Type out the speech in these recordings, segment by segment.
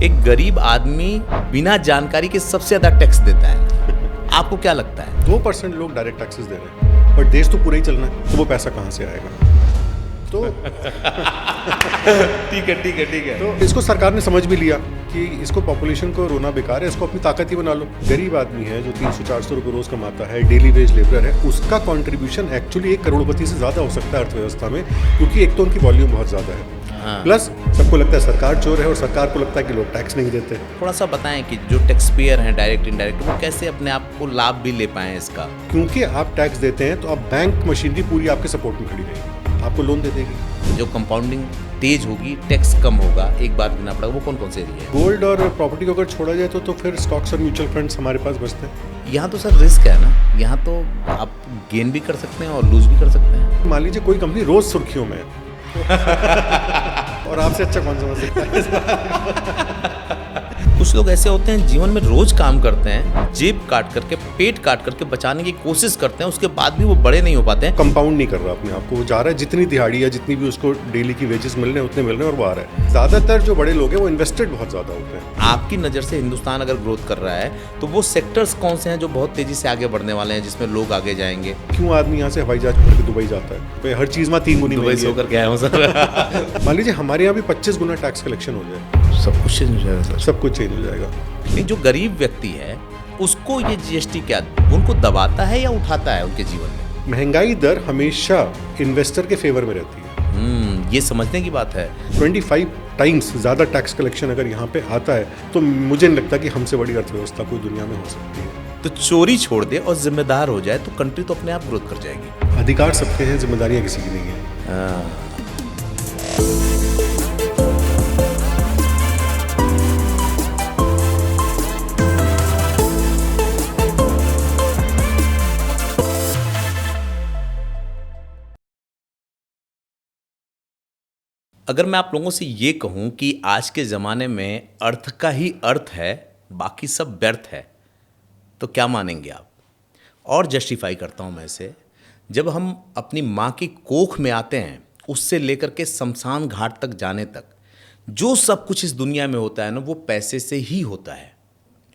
एक गरीब आदमी बिना जानकारी के सबसे ज्यादा टैक्स देता है। आपको क्या लगता है? 2% लोग डायरेक्ट टैक्सेस दे रहे हैं, पर देश तो पूरा ही चलना है, तो वो पैसा कहाँ से आएगा? तो ठीक है। तो इसको सरकार ने समझ भी लिया कि इसको पॉपुलेशन को रोना बेकार है, इसको अपनी ताकत ही बना लो। गरीब आदमी है जो 300-400 रुपये रोज कमाता है, डेली वेज लेबर है, उसका कंट्रीब्यूशन एक्चुअली 1 करोड़पति से ज़्यादा हो सकता है अर्थव्यवस्था में, क्योंकि एक तो उनकी वॉल्यूम बहुत ज़्यादा है। प्लस सबको लगता है सरकार चोर है और सरकार को लगता है कि लोग टैक्स नहीं देते। थोड़ा सा बताएं कि जो टैक्स पेयर हैं डायरेक्ट इनडायरेक्ट, वो कैसे अपने आप को लाभ भी ले पाएं इसका? क्योंकि आप टैक्स देते हैं तो अब बैंक मशीनरी पूरी आपके सपोर्ट में खड़ी रहेगी, आपको लोन दे देगी। जो कंपाउंडिंग तेज होगी, टैक्स कम होगा, एक बार देना पड़ेगा, वो कौन कौन से एरिया है? गोल्ड और प्रॉपर्टी को अगर छोड़ा जाए तो फिर स्टॉक्स और म्यूचुअल फंड्स हमारे पास बचते हैं। यहाँ तो सर रिस्क है ना, यहाँ तो आप गेन भी कर सकते हैं और लूज भी कर सकते हैं। मान लीजिए कोई कंपनी रोज सुर्खियों में है और आपसे अच्छा कौन समझ सकता है? कुछ लोग ऐसे होते हैं जीवन में रोज काम करते हैं, जेब काट करके, पेट काट करके बचाने की कोशिश करते हैं, उसके बाद भी वो बड़े नहीं हो पाते हैं। कंपाउंड नहीं कर रहा अपने आप को, वो जा रहा है जितनी दिहाड़ी या जितनी भी उसको डेली की वेजेस मिल रहे हैं उतने मिल रहे हैं और वो आ रहा है। ज्यादातर जो बड़े लोग हैं वो इन्वेस्टेड बहुत ज्यादा होते हैं। आपकी नज़र से हिंदुस्तान अगर ग्रोथ कर रहा है तो वो सेक्टर्स कौन से हैं जो बहुत तेजी से आगे बढ़ने वाले हैं, जिसमें लोग आगे जाएंगे? क्यों आदमी यहाँ से हवाई जहाज पकड़ के दुबई जाता है? तो हर चीज में 3 गुनी दुबई से होकर के आया हूँ सर। मान लीजिए हमारे यहाँ भी 25 गुना टैक्स कलेक्शन हो जाए, सब कुछ चेंज हो जाएगा सर। सब कुछ चेंज हो जाएगा। लेकिन जो गरीब व्यक्ति है उसको ये जीएसटी क्या उनको दबाता है या उठाता है उनके जीवन में? महंगाई दर हमेशा इन्वेस्टर के फेवर में रहती है। ये समझने की बात है। 25 टाइम्स ज़्यादा टैक्स कलेक्शन अगर यहाँ पे आता है तो मुझे नहीं लगता कि हमसे बड़ी अर्थव्यवस्था कोई दुनिया में हो सकती है। तो चोरी छोड़ दे और जिम्मेदार हो जाए तो कंट्री तो अपने आप ग्रोथ कर जाएगी। अधिकार सबके हैं, जिम्मेदारियाँ किसी की नहीं है। अगर मैं आप लोगों से ये कहूं कि आज के ज़माने में अर्थ का ही अर्थ है, बाकी सब व्यर्थ है, तो क्या मानेंगे आप? और जस्टिफाई करता हूं मैं इसे। जब हम अपनी माँ की कोख में आते हैं, उससे लेकर के शमशान घाट तक जाने तक जो सब कुछ इस दुनिया में होता है ना, वो पैसे से ही होता है।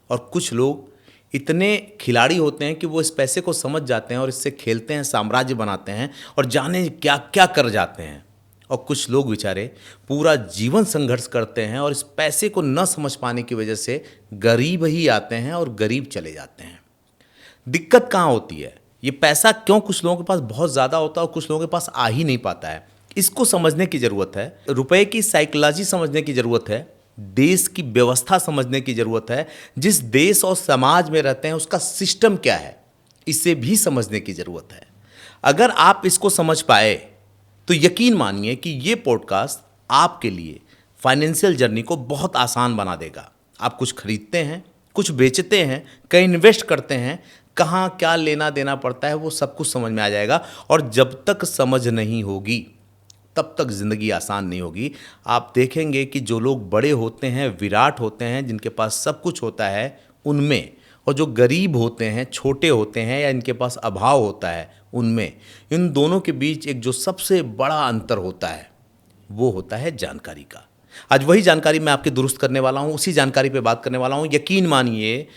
और कुछ लोग इतने खिलाड़ी होते हैं कि वो इस पैसे को समझ जाते हैं और इससे खेलते हैं, साम्राज्य बनाते हैं और जाने क्या क्या कर जाते हैं। और कुछ लोग बेचारे पूरा जीवन संघर्ष करते हैं और इस पैसे को न समझ पाने की वजह से गरीब ही आते हैं और गरीब चले जाते हैं। दिक्कत कहाँ होती है? ये पैसा क्यों कुछ लोगों के पास बहुत ज़्यादा होता है और कुछ लोगों के पास आ ही नहीं पाता है? इसको समझने की ज़रूरत है। रुपए की साइकोलॉजी समझने की ज़रूरत है। देश की व्यवस्था समझने की ज़रूरत है। जिस देश और समाज में रहते हैं उसका सिस्टम क्या है, इसे भी समझने की ज़रूरत है। अगर आप इसको समझ पाए तो यकीन मानिए कि ये पॉडकास्ट आपके लिए फाइनेंशियल जर्नी को बहुत आसान बना देगा। आप कुछ खरीदते हैं, कुछ बेचते हैं, कहीं इन्वेस्ट करते हैं, कहाँ क्या लेना देना पड़ता है, वो सब कुछ समझ में आ जाएगा। और जब तक समझ नहीं होगी तब तक ज़िंदगी आसान नहीं होगी। आप देखेंगे कि जो लोग बड़े होते हैं, विराट होते हैं, जिनके पास सब कुछ होता है, उनमें, और जो गरीब होते हैं, छोटे होते हैं या इनके पास अभाव होता है, उनमें, इन दोनों के बीच एक जो सबसे बड़ा अंतर होता है वो होता है जानकारी का। आज वही जानकारी मैं आपकी दुरुस्त करने वाला हूँ, उसी जानकारी पे बात करने वाला हूँ। यकीन मानिए,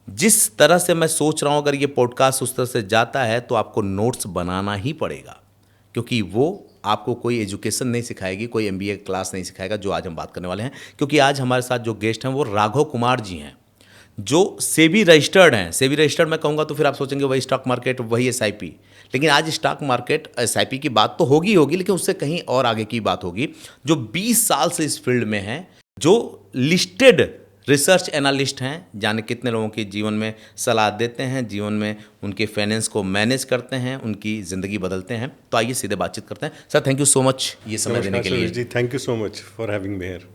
जिस तरह से मैं सोच रहा हूँ अगर ये पॉडकास्ट उस तरह से जाता है तो आपको नोट्स बनाना ही पड़ेगा, क्योंकि वो आपको कोई एजुकेशन नहीं सिखाएगी, कोई एमबीए क्लास नहीं सिखाएगा जो आज हम बात करने वाले हैं। क्योंकि आज हमारे साथ जो गेस्ट हैं वो राघव कुमार जी हैं, जो सेबी रजिस्टर्ड हैं। सेबी रजिस्टर्ड मैं कहूँगा तो फिर आप सोचेंगे वही स्टॉक मार्केट, वही एसआईपी। लेकिन आज स्टॉक मार्केट एसआईपी की बात तो होगी, लेकिन उससे कहीं और आगे की बात होगी। जो 20 साल से इस फील्ड में हैं, जो लिस्टेड रिसर्च एनालिस्ट हैं, जाने कितने लोगों के जीवन में सलाह देते हैं, जीवन में उनके फाइनेंस को मैनेज करते हैं, उनकी ज़िंदगी बदलते हैं। तो आइए सीधे बातचीत करते हैं। Sir, thank you so much ये समय देने के लिए। जी, thank you so much for having me here.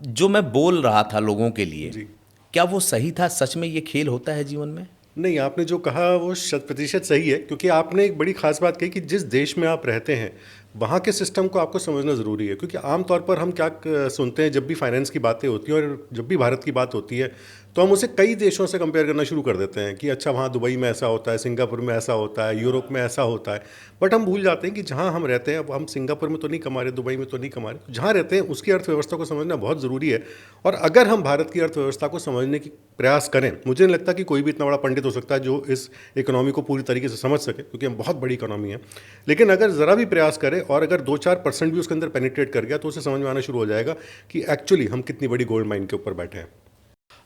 जो मैं बोल रहा था लोगों के लिए जी, क्या वो सही था? सच में ये खेल होता है जीवन में? नहीं, आपने जो कहा वो 100% सही है, क्योंकि आपने एक बड़ी खास बात कही कि जिस देश में आप रहते हैं वहाँ के सिस्टम को आपको समझना ज़रूरी है। क्योंकि आमतौर पर हम क्या सुनते हैं जब भी फाइनेंस की बातें होती हैं और जब भी भारत की बात होती है तो हम उसे कई देशों से कंपेयर करना शुरू कर देते हैं कि अच्छा वहाँ दुबई में ऐसा होता है, सिंगापुर में ऐसा होता है, यूरोप में ऐसा होता है। बट हम भूल जाते हैं कि जहाँ हम रहते हैं, अब हम सिंगापुर में तो नहीं कमा रहे, दुबई में तो नहीं कमा रहे, तो जहाँ रहते हैं उसकी अर्थव्यवस्था को समझना बहुत ज़रूरी है। और अगर हम भारत की अर्थव्यवस्था को समझने की प्रयास करें, मुझे नहीं लगता कि कोई भी इतना बड़ा पंडित हो सकता है जो इस इकोनॉमी को पूरी तरीके से समझ सके, क्योंकि हम बहुत बड़ी इकोनॉमी है। लेकिन अगर ज़रा भी प्रयास करें और अगर 2-4% भी उसके अंदर पेनिट्रेट कर गया तो उसे समझ में आना शुरू हो जाएगा कि एक्चुअली हम कितनी बड़ी गोल्ड माइन के ऊपर बैठे हैं।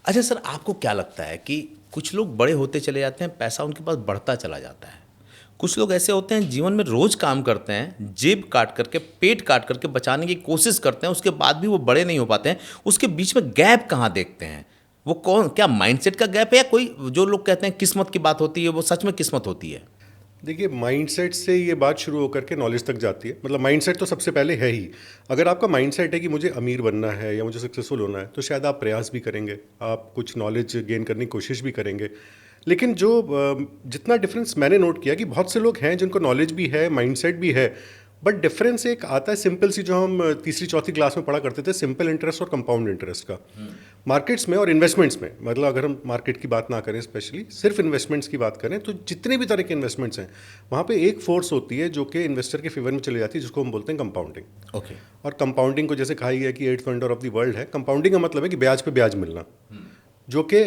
अच्छा सर, आपको क्या लगता है कि कुछ लोग बड़े होते चले जाते हैं, पैसा उनके पास बढ़ता चला जाता है, कुछ लोग ऐसे होते हैं जीवन में रोज काम करते हैं, जेब काट करके, पेट काट करके बचाने की कोशिश करते हैं, उसके बाद भी वो बड़े नहीं हो पाते हैं, उसके बीच में गैप कहाँ देखते हैं? वो कौन, क्या माइंडसेट का गैप है, या कोई जो लोग कहते हैं किस्मत की बात होती है, वो सच में किस्मत होती है? देखिए, माइंडसेट से ये बात शुरू होकर के नॉलेज तक जाती है। मतलब माइंडसेट तो सबसे पहले है ही। अगर आपका माइंडसेट है कि मुझे अमीर बनना है या मुझे सक्सेसफुल होना है, तो शायद आप प्रयास भी करेंगे, आप कुछ नॉलेज गेन करने की कोशिश भी करेंगे। लेकिन जो जितना डिफरेंस मैंने नोट किया कि बहुत से लोग हैं जिनको नॉलेज भी है, माइंडसेट भी है, बट डिफरेंस एक आता है सिंपल सी, जो हम तीसरी चौथी क्लास में पढ़ा करते थे, सिंपल इंटरेस्ट और कंपाउंड इंटरेस्ट का। मार्केट्स में और इन्वेस्टमेंट्स में, मतलब अगर हम मार्केट की बात ना करें, स्पेशली सिर्फ इन्वेस्टमेंट्स की बात करें, तो जितने भी तरह के इन्वेस्टमेंट्स हैं वहाँ पे एक फोर्स होती है जो कि इन्वेस्टर के फेवर में चली जाती है, जिसको हम बोलते हैं कंपाउंडिंग। ओके। और कंपाउंडिंग को जैसे कहा गया कि 8th wonder of the world है। कंपाउंडिंग का मतलब है कि ब्याज पे ब्याज मिलना, जो कि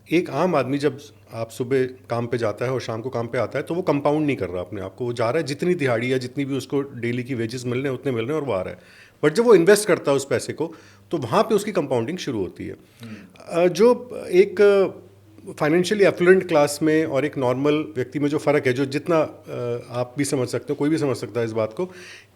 एक आम आदमी जब आप सुबह काम पे जाता है और शाम को काम पे आता है तो वो कंपाउंड नहीं कर रहा अपने आप को, वो जा रहा है जितनी दिहाड़ी या जितनी भी उसको डेली की वेजेस मिल रहे हैं उतने मिल रहे हैं और वो आ रहा है। बट जब वो इन्वेस्ट करता है उस पैसे को, तो वहाँ पे उसकी कंपाउंडिंग शुरू होती है। जो एक फाइनेंशियली एफ्लुएंट क्लास में और एक नॉर्मल व्यक्ति में जो फ़र्क है, जो जितना आप भी समझ सकते हो, कोई भी समझ सकता है इस बात को,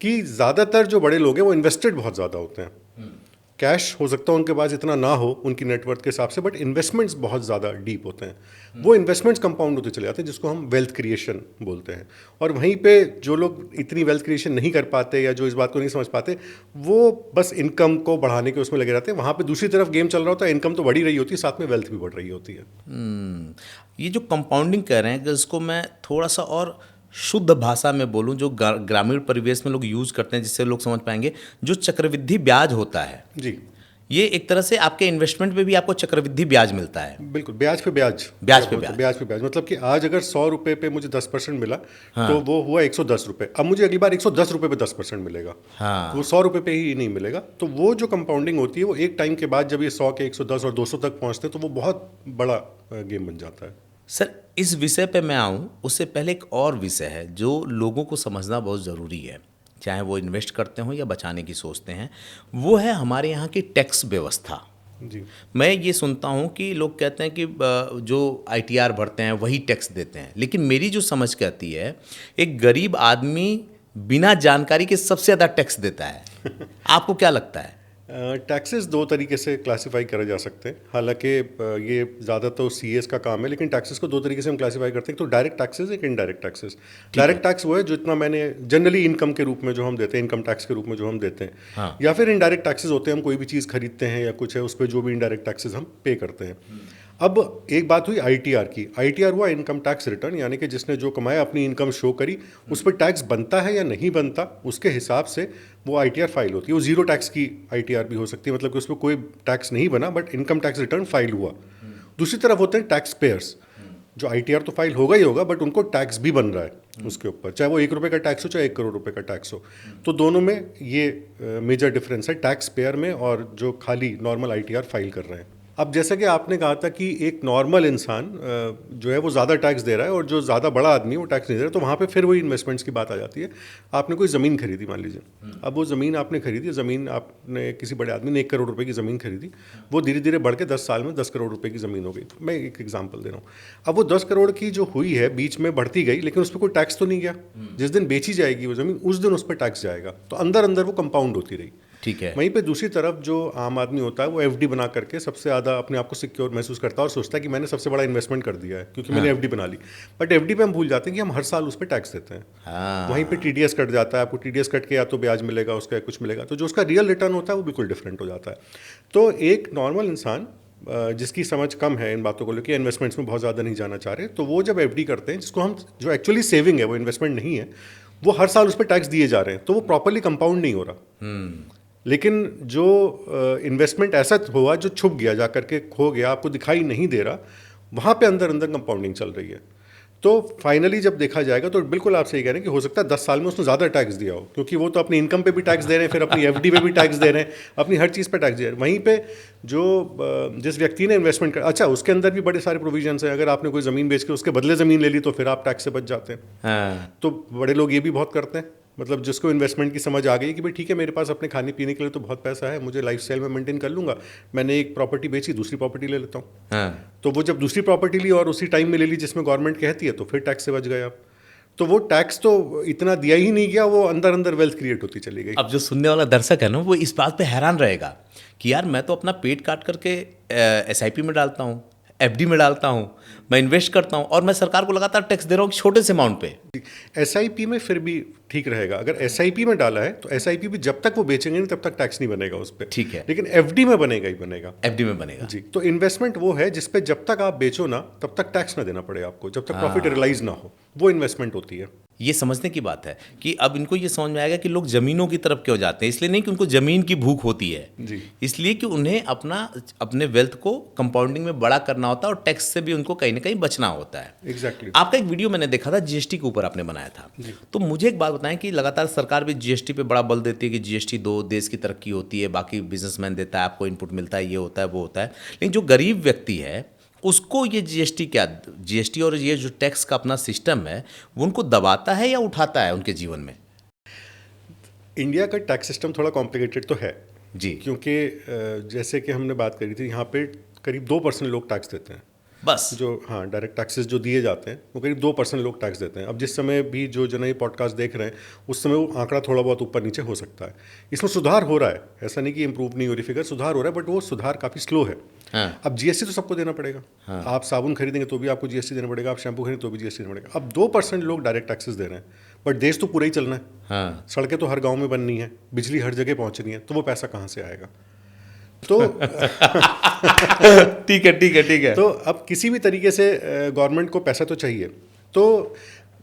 कि ज़्यादातर जो बड़े लोग हैं वो इन्वेस्टेड बहुत ज़्यादा होते हैं। कैश हो सकता है उनके पास इतना ना हो उनकी नेटवर्थ के हिसाब से, बट इन्वेस्टमेंट्स बहुत ज़्यादा डीप होते हैं। वो इन्वेस्टमेंट्स कंपाउंड होते चले जाते हैं, जिसको हम वेल्थ क्रिएशन बोलते हैं। और वहीं पे जो लोग इतनी वेल्थ क्रिएशन नहीं कर पाते या जो इस बात को नहीं समझ पाते, वो बस इनकम को बढ़ाने के उसमें लगे रहते हैं। वहाँ पे दूसरी तरफ गेम चल रहा होता है, इनकम तो बढ़ी रही होती है, साथ में वेल्थ भी बढ़ रही होती है। ये जो कंपाउंडिंग कह रहे हैं, कि इसको मैं थोड़ा सा और शुद्ध भाषा में बोलूं, जो ग्रामीण परिवेश में लोग यूज़ करते हैं, जिससे लोग समझ पाएंगे, जो चक्रवृद्धि ब्याज होता है जी, ये एक तरह से आपके इन्वेस्टमेंट पे भी आपको चक्रवृद्धि ब्याज मिलता है। बिल्कुल, ब्याज पे ब्याज, ब्याज पे ब्याज, ब्याज पे ब्याज। मतलब कि आज अगर 100 रुपये पे मुझे 10% मिला, तो वो हुआ 110 रुपये। अब मुझे अगली बार 110 रुपये पे 10% मिलेगा। हाँ। तो वो 100 रुपये पे ही नहीं मिलेगा। तो वो जो कंपाउंडिंग होती है, वो एक टाइम के बाद जब ये 100 के 110 और 200 तक पहुँचते हैं, तो वो बहुत बड़ा गेम बन जाता है। सर, इस विषय पे मैं आऊँ उससे पहले एक और विषय है जो लोगों को समझना बहुत ज़रूरी है, चाहे वो इन्वेस्ट करते हों या बचाने की सोचते हैं। वो है हमारे यहाँ की टैक्स व्यवस्था। जी, मैं ये सुनता हूँ कि लोग कहते हैं कि जो ITR भरते हैं वही टैक्स देते हैं, लेकिन मेरी जो समझ कहती है, एक गरीब आदमी बिना जानकारी के सबसे ज़्यादा टैक्स देता है। आपको क्या लगता है? टैक्सेस दो तरीके से क्लासिफाई करे जा सकते हैं। हालांकि ये ज़्यादा तो CS का काम है, लेकिन टैक्सेस को दो तरीके से हम क्लासिफाई करते हैं। तो डायरेक्ट टैक्सेस, एक इनडायरेक्ट टैक्सेस। डायरेक्ट टैक्स वो है जो इतना मैंने जनरली इनकम के रूप में जो हम देते हैं, इनकम टैक्स के रूप में जो हम देते हैं। हाँ। या फिर इनडायरेक्ट टैक्सेस होते हैं, हम कोई भी चीज़ खरीदते हैं या कुछ है, उस पर जो भी इनडायरेक्ट टैक्सेस हम पे करते हैं। अब एक बात हुई ITR की। ITR हुआ इनकम टैक्स रिटर्न, यानी कि जिसने जो कमाया अपनी इनकम शो करी, उस पर टैक्स बनता है या नहीं बनता, उसके हिसाब से वो ITR फाइल होती है। वो जीरो टैक्स की ITR भी हो सकती है, मतलब कि उस पर कोई टैक्स नहीं बना, but income tax return file हुआ। दूसरी तरफ होते हैं टैक्स पेयर्स, जो ITR तो फाइल होगा ही होगा, बट उनको टैक्स भी बन रहा है उसके ऊपर, चाहे वो 1 रुपये का टैक्स हो, चाहे 1 करोड़ रुपए का टैक्स हो। तो दोनों में ये मेजर डिफरेंस है टैक्स पेयर में और जो खाली नॉर्मल ITR फाइल कर रहे हैं। अब जैसा कि आपने कहा था कि एक नॉर्मल इंसान जो है वो ज़्यादा टैक्स दे रहा है और जो ज़्यादा बड़ा आदमी है वो टैक्स नहीं दे रहा, तो वहाँ पे फिर वही इन्वेस्टमेंट्स की बात आ जाती है। आपने कोई ज़मीन खरीदी, मान लीजिए, अब वो ज़मीन आपने खरीदी, ज़मीन आपने किसी बड़े आदमी ने 1 करोड़ रुपए की ज़मीन खरीदी, वो धीरे धीरे बढ़ के 10 साल में 10 करोड़ रुपए की ज़मीन हो गई। तो मैं एक एग्जाम्पल दे रहा हूँ। अब वो 10 करोड़ की जो हुई है बीच में बढ़ती गई, लेकिन उस पर कोई टैक्स तो नहीं गया। जिस दिन बेची जाएगी वो ज़मीन, उस दिन उस पर टैक्स जाएगा। तो अंदर अंदर वो कंपाउंड होती रही। ठीक है। वहीं पे दूसरी तरफ जो आम आदमी होता है वो FD बना करके सबसे ज़्यादा अपने आप को सिक्योर महसूस करता है और सोचता है कि मैंने सबसे बड़ा इन्वेस्टमेंट कर दिया है क्योंकि मैंने FD बना ली। बट FD पे हम भूल जाते हैं कि हम हर साल उस पर टैक्स देते हैं। वहीं पे TDS कट जाता है, आपको TDS कट के या तो ब्याज मिलेगा उसका या कुछ मिलेगा, तो जो उसका रियल रिटर्न होता है वो बिल्कुल डिफरेंट हो जाता है। तो एक नॉर्मल इंसान जिसकी समझ कम है इन बातों को लेकर, इन्वेस्टमेंट्स में बहुत ज़्यादा नहीं जाना चाह रहे, तो वो जब FD करते हैं, जिसको हम जो एक्चुअली सेविंग है वो इन्वेस्टमेंट नहीं है, वो हर साल उस पर टैक्स दिए जा रहे हैं, तो वो प्रॉपरली कंपाउंड नहीं हो रहा। लेकिन जो इन्वेस्टमेंट ऐसा हुआ जो छुप गया, जा करके खो गया, आपको दिखाई नहीं दे रहा, वहाँ पे अंदर अंदर कंपाउंडिंग चल रही है। तो फाइनली जब देखा जाएगा तो बिल्कुल आप सही कह रहे हैं कि हो सकता है 10 साल में उसने ज़्यादा टैक्स दिया हो, क्योंकि वो तो अपनी इनकम पे भी टैक्स दे रहे हैं, फिर अपनी एफडी पे भी टैक्स दे रहे हैं, अपनी हर चीज़ पे टैक्स दे रहे हैं। वहीं पे जो जिस व्यक्ति ने इन्वेस्टमेंट कर, अच्छा उसके अंदर भी बड़े सारे प्रोविजंस हैं। अगर आपने कोई ज़मीन बेच के उसके बदले ज़मीन ले ली तो फिर आप टैक्स से बच जाते हैं। हाँ। तो बड़े लोग ये भी बहुत करते हैं, मतलब जिसको इन्वेस्टमेंट की समझ आ गई कि भाई ठीक है, मेरे पास अपने खाने पीने के लिए तो बहुत पैसा है, मुझे लाइफस्टाइल में मेंटेन कर लूँगा, मैंने एक प्रॉपर्टी बेची, दूसरी प्रॉपर्टी ले लेता हूँ। हाँ। तो वो जब दूसरी प्रॉपर्टी ली और उसी टाइम में ले ली जिसमें गवर्नमेंट कहती है, तो फिर टैक्स से बच गए आप। तो वो टैक्स तो इतना दिया ही नहीं गया, वो अंदर अंदर वेल्थ क्रिएट होती चली गई। अब जो सुनने वाला दर्शक है ना, वो इस बात पे हैरान रहेगा कि यार मैं तो अपना पेट काट करके एसआईपी में डालता हूँ, एफडी में डालता हूँ, मैं इन्वेस्ट करता हूँ और मैं सरकार को लगातार टैक्स दे रहा हूँ छोटे से अमाउंट पे। एसआईपी में फिर भी ठीक रहेगा, अगर एसआईपी में डाला है तो एसआईपी भी जब तक वो बेचेंगे नहीं तब तक टैक्स नहीं बनेगा उस पर। ठीक है। लेकिन एफडी में बनेगा ही बनेगा। एफडी में बनेगा जी। तो इन्वेस्टमेंट वो है जिसपे जब तक आप बेचो ना तब तक टैक्स ना देना पड़े आपको, जब तक प्रॉफिट रियलाइज ना हो, वो इन्वेस्टमेंट होती है। ये समझने की बात है कि अब इनको ये समझ में आएगा कि लोग ज़मीनों की तरफ क्यों जाते हैं। इसलिए नहीं कि उनको ज़मीन की भूख होती है जी, इसलिए कि उन्हें अपने वेल्थ को कंपाउंडिंग में बड़ा करना होता है और टैक्स से भी उनको कहीं ना कहीं बचना होता है। एग्जैक्टली। आपका एक वीडियो मैंने देखा था जीएसटी के ऊपर आपने बनाया था, तो मुझे एक बात बताएं कि लगातार सरकार भी जीएसटी पे बड़ा बल देती है कि जीएसटी दो, देश की तरक्की होती है, बाकी बिजनेसमैन देता है, आपको इनपुट मिलता है, ये होता है वो होता है। लेकिन जो गरीब व्यक्ति है उसको ये जीएसटी और ये जो टैक्स का अपना सिस्टम है वो उनको दबाता है या उठाता है उनके जीवन में? इंडिया का टैक्स सिस्टम थोड़ा कॉम्प्लिकेटेड तो है जी। क्योंकि जैसे कि हमने बात करी थी, यहाँ पे करीब 2% लोग टैक्स देते हैं बस। जो, हाँ, डायरेक्ट टैक्सेस जो दिए जाते हैं वो करीब 2% लोग टैक्स देते हैं। अब जिस समय भी जो जन ये पॉडकास्ट देख रहे हैं उस समय वो आंकड़ा थोड़ा बहुत ऊपर नीचे हो सकता है। इसमें सुधार हो रहा है, ऐसा नहीं कि इंप्रूव नहीं हो रही फिगर, सुधार हो रहा है, बट वो सुधार काफ़ी स्लो है। हाँ। अब जीएसटी तो सबको देना पड़ेगा। हाँ। आप साबुन खरीदेंगे तो भी आपको जीएसटी देना पड़ेगा, आप शैम्पू खरीदेंगे तो भी जीएसटी देना पड़ेगा। अब 2% लोग डायरेक्ट टैक्सेस दे रहे हैं, बट देश तो पूरा ही चलना है। हाँ। सड़कें तो हर गाँव में बननी है, बिजली हर जगह पहुँचनी है, तो वो पैसा कहाँ से आएगा? तो ठीक है ठीक है ठीक है। तो अब किसी भी तरीके से गवर्नमेंट को पैसा तो चाहिए। तो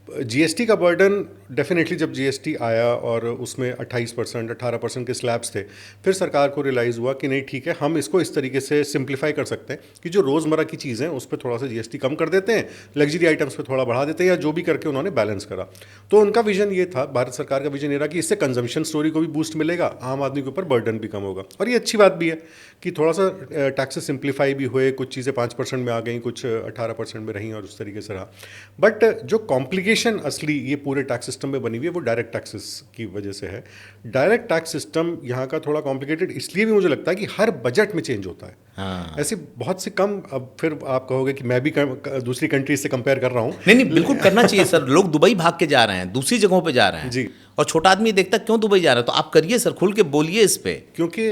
जीएसटी का बर्डन डेफिनेटली जब जीएसटी आया और उसमें 28% 18% के स्लैब्स थे, फिर सरकार को रियलाइज़ हुआ कि नहीं ठीक है, हम इसको इस तरीके से सिंप्लीफाई कर सकते हैं कि जो रोज़मर्रा की चीज़ें उस पर थोड़ा सा जीएसटी कम कर देते हैं, लग्जरी आइटम्स पे थोड़ा बढ़ा देते हैं, या जो भी करके उन्होंने बैलेंस करा। तो उनका विजन ये था, भारत सरकार का विजन ये रहा कि इससे कंजम्पशन स्टोरी को भी बूस्ट मिलेगा, आम आदमी के ऊपर बर्डन भी कम होगा। और ये अच्छी बात भी है कि थोड़ा सा टैक्सेस सिंप्लीफाई भी हुए, कुछ चीज़ें 5% में आ गई, कुछ 18% में रहीं और उस तरीके से रहा। बट जो कॉम्प्लिकेशन असली ये पूरे टैक्स सिस्टम में बनी हुई है वो डायरेक्ट टैक्सेस की वजह से है। डायरेक्ट टैक्स सिस्टम यहाँ का थोड़ा कॉम्प्लिकेटेड इसलिए भी मुझे लगता है कि हर बजट में चेंज होता है। हाँ। ऐसे बहुत से कम, अब फिर आप कहोगे कि मैं भी दूसरी कंट्रीज से कंपेयर कर रहा हूँ। नहीं नहीं, बिल्कुल करना चाहिए सर। लोग दुबई भाग के जा रहे हैं, दूसरी जगहों पे जा रहे हैं जी। और छोटा आदमी देखता क्यों दुबई जा रहा है, तो आप करिए सर, खुल के बोलिए इस पे। क्योंकि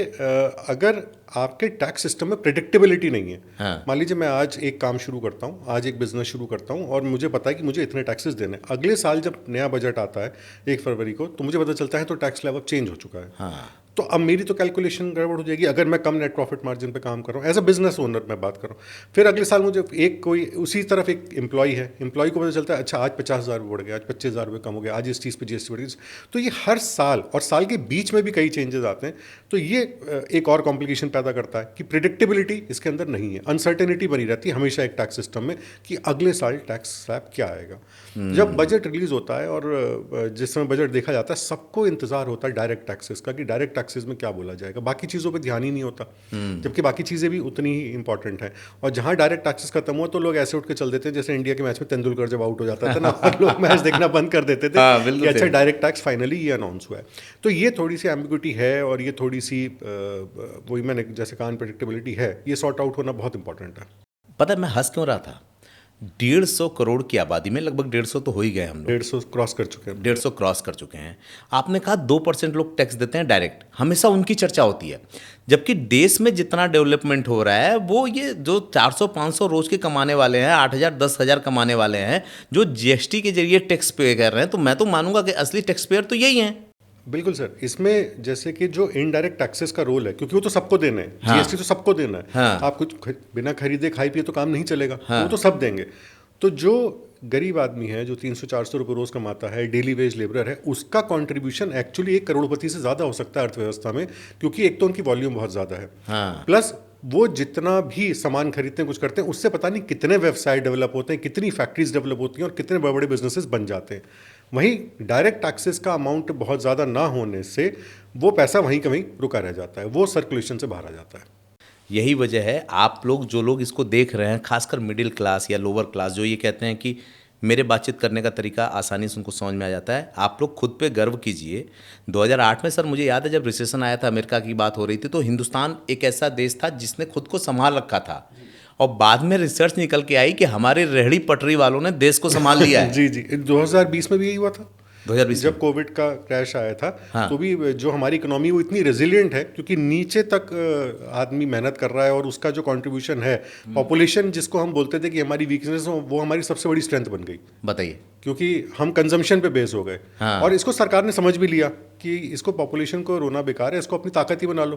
अगर आपके टैक्स सिस्टम में प्रेडिक्टेबिलिटी नहीं है, हाँ। मान लीजिए मैं आज एक काम शुरू करता हूँ, आज एक बिजनेस शुरू करता हूँ और मुझे पता है कि मुझे इतने टैक्सेस देने, अगले साल जब नया बजट आता है 1 फरवरी को, तो मुझे पता चलता है तो टैक्स स्लैब अब चेंज हो चुका है। हाँ। तो अब मेरी तो कैलकुलेशन गड़बड़ हो जाएगी अगर मैं कम नेट प्रॉफिट मार्जिन पे काम कर रहा हूँ, एज अ बिजनेस ओनर मैं बात कर रहा हूँ। फिर अगले साल मुझे एक कोई उसी तरफ एक एम्प्लॉय है, एम्प्लॉय को पता चलता है अच्छा आज 50,000 बढ़ गया, आज 25,000 रुपये कम हो गया, आज इस चीज़ पे जीएसटी बढ़ गई। तो ये हर साल और साल के बीच में भी कई चेंजेस आते हैं, तो ये एक और कॉम्प्लिकेशन पैदा करता है कि प्रिडिक्टेबिलिटी इसके अंदर नहीं है, अनसर्टेनिटी बनी रहती है हमेशा एक टैक्स सिस्टम में कि अगले साल टैक्स स्लैब क्या आएगा। जब बजट रिलीज होता है और जिस समय बजट देखा जाता है, सबको इंतजार होता है डायरेक्ट टैक्सेस का कि डायरेक्ट टैक्सेस में क्या बोला जाएगा, बाकी चीज़ों पे ध्यान ही नहीं होता, जबकि बाकी चीज़ें भी उतनी ही इंपॉर्टेंट हैं। और जहाँ डायरेक्ट टैक्सेस खत्म हुआ तो लोग ऐसे उठ के चल देते हैं जैसे इंडिया के मैच में तेंदुलकर जब आउट हो जाता था ना, लोग मैच देखना बंद कर देते थे कि अच्छा डायरेक्ट टैक्स फाइनली ये अनाउंस हुआ है। तो ये थोड़ी सी एम्बिग्युइटी है और ये थोड़ी सी वही मैंने जैसे कहा अनप्रेडिक्टेबिलिटी है, ये सॉर्ट आउट होना बहुत इंपॉर्टेंट है। पता है मैं हंस क्यों रहा था? 150 करोड़ की आबादी में लगभग 150 तो हो ही गए हम लोग, 150 क्रॉस कर चुके हैं। 150 क्रॉस कर चुके हैं। आपने कहा 2% लोग टैक्स देते हैं डायरेक्ट, हमेशा उनकी चर्चा होती है, जबकि देश में जितना डेवलपमेंट हो रहा है वो ये जो 400-500 रोज के कमाने वाले हैं, 8,000 10,000 कमाने वाले हैं, जो जीएसटी के जरिए टैक्स पे कर रहे हैं, तो मैं तो मानूंगा कि असली टैक्स पेयर तो यही हैं। बिल्कुल सर, इसमें जैसे कि जो इनडायरेक्ट टैक्सेस का रोल है, क्योंकि वो तो सबको देना है। हाँ। जीएसटी तो सबको देना है। हाँ। आप कुछ बिना खरीदे खाई पिए तो काम नहीं चलेगा। हाँ। वो तो सब देंगे। तो जो गरीब आदमी है जो 300-400 रुपये रोज़ कमाता है, डेली वेज लेबरर है, उसका कंट्रीब्यूशन एक्चुअली एक करोड़पति से ज़्यादा हो सकता है अर्थव्यवस्था में, क्योंकि एक तो उनकी वॉल्यूम बहुत ज़्यादा है, हाँ। प्लस वो जितना भी सामान खरीदते हैं, कुछ करते हैं, उससे पता नहीं कितने व्यवसाय डेवलप होते हैं, कितनी फैक्ट्रीज डेवलप होती हैं और कितने बड़े बड़े बिजनेसेस बन जाते हैं। वहीं डायरेक्ट टैक्सेस का अमाउंट बहुत ज़्यादा ना होने से वो पैसा वहीं कहीं रुका रह जाता है, वो सर्कुलेशन से बाहर आ जाता है। यही वजह है आप लोग जो लोग इसको देख रहे हैं, खासकर मिडिल क्लास या लोअर क्लास, जो ये कहते हैं कि मेरे बातचीत करने का तरीका आसानी से उनको समझ में आ जाता है, आप लोग खुद पे गर्व कीजिए। 2008 में सर मुझे याद है जब रिसेशन आया था, अमेरिका की बात हो रही थी, तो हिंदुस्तान एक ऐसा देश था जिसने खुद को संभाल रखा था, और बाद में रिसर्च निकल के आई कि हमारे रेहड़ी पटरी वालों ने देश को संभाल लिया है। जी जी, 2020 में भी यही हुआ था। 2020 जब कोविड का क्रैश आया था, हाँ। तो भी जो हमारी इकोनॉमी वो इतनी रेजिलिएंट है क्योंकि नीचे तक आदमी मेहनत कर रहा है और उसका जो कंट्रीब्यूशन है, पॉपुलेशन जिसको हम बोलते थे कि हमारी वीकनेस, वो हमारी सबसे बड़ी स्ट्रेंथ बन गई। बताइए। क्योंकि हम कंजम्पशन पे बेस हो गए। हाँ। और इसको सरकार ने समझ भी लिया कि इसको पॉपुलेशन को रोना बेकार है, इसको अपनी ताकत ही बना लो।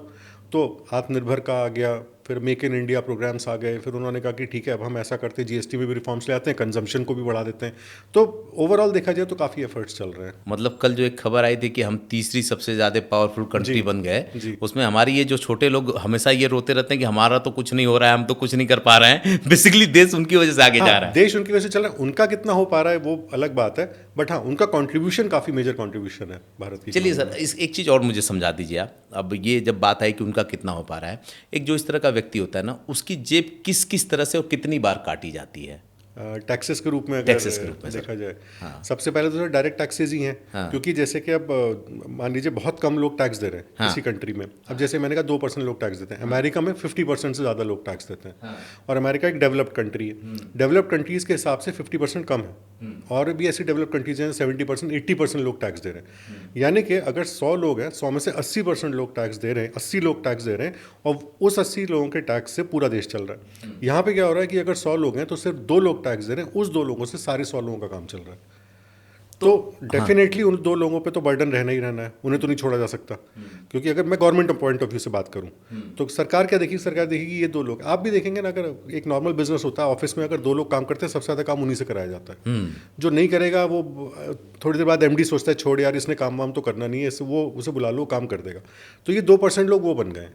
तो आत्मनिर्भर का आ गया, फिर मेक इन इंडिया प्रोग्राम्स आ गए, फिर उन्होंने कहा कि ठीक है अब हम ऐसा करते हैं, जीएसटी में भी रिफॉर्म्स ले आते हैं, कंजम्पशन को भी बढ़ा देते हैं। तो ओवरऑल देखा जाए तो काफ़ी एफर्ट्स चल रहे हैं। मतलब कल जो एक खबर आई थी कि हम तीसरी सबसे ज़्यादा पावरफुल कंट्री बन गए, जी। उसमें हमारी ये जो छोटे लोग हमेशा ये रोते रहते हैं कि हमारा तो कुछ नहीं हो रहा है, हम तो कुछ नहीं कर पा रहे हैं, बेसिकली देश उनकी वजह से आगे जा रहा है। देश उनकी वजह से चल रहा है, उनका कितना हो पा रहा है वो अलग बात है, बट हाँ उनका कंट्रीब्यूशन काफ़ी मेजर कंट्रीब्यूशन है भारत की। चलिए सर, इस एक चीज़ और मुझे समझा दीजिए आप। अब ये जब बात आई कि उनका कितना हो पा रहा है, एक जो इस तरह का व्यक्ति होता है ना, उसकी जेब किस किस तरह से और कितनी बार काटी जाती है? टैक्सेस के रूप में अगर टैक्सेस के रूप में देखा जाए, हाँ। सबसे पहले तो डायरेक्ट टैक्सेस ही हैं। हाँ। क्योंकि जैसे कि अब मान लीजिए बहुत कम लोग टैक्स दे रहे हैं हाँ। किसी कंट्री में। अब जैसे मैंने कहा 2% लोग टैक्स देते हैं, अमेरिका में 50% से ज़्यादा लोग टैक्स देते हैं। हाँ। और अमेरिका एक डेवलप्ड कंट्री है, डेवलप्ड कंट्रीज़ के हिसाब से 50% कम है। और भी ऐसी डेवलप्ड कंट्रीज हैं 70% 80% लोग टैक्स दे रहे हैं। यानी कि अगर 100 लोग हैं, 100 में से 80% लोग टैक्स दे रहे हैं, 80 लोग टैक्स दे रहे हैं, और उस 80 लोगों के टैक्स से पूरा देश चल रहा है। यहाँ पे क्या हो रहा है कि अगर 100 लोग हैं तो सिर्फ 2 लोग टैक्स दे रहे हैं, उस 2 लोगों से सारे 100 लोगों का काम चल रहा है। तो डेफिनेटली उन 2 लोगों पे तो बर्डन रहना ही रहना है, उन्हें तो नहीं छोड़ा जा सकता। क्योंकि अगर मैं गवर्नमेंट पॉइंट ऑफ व्यू से बात करूं, तो सरकार क्या देखेगी? सरकार देखेगी ये 2 लोग। आप भी देखेंगे ना, अगर एक नॉर्मल बिजनेस होता है, ऑफिस में अगर 2 लोग काम करते हैं, सबसे ज़्यादा काम उन्हीं से कराया जाता है। जो नहीं करेगा वो थोड़ी देर बाद एमडी सोचता है छोड़ यार, इसने काम वाम तो करना नहीं है, वो उसे बुला लो, काम कर देगा। तो ये 2% लोग वो बन गए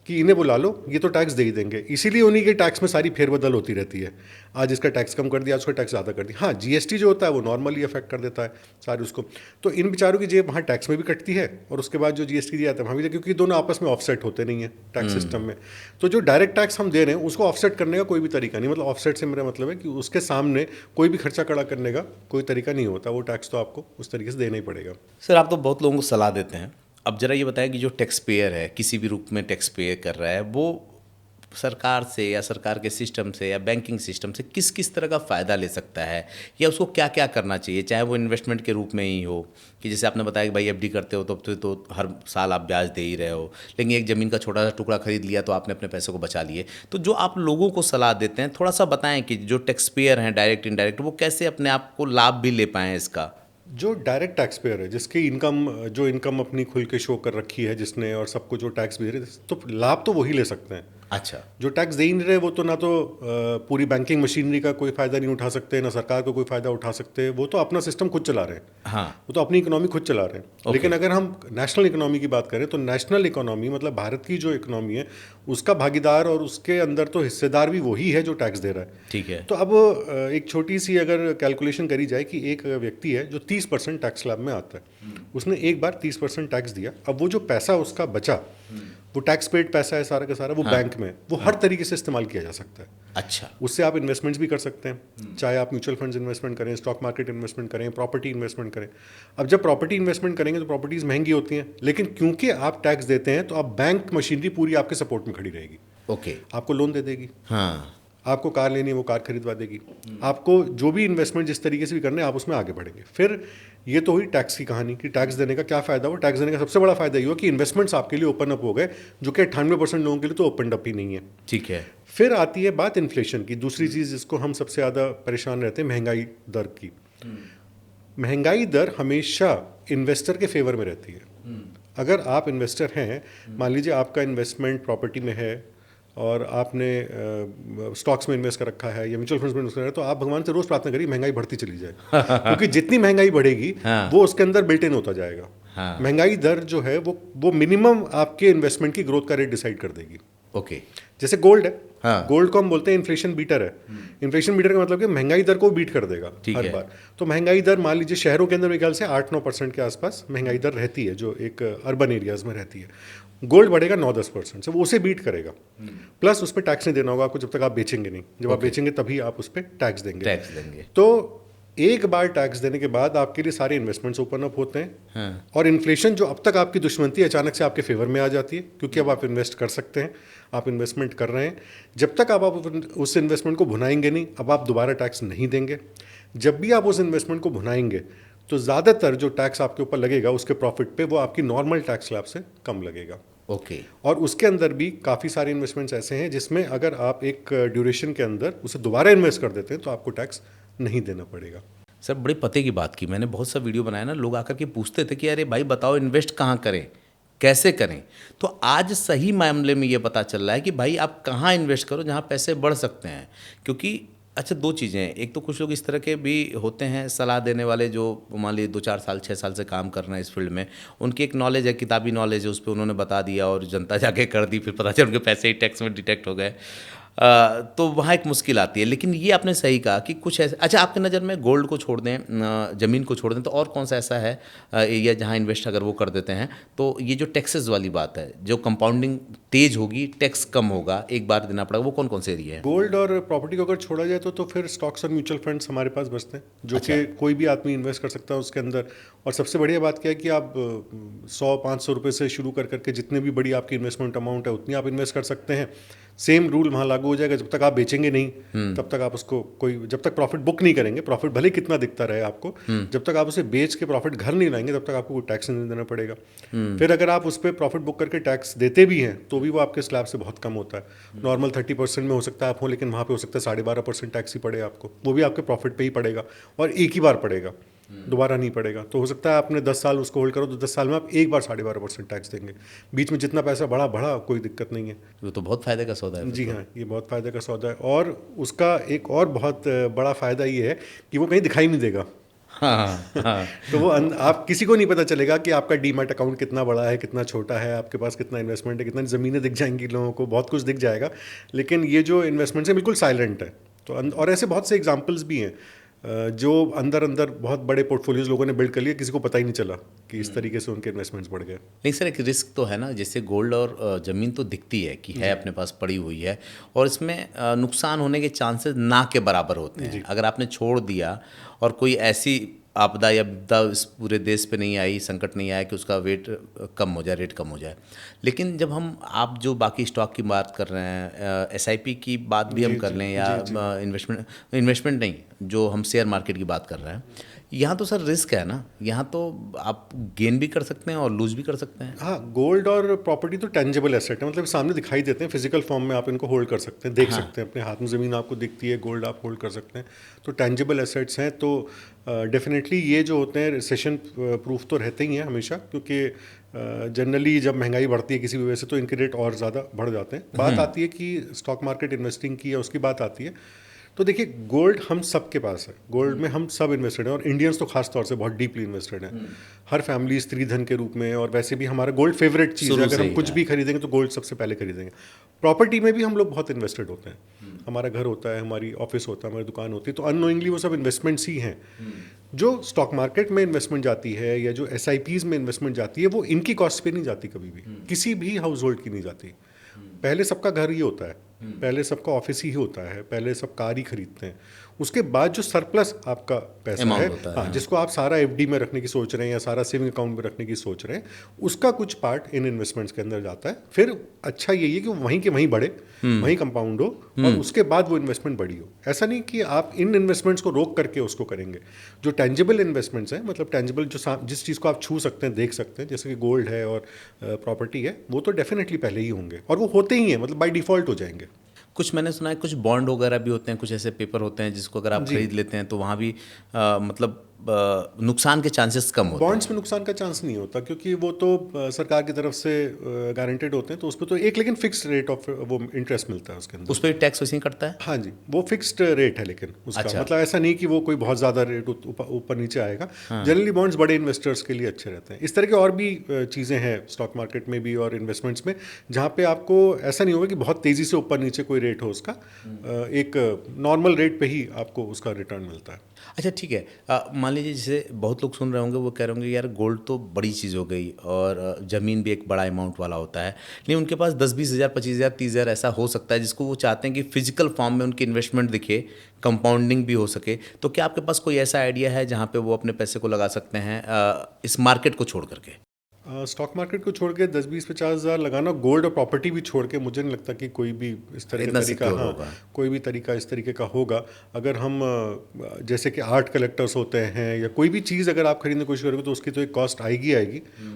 कि इन्हें बुला लो, ये तो टैक्स दे ही देंगे। इसीलिए उन्हीं के टैक्स में सारी फेरबदल होती रहती है। आज इसका टैक्स कम कर दिया, आज उसका टैक्स ज़्यादा कर दिया। हाँ, जीएसटी जो होता है वो नॉर्मली अफेक्ट कर देता है सारे उसको। तो इन बेचारों की जेब वहाँ टैक्स में भी कटती है, और उसके बाद जो जीएसटी दिया जाता है वहाँ भी, क्योंकि दोनों आपस में ऑफसेट होते नहीं है टैक्स सिस्टम में। तो जो डायरेक्ट टैक्स हम दे रहे हैं उसको ऑफसेट करने का कोई भी तरीका नहीं। मतलब ऑफसेट से मेरा मतलब है कि उसके सामने कोई भी खर्चा खड़ा करने का कोई तरीका नहीं होता। वो टैक्स तो आपको उस तरीके से देना ही पड़ेगा। सर, आप तो बहुत लोगों को सलाह देते हैं, अब जरा ये बताएं कि जो टैक्स पेयर है, किसी भी रूप में टैक्स पे कर रहा है, वो सरकार से या सरकार के सिस्टम से या बैंकिंग सिस्टम से किस किस तरह का फ़ायदा ले सकता है, या उसको क्या क्या करना चाहिए? चाहे वो इन्वेस्टमेंट के रूप में ही हो, कि जैसे आपने बताया कि भाई एफडी करते हो तो हर साल आप ब्याज दे ही रहे हो, लेकिन एक ज़मीन का छोटा सा टुकड़ा खरीद लिया तो आपने अपने पैसे को बचा लिए। तो जो आप लोगों को सलाह देते हैं, थोड़ा सा बताएं कि जो टैक्स पेयर हैं डायरेक्ट इनडायरेक्ट, वो कैसे अपने आप को लाभ भी ले पाएँ इसका। जो डायरेक्ट टैक्स पेयर है, जिसकी इनकम अपनी खुल के शो कर रखी है जिसने, और सबको जो टैक्स दे रहे, तो लाभ तो वही ले सकते हैं। अच्छा। जो टैक्स दे ही नहीं रहे वो तो ना तो पूरी बैंकिंग मशीनरी का कोई फ़ायदा नहीं उठा सकते, ना सरकार को कोई फ़ायदा उठा सकते। वो तो अपना सिस्टम खुद चला रहे हैं। हाँ। वो तो अपनी इकोनॉमी खुद चला रहे हैं। लेकिन अगर हम नेशनल इकोनॉमी की बात करें, तो नेशनल इकोनॉमी मतलब भारत की जो इकोनॉमी है, उसका भागीदार और उसके अंदर तो हिस्सेदार भी वही है जो टैक्स दे रहा है। ठीक है। तो अब एक छोटी सी अगर कैलकुलेशन करी जाए कि एक व्यक्ति है जो 30% टैक्स स्लैब में आता है, उसने एक बार 30% टैक्स दिया, अब वो जो पैसा उसका बचा, वो टैक्स पेड पैसा है सारा का सारा, वो बैंक में, वो हर तरीके से इस्तेमाल किया जा सकता है। अच्छा। उससे आप इन्वेस्टमेंट्स भी कर सकते हैं, चाहे आप म्यूचुअल फंड्स इन्वेस्टमेंट करें, स्टॉक मार्केट इन्वेस्टमेंट करें, प्रॉपर्टी इन्वेस्टमेंट करें। अब जब प्रॉपर्टी इन्वेस्टमेंट करेंगे तो प्रॉपर्टीज़ महंगी होती हैं, लेकिन क्योंकि आप टैक्स देते हैं तो आप बैंक मशीनरी पूरी आपके सपोर्ट में खड़ी रहेगी। ओके। आपको लोन दे देगी। हाँ। आपको कार लेनी है वो कार खरीदवा देगी। आपको जो भी इन्वेस्टमेंट जिस तरीके से भी करने हैं आप उसमें आगे बढ़ेंगे। फिर ये तो हुई टैक्स की कहानी कि टैक्स देने का क्या फ़ायदा हुआ। टैक्स देने का सबसे बड़ा फ़ायदा ये हुआ कि इन्वेस्टमेंट्स आपके लिए ओपन अप हो गए, जो कि 98% लोगों के लिए तो ओपन अप ही नहीं है। ठीक है। फिर आती है बात इन्फ्लेशन की। दूसरी चीज़ जिसको हम सबसे ज़्यादा परेशान रहते हैं, महंगाई दर की। महंगाई दर हमेशा इन्वेस्टर के फेवर में रहती है। अगर आप इन्वेस्टर हैं, मान लीजिए आपका इन्वेस्टमेंट प्रॉपर्टी में है, और आपने स्टॉक्स में इन्वेस्ट कर रखा है या म्यूचुअल फंड्स में इन्वेस्ट कर रखा है, तो आप भगवान से रोज प्रार्थना करिए महंगाई बढ़ती चली जाए क्योंकि जितनी महंगाई बढ़ेगी हाँ। वो उसके अंदर बिल्ट इन होता जाएगा। हाँ। महंगाई दर जो है वो मिनिमम आपके इन्वेस्टमेंट की ग्रोथ का रेट डिसाइड कर देगी। ओके। जैसे गोल्ड है, हाँ। गोल्ड को हम बोलते हैं इन्फ्लेशन बीटर है। इन्फ्लेशन बीटर का मतलब कि महंगाई दर को बीट कर देगा ठीक हर है। बार। तो महंगाई दर मान लीजिए शहरों के अंदर मेरे ख्याल से 8-9% के आसपास महंगाई दर रहती है, जो एक अर्बन एरियाज में रहती है। गोल्ड बढ़ेगा 9-10% से, वो उसे बीट करेगा। प्लस उस पर टैक्स नहीं देना होगा आपको जब तक आप बेचेंगे नहीं। जब आप बेचेंगे तभी आप उस पर टैक्स देंगे। तो एक बार टैक्स देने के बाद आपके लिए सारे इन्वेस्टमेंट्स ओपन अप होते हैं। हाँ। और इन्फ्लेशन जो अब तक आपकी दुश्मन थी अचानक से आपके फेवर में आ जाती है, क्योंकि अब आप इन्वेस्ट कर सकते हैं, आप इन्वेस्टमेंट कर रहे हैं। जब तक आप उस इन्वेस्टमेंट को भुनाएंगे नहीं, अब आप दोबारा टैक्स नहीं देंगे। जब भी आप उस इन्वेस्टमेंट को भुनाएंगे तो ज़्यादातर जो टैक्स आपके ऊपर लगेगा उसके प्रॉफिट पे, वो आपकी नॉर्मल टैक्स स्लैब से कम लगेगा। ओके। और उसके अंदर भी काफ़ी सारे इन्वेस्टमेंट्स ऐसे हैं जिसमें अगर आप एक ड्यूरेशन के अंदर उसे दोबारा इन्वेस्ट कर देते हैं तो आपको टैक्स नहीं देना पड़ेगा। सर बड़े पते की बात की, मैंने बहुत सा वीडियो बनाया ना, लोग आकर के पूछते थे कि अरे भाई बताओ इन्वेस्ट कहाँ करें, कैसे करें। तो आज सही मामले में ये पता चल रहा है कि भाई आप कहाँ इन्वेस्ट करो जहाँ पैसे बढ़ सकते हैं। क्योंकि अच्छा, दो चीज़ें हैं, एक तो कुछ लोग इस तरह के भी होते हैं सलाह देने वाले, जो मान लीजिए 2-4 साल 6 साल से काम कर रहे हैं इस फील्ड में, उनकी एक नॉलेज है, किताबी नॉलेज है, उस पर उन्होंने बता दिया और जनता जाके कर दी, फिर पता चला उनके पैसे ही टैक्स में डिटेक्ट हो गए। तो वहाँ एक मुश्किल आती है। लेकिन ये आपने सही कहा कि कुछ ऐसे, अच्छा आपके नज़र में गोल्ड को छोड़ दें, ज़मीन को छोड़ दें, तो और कौन सा ऐसा है एरिया जहाँ इन्वेस्ट अगर वो कर देते हैं तो ये जो टैक्सेस वाली बात है, जो कंपाउंडिंग तेज होगी, टैक्स कम होगा, एक बार देना पड़ेगा, वो कौन कौन से एरिया है? गोल्ड और प्रॉपर्टी को अगर छोड़ा जाए तो फिर स्टॉक्स और म्यूचुअल फंड्स हमारे पास बचते हैं, जो कि कोई भी आदमी इन्वेस्ट कर सकता है उसके अंदर। और सबसे बढ़िया बात क्या है कि आप 100-500 रुपये से शुरू कर करके जितने भी बड़ी आपकी इन्वेस्टमेंट अमाउंट है उतनी आप इन्वेस्ट कर सकते हैं। सेम रूल वहाँ लागू हो जाएगा, जब तक आप बेचेंगे नहीं तब तक आप उसको कोई, जब तक प्रॉफिट बुक नहीं करेंगे, प्रॉफिट भले कितना दिखता रहे आपको, जब तक आप उसे बेच के प्रॉफिट घर नहीं लाएंगे तब तक आपको कोई टैक्स नहीं देना पड़ेगा। फिर अगर आप उस पर प्रॉफिट बुक करके टैक्स देते भी हैं तो भी वो आपके स्लैब से बहुत कम होता है। नॉर्मल 30% में हो सकता है आप हो, लेकिन वहाँ पे हो सकता है 12.5% टैक्स ही पड़े आपको, वो भी आपके प्रॉफिट पे ही पड़ेगा और एक ही बार पड़ेगा, दोबारा नहीं पड़ेगा। तो हो सकता है आपने 10 साल उसको होल्ड करो तो 10 साल में आप एक बार 12.5% टैक्स देंगे। बीच में जितना पैसा बढ़ा कोई दिक्कत नहीं है। वो तो बहुत फायदे का सौदा है। जी हाँ, ये बहुत फ़ायदे का सौदा है। और उसका एक और बहुत बड़ा फ़ायदा ये है कि वो कहीं दिखाई नहीं देगा। हाँ। तो वो आप किसी को नहीं पता चलेगा कि आपका डीमैट अकाउंट कितना बड़ा है, कितना छोटा है, आपके पास कितना इन्वेस्टमेंट है, कितनी ज़मीनें दिख जाएंगी लोगों को, बहुत कुछ दिख जाएगा। लेकिन ये जो इन्वेस्टमेंट्स है बिल्कुल साइलेंट है। तो और ऐसे बहुत से एग्जाम्पल्स भी हैं जो अंदर बहुत बड़े पोर्टफोलियोज लोगों ने बिल्ड कर लिए, किसी को पता ही नहीं चला कि इस तरीके से उनके इन्वेस्टमेंट्स बढ़ गए। नहीं सर, एक रिस्क तो है ना, जैसे गोल्ड और ज़मीन तो दिखती है कि है अपने पास पड़ी हुई है, और इसमें नुकसान होने के चांसेस ना के बराबर होते हैं। अगर आपने छोड़ दिया और कोई ऐसी आपदा या विपदा इस पूरे देश पे नहीं आई, संकट नहीं आया कि उसका वेट कम हो जाए, रेट कम हो जाए। लेकिन जब आप जो बाकी स्टॉक की बात कर रहे हैं, एसआईपी की बात भी हम कर लें या इन्वेस्टमेंट नहीं, जो हम शेयर मार्केट की बात कर रहे हैं, यहाँ तो सर रिस्क है ना, यहाँ तो आप गेन भी कर सकते हैं और लूज भी कर सकते हैं। हाँ, गोल्ड और प्रॉपर्टी तो टेंजिबल एसेट है, मतलब सामने दिखाई देते हैं, फिजिकल फॉर्म में आप इनको होल्ड कर सकते हैं, देख सकते हैं, अपने हाथ में ज़मीन आपको दिखती है, गोल्ड आप होल्ड कर सकते हैं, तो टेंजिबल एसेट्स हैं। तो डेफिनेटली ये जो होते हैं रिसेशन प्रूफ तो रहते ही हैं हमेशा, क्योंकि जनरली जब महंगाई बढ़ती है किसी भी वजह से तो इनके रेट और ज़्यादा बढ़ जाते हैं। बात आती है कि स्टॉक मार्केट इन्वेस्टिंग की, या उसकी बात आती है तो देखिए, गोल्ड हम सब के पास है, गोल्ड में हम सब इन्वेस्टेड हैं, और इंडियंस तो खास तौर से बहुत डीपली इन्वेस्टेड हैं। हर फैमिली स्त्री धन के रूप में, और वैसे भी हमारा गोल्ड फेवरेट चीज़ है। अगर हम कुछ भी खरीदेंगे तो गोल्ड सबसे पहले खरीदेंगे। प्रॉपर्टी में भी हम लोग बहुत इन्वेस्टेड होते हैं, हमारा घर होता है, हमारी ऑफिस होता है, हमारी दुकान होती है, तो अननोइंगली वो सब इन्वेस्टमेंट्स ही हैं। जो स्टॉक मार्केट में इन्वेस्टमेंट जाती है या जो SIPs में इन्वेस्टमेंट जाती है, वो इनकी कॉस्ट पे नहीं जाती, कभी भी किसी भी हाउस होल्ड की नहीं जाती। पहले सबका घर ही होता है, पहले सबका ऑफिस ही होता है, पहले सब कार ही खरीदते हैं। उसके बाद जो सरप्लस आपका पैसा है, हाँ, जिसको आप सारा FD में रखने की सोच रहे हैं या सारा सेविंग अकाउंट में रखने की सोच रहे हैं, उसका कुछ पार्ट इन इन्वेस्टमेंट्स के अंदर जाता है। फिर अच्छा यही है कि वहीं के वहीं बढ़े, वहीं कंपाउंड हो, और उसके बाद वो इन्वेस्टमेंट बड़ी हो। ऐसा नहीं कि आप इन इन्वेस्टमेंट्स को रोक करके उसको करेंगे। जो टेंजिबल इन्वेस्टमेंट्स हैं, मतलब टेंजिबल जिस चीज़ को आप छू सकते हैं, देख सकते हैं, जैसे कि गोल्ड है और प्रॉपर्टी है, वो तो डेफिनेटली पहले ही होंगे, और वो होते ही हैं, मतलब बाय डिफ़ॉल्ट हो जाएंगे। कुछ मैंने सुना है कुछ बॉन्ड वगैरह भी होते हैं, कुछ ऐसे पेपर होते हैं जिसको अगर आप खरीद लेते हैं तो वहाँ भी मतलब नुकसान के चांसेस कम होते हैं। बॉन्ड्स में नुकसान का चांस नहीं होता क्योंकि वो तो सरकार की तरफ से गारंटेड होते हैं, तो उस पर तो एक लेकिन फिक्स्ड रेट ऑफ वो इंटरेस्ट मिलता है उसके अंदर। उस पर टैक्स वैसे ही कटता है? हाँ जी, वो फिक्स्ड रेट है लेकिन उसका अच्छा। मतलब ऐसा नहीं कि वो कोई बहुत ज़्यादा रेट ऊपर नीचे आएगा। जनरली बॉन्ड्स बड़े इन्वेस्टर्स के लिए अच्छे रहते हैं। इस तरह की और भी चीज़ें हैं स्टॉक मार्केट में भी और इन्वेस्टमेंट्स में, जहाँ पे आपको ऐसा नहीं होगा कि बहुत तेज़ी से ऊपर नीचे कोई रेट हो उसका, एक नॉर्मल रेट पे ही आपको उसका रिटर्न मिलता है। अच्छा ठीक है, मान लीजिए जैसे बहुत लोग सुन रहे होंगे, वो कह रहे होंगे यार गोल्ड तो बड़ी चीज़ हो गई और ज़मीन भी एक बड़ा अमाउंट वाला होता है, लेकिन उनके पास 10-20 हज़ार 25 हज़ार 30 हज़ार ऐसा हो सकता है जिसको वो चाहते हैं कि फिजिकल फॉर्म में उनकी इन्वेस्टमेंट दिखे, कंपाउंडिंग भी हो सके। तो क्या आपके पास कोई ऐसा आइडिया है जहाँ पे वो अपने पैसे को लगा सकते हैं इस मार्केट को छोड़ करके? स्टॉक मार्केट को छोड़ के 10-20-50 हज़ार लगाना, गोल्ड और प्रॉपर्टी भी छोड़ के मुझे नहीं लगता कि कोई भी इस तरह का तरीका, हाँ, कोई भी तरीका इस तरीके का होगा। अगर हम जैसे कि आर्ट कलेक्टर्स होते हैं या कोई भी चीज़ अगर आप खरीदने की कोशिश करोगे तो उसकी तो एक कॉस्ट आएगी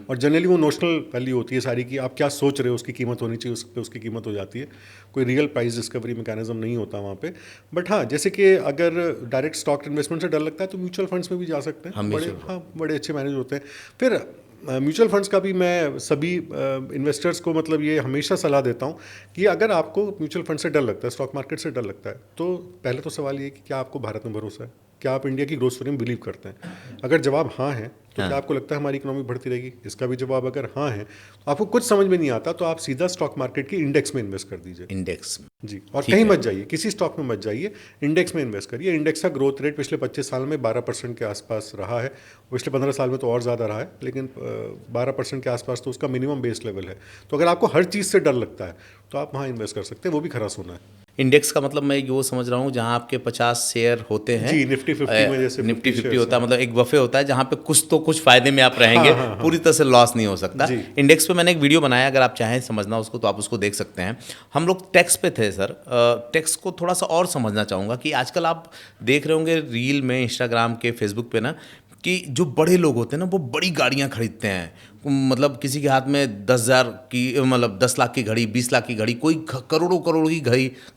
और जनरली वो नोशनल वैल्यू होती है सारी की, आप क्या सोच रहे हो उसकी कीमत होनी चाहिए, उस पर उसकी कीमत हो जाती है। कोई रियल प्राइस डिस्कवरी मैकेनिज्म नहीं होता वहाँ पे। बट हाँ, जैसे कि अगर डायरेक्ट स्टॉक इन्वेस्टमेंट से डर लगता है तो म्यूचुअल फंड्स में भी जा सकते हैं, बड़े अच्छे मैनेज होते हैं। फिर म्यूचुअल फंड्स का भी मैं सभी इन्वेस्टर्स को मतलब ये हमेशा सलाह देता हूँ कि अगर आपको म्यूचुअल फंड से डर लगता है, स्टॉक मार्केट से डर लगता है, तो पहले तो सवाल ये है कि क्या आपको भारत में भरोसा है, क्या आप इंडिया की ग्रोथ स्टोरी में बिलीव करते हैं। अगर जवाब हाँ है तो क्या आपको लगता है हमारी इकोनॉमी बढ़ती रहेगी? इसका भी जवाब अगर हाँ है तो आपको कुछ समझ में नहीं आता तो आप सीधा स्टॉक मार्केट की इंडेक्स में इन्वेस्ट कर दीजिए। इंडेक्स में जी, और कहीं मत जाइए, किसी स्टॉक में मत जाइए, इंडेक्स में इन्वेस्ट करिए। इंडेक्स का ग्रोथ रेट पिछले 25 साल में 12% के आसपास रहा है, पिछले 15 साल में तो और ज़्यादा रहा है, लेकिन 12% के आसपास तो उसका मिनिमम बेस लेवल है। तो अगर आपको हर चीज़ से डर लगता है तो आप वहाँ इन्वेस्ट कर सकते हैं, वो भी खरा सोना है। इंडेक्स का मतलब मैं वो समझ रहा हूँ जहाँ आपके 50 शेयर होते हैं जी, निफ्टी 50 में जैसे निफ्टी 50 होता है, मतलब एक बफे होता है जहाँ पे कुछ तो कुछ फायदे में आप रहेंगे। पूरी तरह से लॉस नहीं हो सकता। इंडेक्स पे मैंने एक वीडियो बनाया, अगर आप चाहें समझना उसको तो आप उसको देख सकते हैं। हम लोग टैक्स पे थे सर, टैक्स को थोड़ा सा और समझना चाहूँगा कि आजकल आप देख रहे होंगे रील में, इंस्टाग्राम के, फेसबुक पे ना, कि जो बड़े लोग होते हैं ना वो बड़ी गाड़ियाँ खरीदते हैं, मतलब किसी के हाथ में 10,000 की, मतलब 10 लाख की घड़ी, 20 लाख की घड़ी, कोई करोड़ों करोड़ों की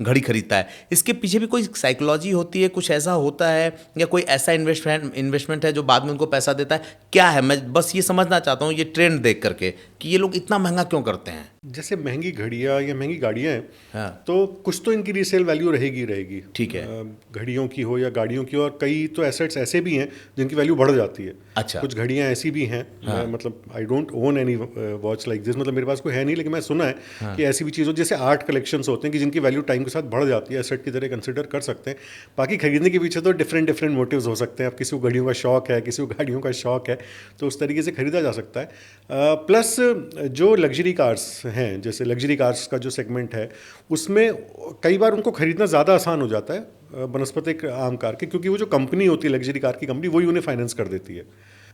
घड़ी खरीदता है। इसके पीछे भी कोई साइकोलॉजी होती है, कुछ ऐसा होता है, या कोई ऐसा इन्वेस्टमेंट है जो बाद में उनको पैसा देता है? क्या है, मैं बस ये समझना चाहता हूँ ये ट्रेंड देख करके कि ये लोग इतना महंगा क्यों करते हैं। जैसे महंगी घड़ियाँ या महंगी गाड़ियाँ हैं, हाँ, तो कुछ तो इनकी रीसेल वैल्यू रहेगी। ठीक है, घड़ियों की हो या गाड़ियों की, और कई तो एसेट्स ऐसे भी हैं जिनकी वैल्यू बढ़ जाती है। अच्छा, कुछ घड़ियाँ ऐसी भी हैं, हाँ, मतलब I don't own any watch like this, मतलब मेरे पास कोई है नहीं, लेकिन मैं सुना है, हाँ, कि ऐसी भी चीज़ हो जैसे आर्ट कलेक्शंस होते हैं कि जिनकी वैल्यू टाइम के साथ बढ़ जाती है, एसेट की तरह कंसिडर कर सकते हैं। बाकी खरीदने के पीछे तो डिफरेंट मोटिव्स हो सकते हैं। अब किसी को घड़ियों का शौक है, किसी को गाड़ियों का शौक है, तो उस तरीके से खरीदा जा सकता है। प्लस जो लग्जरी कार्स हैं, जैसे लग्जरी कार्स का जो सेगमेंट है, उसमें कई बार उनको खरीदना ज़्यादा आसान हो जाता है बनस्पत एक आम कार के, क्योंकि वो जो कंपनी होती है लग्जरी कार की कंपनी, वही उन्हें फाइनेंस कर देती है।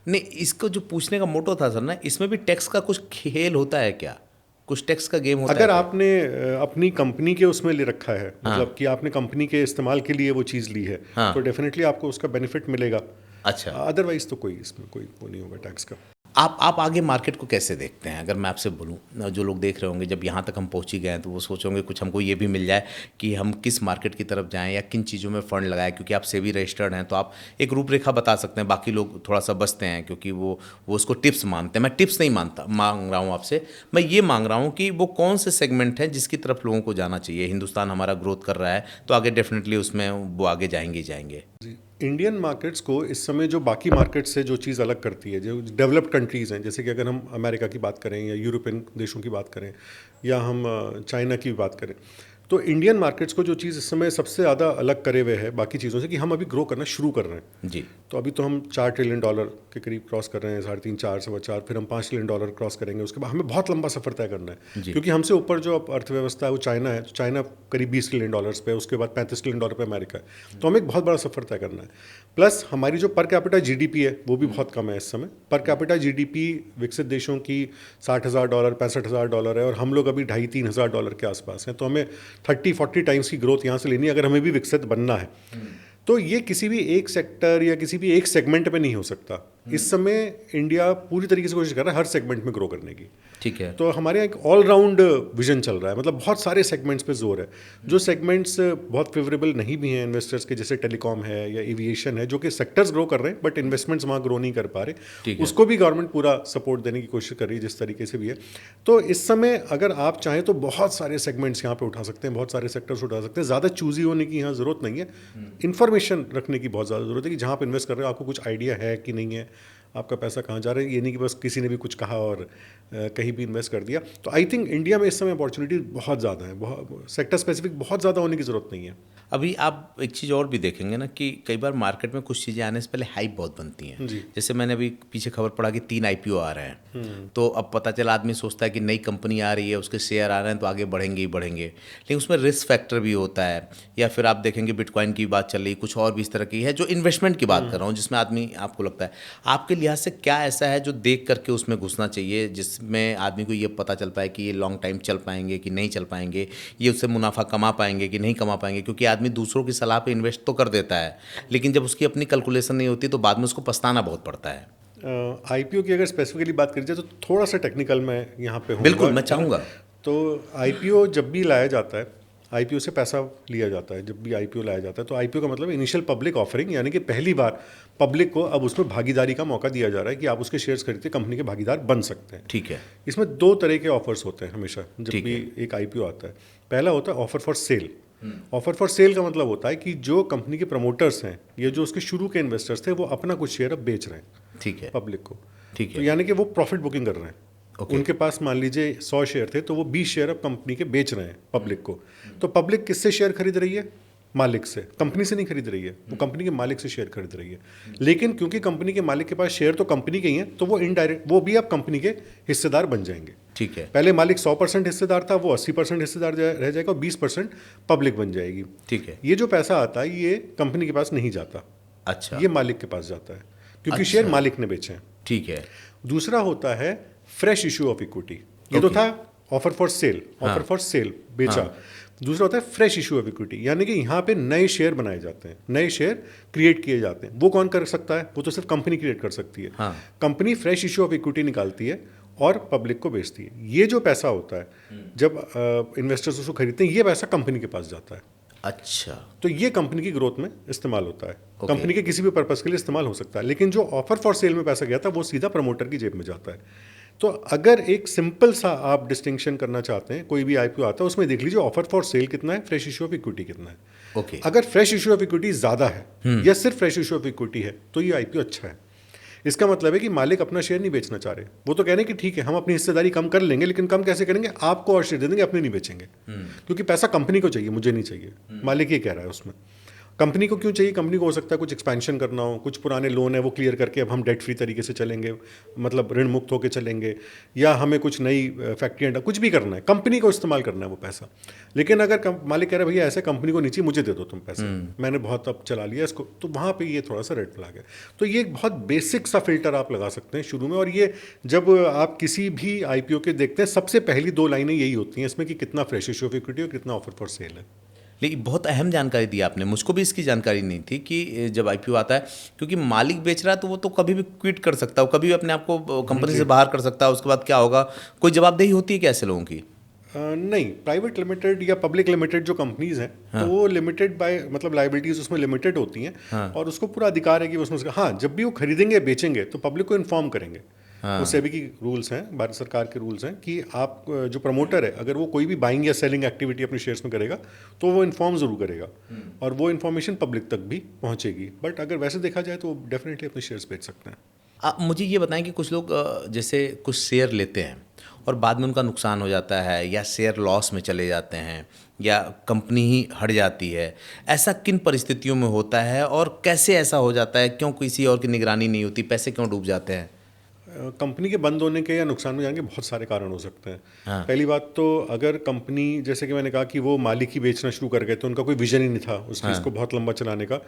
नहीं, इसको जो पूछने का मोटो था सर ना, इसमें भी टैक्स का कुछ खेल होता है क्या? कुछ टैक्स का गेम होता है? अगर आपने अपनी कंपनी के उसमें ले रखा है, मतलब कि आपने कंपनी के इस्तेमाल के लिए वो चीज़ ली है, तो डेफिनेटली आपको उसका बेनिफिट मिलेगा। अच्छा, अदरवाइज तो कोई इसमें कोई वो नहीं होगा टैक्स का। आप आगे मार्केट को कैसे देखते हैं? अगर मैं आपसे बोलूँ, जो लोग देख रहे होंगे, जब यहाँ तक हम पहुँच ही गए हैं तो वो सोचेंगे कुछ हमको ये भी मिल जाए कि हम किस मार्केट की तरफ जाएं या किन चीज़ों में फ़ंड लगाएं, क्योंकि आप सेबी रजिस्टर्ड हैं तो आप एक रूपरेखा बता सकते हैं। बाकी लोग थोड़ा सा बचते हैं क्योंकि वो उसको टिप्स मानते हैं। मैं टिप्स नहीं मांग रहा हूँ आपसे, मैं ये मांग रहा हूँ कि वो कौन से सेगमेंट हैं जिसकी तरफ लोगों को जाना चाहिए। हिंदुस्तान हमारा ग्रोथ कर रहा है तो आगे डेफिनेटली उसमें वो आगे जाएंगे। इंडियन मार्केट्स को इस समय जो बाकी मार्केट्स से जो चीज़ अलग करती है, जो डेवलप्ड कंट्रीज़ हैं, जैसे कि अगर हम अमेरिका की बात करें या यूरोपियन देशों की बात करें या हम चाइना की बात करें, तो इंडियन मार्केट्स को जो चीज़ इस समय सबसे ज़्यादा अलग करे हुए है बाकी चीज़ों से, कि हम अभी ग्रो करना शुरू कर रहे हैं। जी, तो अभी तो हम $4 ट्रिलियन के करीब क्रॉस कर रहे हैं, 3.5, 4, 4.25, फिर हम $5 ट्रिलियन क्रॉस करेंगे। उसके बाद हमें बहुत लंबा सफर तय करना है, क्योंकि हमसे ऊपर जो अर्थव्यवस्था है वो चाइना है। चाइना करीब $20 ट्रिलियन पे, उसके बाद $35 ट्रिलियन पे अमेरिका है। तो हमें एक बहुत बड़ा सफर तय करना है। प्लस हमारी जो पर कैपिटा GDP है वो भी बहुत कम है इस समय। पर कैपिटा GDP विकसित देशों की $60,000 $65,000 है, और हम लोग अभी $2,500 $3,000 के आसपास हैं। तो हमें 30-40 टाइम्स की ग्रोथ यहाँ से लेनी है अगर हमें भी विकसित बनना है। तो ये किसी भी एक सेक्टर या किसी भी एक सेगमेंट में नहीं हो सकता। इस समय इंडिया पूरी तरीके से कोशिश कर रहा है हर सेगमेंट में ग्रो करने की। ठीक है। तो हमारे यहाँ एक ऑलराउंड विजन चल रहा है, मतलब बहुत सारे सेगमेंट्स पे जोर है। जो सेगमेंट्स बहुत फेवरेबल नहीं भी हैं इन्वेस्टर्स के, जैसे टेलीकॉम है या एविएशन है, जो कि सेक्टर्स ग्रो कर रहे हैं बट इन्वेस्टमेंट्स वहाँ ग्रो नहीं कर पा रहे, उसको भी गवर्नमेंट पूरा सपोर्ट देने की कोशिश कर रही है जिस तरीके से भी है। तो इस समय अगर आप चाहें तो बहुत सारे सेगमेंट्स यहाँ पे उठा सकते हैं, बहुत सारे सेक्टर्स उठा सकते हैं। ज़्यादा चूजी होने की यहाँ ज़रूरत नहीं है, इन्फॉर्मेशन रखने की बहुत ज़्यादा ज़रूरत है कि जहाँ आप इन्वेस्ट कर रहे हो आपको कुछ आइडिया है कि नहीं है, आपका पैसा कहाँ जा रहा है। ये नहीं कि बस किसी ने भी कुछ कहा और कहीं भी इन्वेस्ट कर दिया। तो आई थिंक इंडिया में इस समय अपॉर्चुनिटी बहुत ज़्यादा है, बहुत सेक्टर स्पेसिफिक बहुत ज़्यादा होने की ज़रूरत नहीं है। अभी आप एक चीज़ और भी देखेंगे ना कि कई बार मार्केट में कुछ चीज़ें आने से पहले हाइप बहुत बनती हैं। जैसे मैंने अभी पीछे खबर पढ़ा कि 3 IPO आ रहे हैं, तो अब पता चला आदमी सोचता है कि नई कंपनी आ रही है, उसके शेयर आ रहे हैं तो आगे बढ़ेंगे ही बढ़ेंगे, लेकिन उसमें रिस्क फैक्टर भी होता है। या फिर आप देखेंगे बिटकॉइन की बात चल रही, कुछ और भी इस तरह की है जो इन्वेस्टमेंट की बात कर रहा हूँ, जिसमें आदमी आपको लगता है, आपके लिहाज से क्या ऐसा है जो देख करके उसमें घुसना चाहिए जिसमें आदमी को ये पता चल पाए कि ये लॉन्ग टाइम चल पाएंगे कि नहीं चल पाएंगे, ये उससे मुनाफा कमा पाएंगे कि नहीं कमा पाएंगे? क्योंकि आदमी दूसरों की सलाह पे इन्वेस्ट तो कर देता है, लेकिन जब उसकी अपनी कैलकुलेशन नहीं होती तो बाद में उसको पछताना बहुत पड़ता है। IPO की अगर स्पेसिफिकली बात करी जाए तो थोड़ा सा टेक्निकल मैं यहाँ पे हूँ। बिल्कुल, मैं चाहूँगा। तो IPO जब भी लाया जाता है, IPO से पैसा लिया जाता है। जब भी IPO लाया जाता है तो IPO का मतलब इनिशियल पब्लिक ऑफरिंग, यानी कि पहली बार पब्लिक को अब उसमें भागीदारी का मौका दिया जा रहा है कि आप उसके शेयर्स खरीद के कंपनी के भागीदार बन सकते हैं। ठीक है। इसमें 2 तरह के ऑफर्स होते हैं हमेशा जब भी एक IPO आता है। पहला होता है offer for sale. Offer for sale का मतलब होता है कि जो कंपनी के प्रमोटर्स हैं या जो उसके शुरू के इन्वेस्टर्स थे वो अपना कुछ शेयर अब बेच रहे हैं। ठीक है। पब्लिक को। ठीक है। तो यानी कि वो प्रॉफिट बुकिंग कर रहे हैं। Okay. उनके पास मान लीजिए 100 शेयर थे तो वो 20 शेयर अब कंपनी के बेच रहे हैं पब्लिक को। तो पब्लिक किससे शेयर खरीद रही है? मालिक से, कंपनी से नहीं खरीद रही है, वो कंपनी के मालिक से शेयर खरीद रही है। लेकिन क्योंकि कंपनी के मालिक के पास शेयर तो कंपनी के ही हैं, तो वो इनडायरेक्ट वो भी अब कंपनी के हिस्सेदार बन जाएंगे। ठीक है। पहले मालिक 100% हिस्सेदार था, वो 80% हिस्सेदार रह जाएगा और 20% पब्लिक बन जाएगी। ठीक है। ये जो पैसा आता है ये कंपनी के पास नहीं जाता। अच्छा। ये मालिक के पास जाता है क्योंकि शेयर मालिक ने बेचे हैं। ठीक है। दूसरा होता है फ्रेश इशू ऑफ इक्विटी। ये तो था offer for sale, offer for sale बेचा। दूसरा होता है फ्रेश इशू ऑफ इक्विटी, यानी कि यहाँ पे नए शेयर बनाए जाते हैं, नए शेयर क्रिएट किए जाते हैं। वो कौन कर सकता है? वो तो सिर्फ कंपनी क्रिएट कर सकती है। Company fresh issue of equity निकालती है और पब्लिक को बेचती है। ये जो पैसा होता है जब इन्वेस्टर्स उसको खरीदते हैं, ये पैसा कंपनी के पास जाता है। अच्छा। तो ये कंपनी की ग्रोथ में इस्तेमाल होता है। कंपनी के किसी भी पर्पस के लिए इस्तेमाल हो सकता है। लेकिन जो ऑफर फॉर सेल में पैसा गया था वो सीधा प्रमोटर की जेब में जाता है। तो अगर एक सिंपल सा आप डिस्टिंक्शन करना चाहते हैं, कोई भी IPO आता है उसमें देख लीजिए ऑफर फॉर सेल कितना है, फ्रेश इशू ऑफ इक्विटी कितना है। ओके। अगर फ्रेश इशू ऑफ इक्विटी ज़्यादा है या सिर्फ फ्रेश इशू ऑफ इक्विटी है तो ये IPO अच्छा है। इसका मतलब है कि मालिक अपना शेयर नहीं बेचना चाह रहे। वो तो कह रहे हैं कि ठीक है हम अपनी हिस्सेदारी कम कर लेंगे, लेकिन कम कैसे करेंगे? आपको और शेयर दे देंगे, अपने नहीं बेचेंगे। क्योंकि पैसा कंपनी को चाहिए, मुझे नहीं चाहिए। मालिक ये कह रहा है उसमें। कंपनी को क्यों चाहिए? कंपनी को हो सकता है कुछ एक्सपेंशन करना हो, कुछ पुराने लोन है वो क्लियर करके अब हम डेट फ्री तरीके से चलेंगे, मतलब ऋण मुक्त होकर चलेंगे, या हमें कुछ नई फैक्ट्री कुछ भी करना है, कंपनी को इस्तेमाल करना है वो पैसा। लेकिन अगर मालिक कह रहा है भैया ऐसे कंपनी को नीचे मुझे दे दो तुम पैसे, मैंने बहुत अब चला लिया इसको, तो वहाँ पर ये थोड़ा सा रेड फ्लैग है। तो ये एक बहुत बेसिक सा फिल्टर आप लगा सकते हैं शुरू में। और ये जब आप किसी भी IPO के देखते हैं सबसे पहली 2 लाइनें यही होती हैं इसमें कि कितना फ्रेश इशू ऑफ इक्विटी और कितना ऑफर फॉर सेल है। लेकिन बहुत अहम जानकारी दी आपने, मुझको भी इसकी जानकारी नहीं थी कि जब IPO आता है, क्योंकि मालिक बेच रहा है तो वो तो कभी भी क्विट कर सकता है, कभी भी अपने आप को कंपनी से बाहर कर सकता है। उसके बाद क्या होगा? कोई जवाबदेही होती है क्या ऐसे लोगों की? नहीं, प्राइवेट लिमिटेड या पब्लिक लिमिटेड जो कंपनीज हैं तो वो लिमिटेड बाय मतलब लाइबिलिटीज उसमें लिमिटेड होती हैं। और उसको पूरा अधिकार है कि उसमें जब भी वो खरीदेंगे बेचेंगे तो पब्लिक को इन्फॉर्म करेंगे। वो सेबी की रूल्स हैं, भारत सरकार के रूल्स हैं कि आप जो प्रमोटर है अगर वो कोई भी बाइंग या सेलिंग एक्टिविटी अपने शेयर्स में करेगा तो वो इन्फॉर्म ज़रूर करेगा और वो इन्फॉर्मेशन पब्लिक तक भी पहुंचेगी। बट अगर वैसे देखा जाए तो डेफिनेटली अपने शेयर्स बेच सकते हैं। आप मुझे ये बताएं कि कुछ लोग जैसे कुछ शेयर लेते हैं और बाद में उनका नुकसान हो जाता है, या शेयर लॉस में चले जाते हैं, या कंपनी ही हट जाती है, ऐसा किन परिस्थितियों में होता है और कैसे ऐसा हो जाता है? क्यों किसी और की निगरानी नहीं होती? पैसे क्यों डूब जाते हैं? कंपनी के बंद होने के या नुकसान में जाने के बहुत सारे कारण हो सकते हैं। पहली बात तो अगर कंपनी, जैसे कि मैंने कहा कि वो मालिक ही बेचना शुरू कर गए तो उनका कोई विजन ही नहीं था उस चीज़ को बहुत लंबा चलाने का,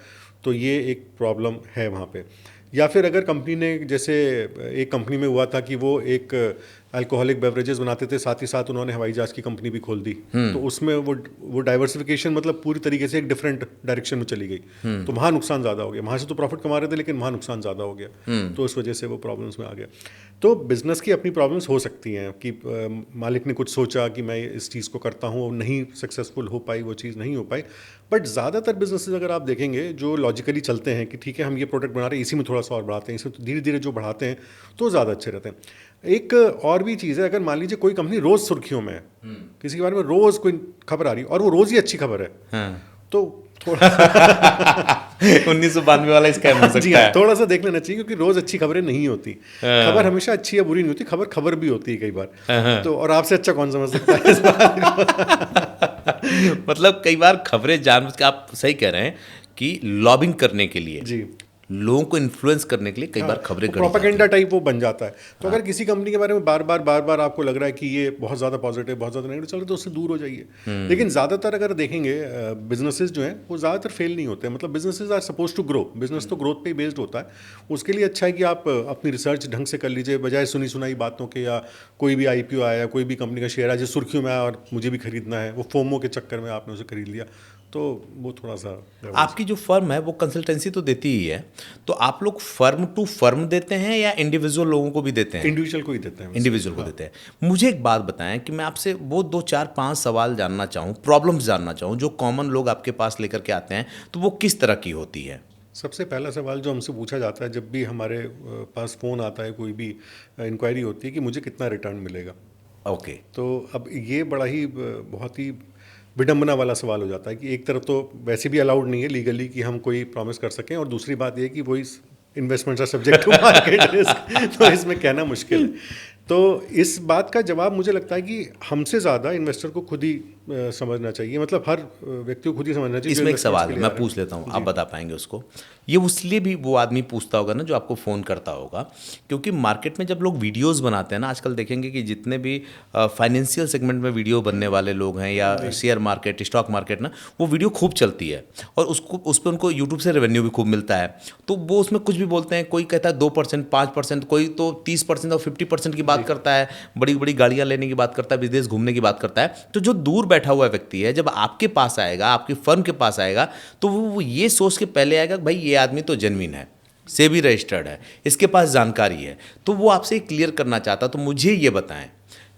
तो ये एक प्रॉब्लम है वहाँ पे। या फिर अगर कंपनी ने, जैसे एक कंपनी में हुआ था कि वो एक अल्कोहलिक बेवरेजेस बनाते थे, साथ ही साथ उन्होंने हवाई जहाज की कंपनी भी खोल दी। तो उसमें वो डाइवर्सिफिकेशन मतलब पूरी तरीके से एक डिफरेंट डायरेक्शन में चली गई। तो वहाँ नुकसान ज़्यादा हो गया। वहाँ से तो प्रॉफिट कमा रहे थे लेकिन वहाँ नुकसान ज़्यादा हो गया, तो इस वजह से वो प्रॉब्लम्स में आ गया। तो बिजनेस की अपनी प्रॉब्लम्स हो सकती हैं कि मालिक ने कुछ सोचा कि मैं इस चीज़ को करता हूँ और नहीं सक्सेसफुल हो पाई, वो चीज़ नहीं हो पाई। बट ज़्यादातर बिजनेसेस अगर आप देखेंगे जो लॉजिकली चलते हैं कि ठीक है हम ये प्रोडक्ट बना रहे हैं, इसी में थोड़ा सा और बढ़ाते हैं, इसे धीरे धीरे जो बढ़ाते हैं तो ज़्यादा अच्छे रहते हैं। एक और भी चीज़ है, अगर मान लीजिए कोई कंपनी रोज़ सुर्खियों में है, किसी के बारे में रोज़ कोई खबर आ रही है और वो रोज़ ही अच्छी खबर है, तो थोड़ा 1992 वाला स्कैम हो जी सकता हाँ, है। थोड़ा सा देख लेना चाहिए क्योंकि रोज़ अच्छी खबरें नहीं होती। खबर हमेशा अच्छी या बुरी नहीं होती, खबर भी होती है कई बार। तो और आपसे अच्छा कौन समझ सकता है इस बात को? मतलब कई बार खबरें जानबूझ के, आप सही कह रहे हैं कि लॉबिंग करने के लिए, जी, लोगों को इन्फ्लुएंस करने के लिए कई बार खबरें गढ़ी जाती प्रोपेगेंडा टाइप वो बन जाता है। तो अगर किसी कंपनी के बारे में बार बार आपको लग रहा है कि ये बहुत ज़्यादा पॉजिटिव, बहुत ज़्यादा नेगेटिव चल रहा है, तो उससे दूर हो जाइए। लेकिन ज़्यादातर अगर देखेंगे बिजनेसेस जो हैं वो ज़्यादातर फेल नहीं होते हैं। मतलब businesses are suppose to grow, business तो ग्रोथ पे ही बेस्ड होता है। उसके लिए अच्छा है कि आप अपनी रिसर्च ढंग से कर लीजिए, बजाय सुनी सुनाई बातों के, या कोई भी IPO आया, कोई भी कंपनी का शेयर आया जो सुर्खियों में आया और मुझे भी खरीदना है, वो फोमो के चक्कर में आपने उसे खरीद लिया, तो वो थोड़ा सा। आपकी जो फर्म है वो कंसल्टेंसी तो देती ही है, तो आप लोग फर्म टू फर्म देते हैं या इंडिविजुअल लोगों को भी देते हैं? इंडिविजुअल को ही देते हैं। इंडिविजुअल को देते हैं। मुझे एक बात बताएं कि मैं आपसे वो 2 4 5 सवाल जानना चाहूँ, प्रॉब्लम्स जानना चाहूँ जो कॉमन लोग आपके पास लेकर के आते हैं, तो वो किस तरह की होती है? सबसे पहला सवाल जो हमसे पूछा जाता है जब भी हमारे पास फ़ोन आता है, कोई भी इंक्वायरी होती है कि मुझे कितना रिटर्न मिलेगा। ओके। तो अब ये बड़ा ही बहुत ही विडंबना वाला सवाल हो जाता है कि एक तरफ तो वैसे भी अलाउड नहीं है लीगली कि हम कोई प्रॉमिस कर सकें, और दूसरी बात ये है कि वही investments are subject to market risk, तो इसमें कहना मुश्किल है। तो इस बात का जवाब मुझे लगता है कि हमसे ज़्यादा इन्वेस्टर को खुद ही समझना चाहिए। मतलब हर व्यक्ति को खुद ही समझना चाहिए। इसमें एक सवाल है, मैं पूछ लेता हूँ, आप बता पाएंगे उसको? ये उसलिए भी वो आदमी पूछता होगा ना जो आपको फ़ोन करता होगा, क्योंकि मार्केट में जब लोग वीडियोस बनाते हैं ना, आजकल देखेंगे कि जितने भी फाइनेंशियल सेगमेंट में वीडियो बनने वाले लोग हैं या शेयर मार्केट, स्टॉक मार्केट ना, वो वीडियो खूब चलती है और उस पर उनको यूट्यूब से रेवेन्यू भी खूब मिलता है। तो वो उसमें कुछ भी बोलते हैं, कोई कहता है 2%, 5%, कोई तो 30% और 50% की बात करता है, बड़ी बड़ी गाड़ियाँ लेने की बात करता है, विदेश घूमने की बात करता है। तो जो दूर बैठा हुआ व्यक्ति है, जब आपके पास आएगा, आपकी फर्म के पास आएगा, तो वो ये सोच के पहले आएगा कि भाई ये आदमी तो जेन्युइन है, सेबी रजिस्टर्ड है, इसके पास जानकारी है, तो वो आपसे क्लियर करना चाहता। तो मुझे ये बताएं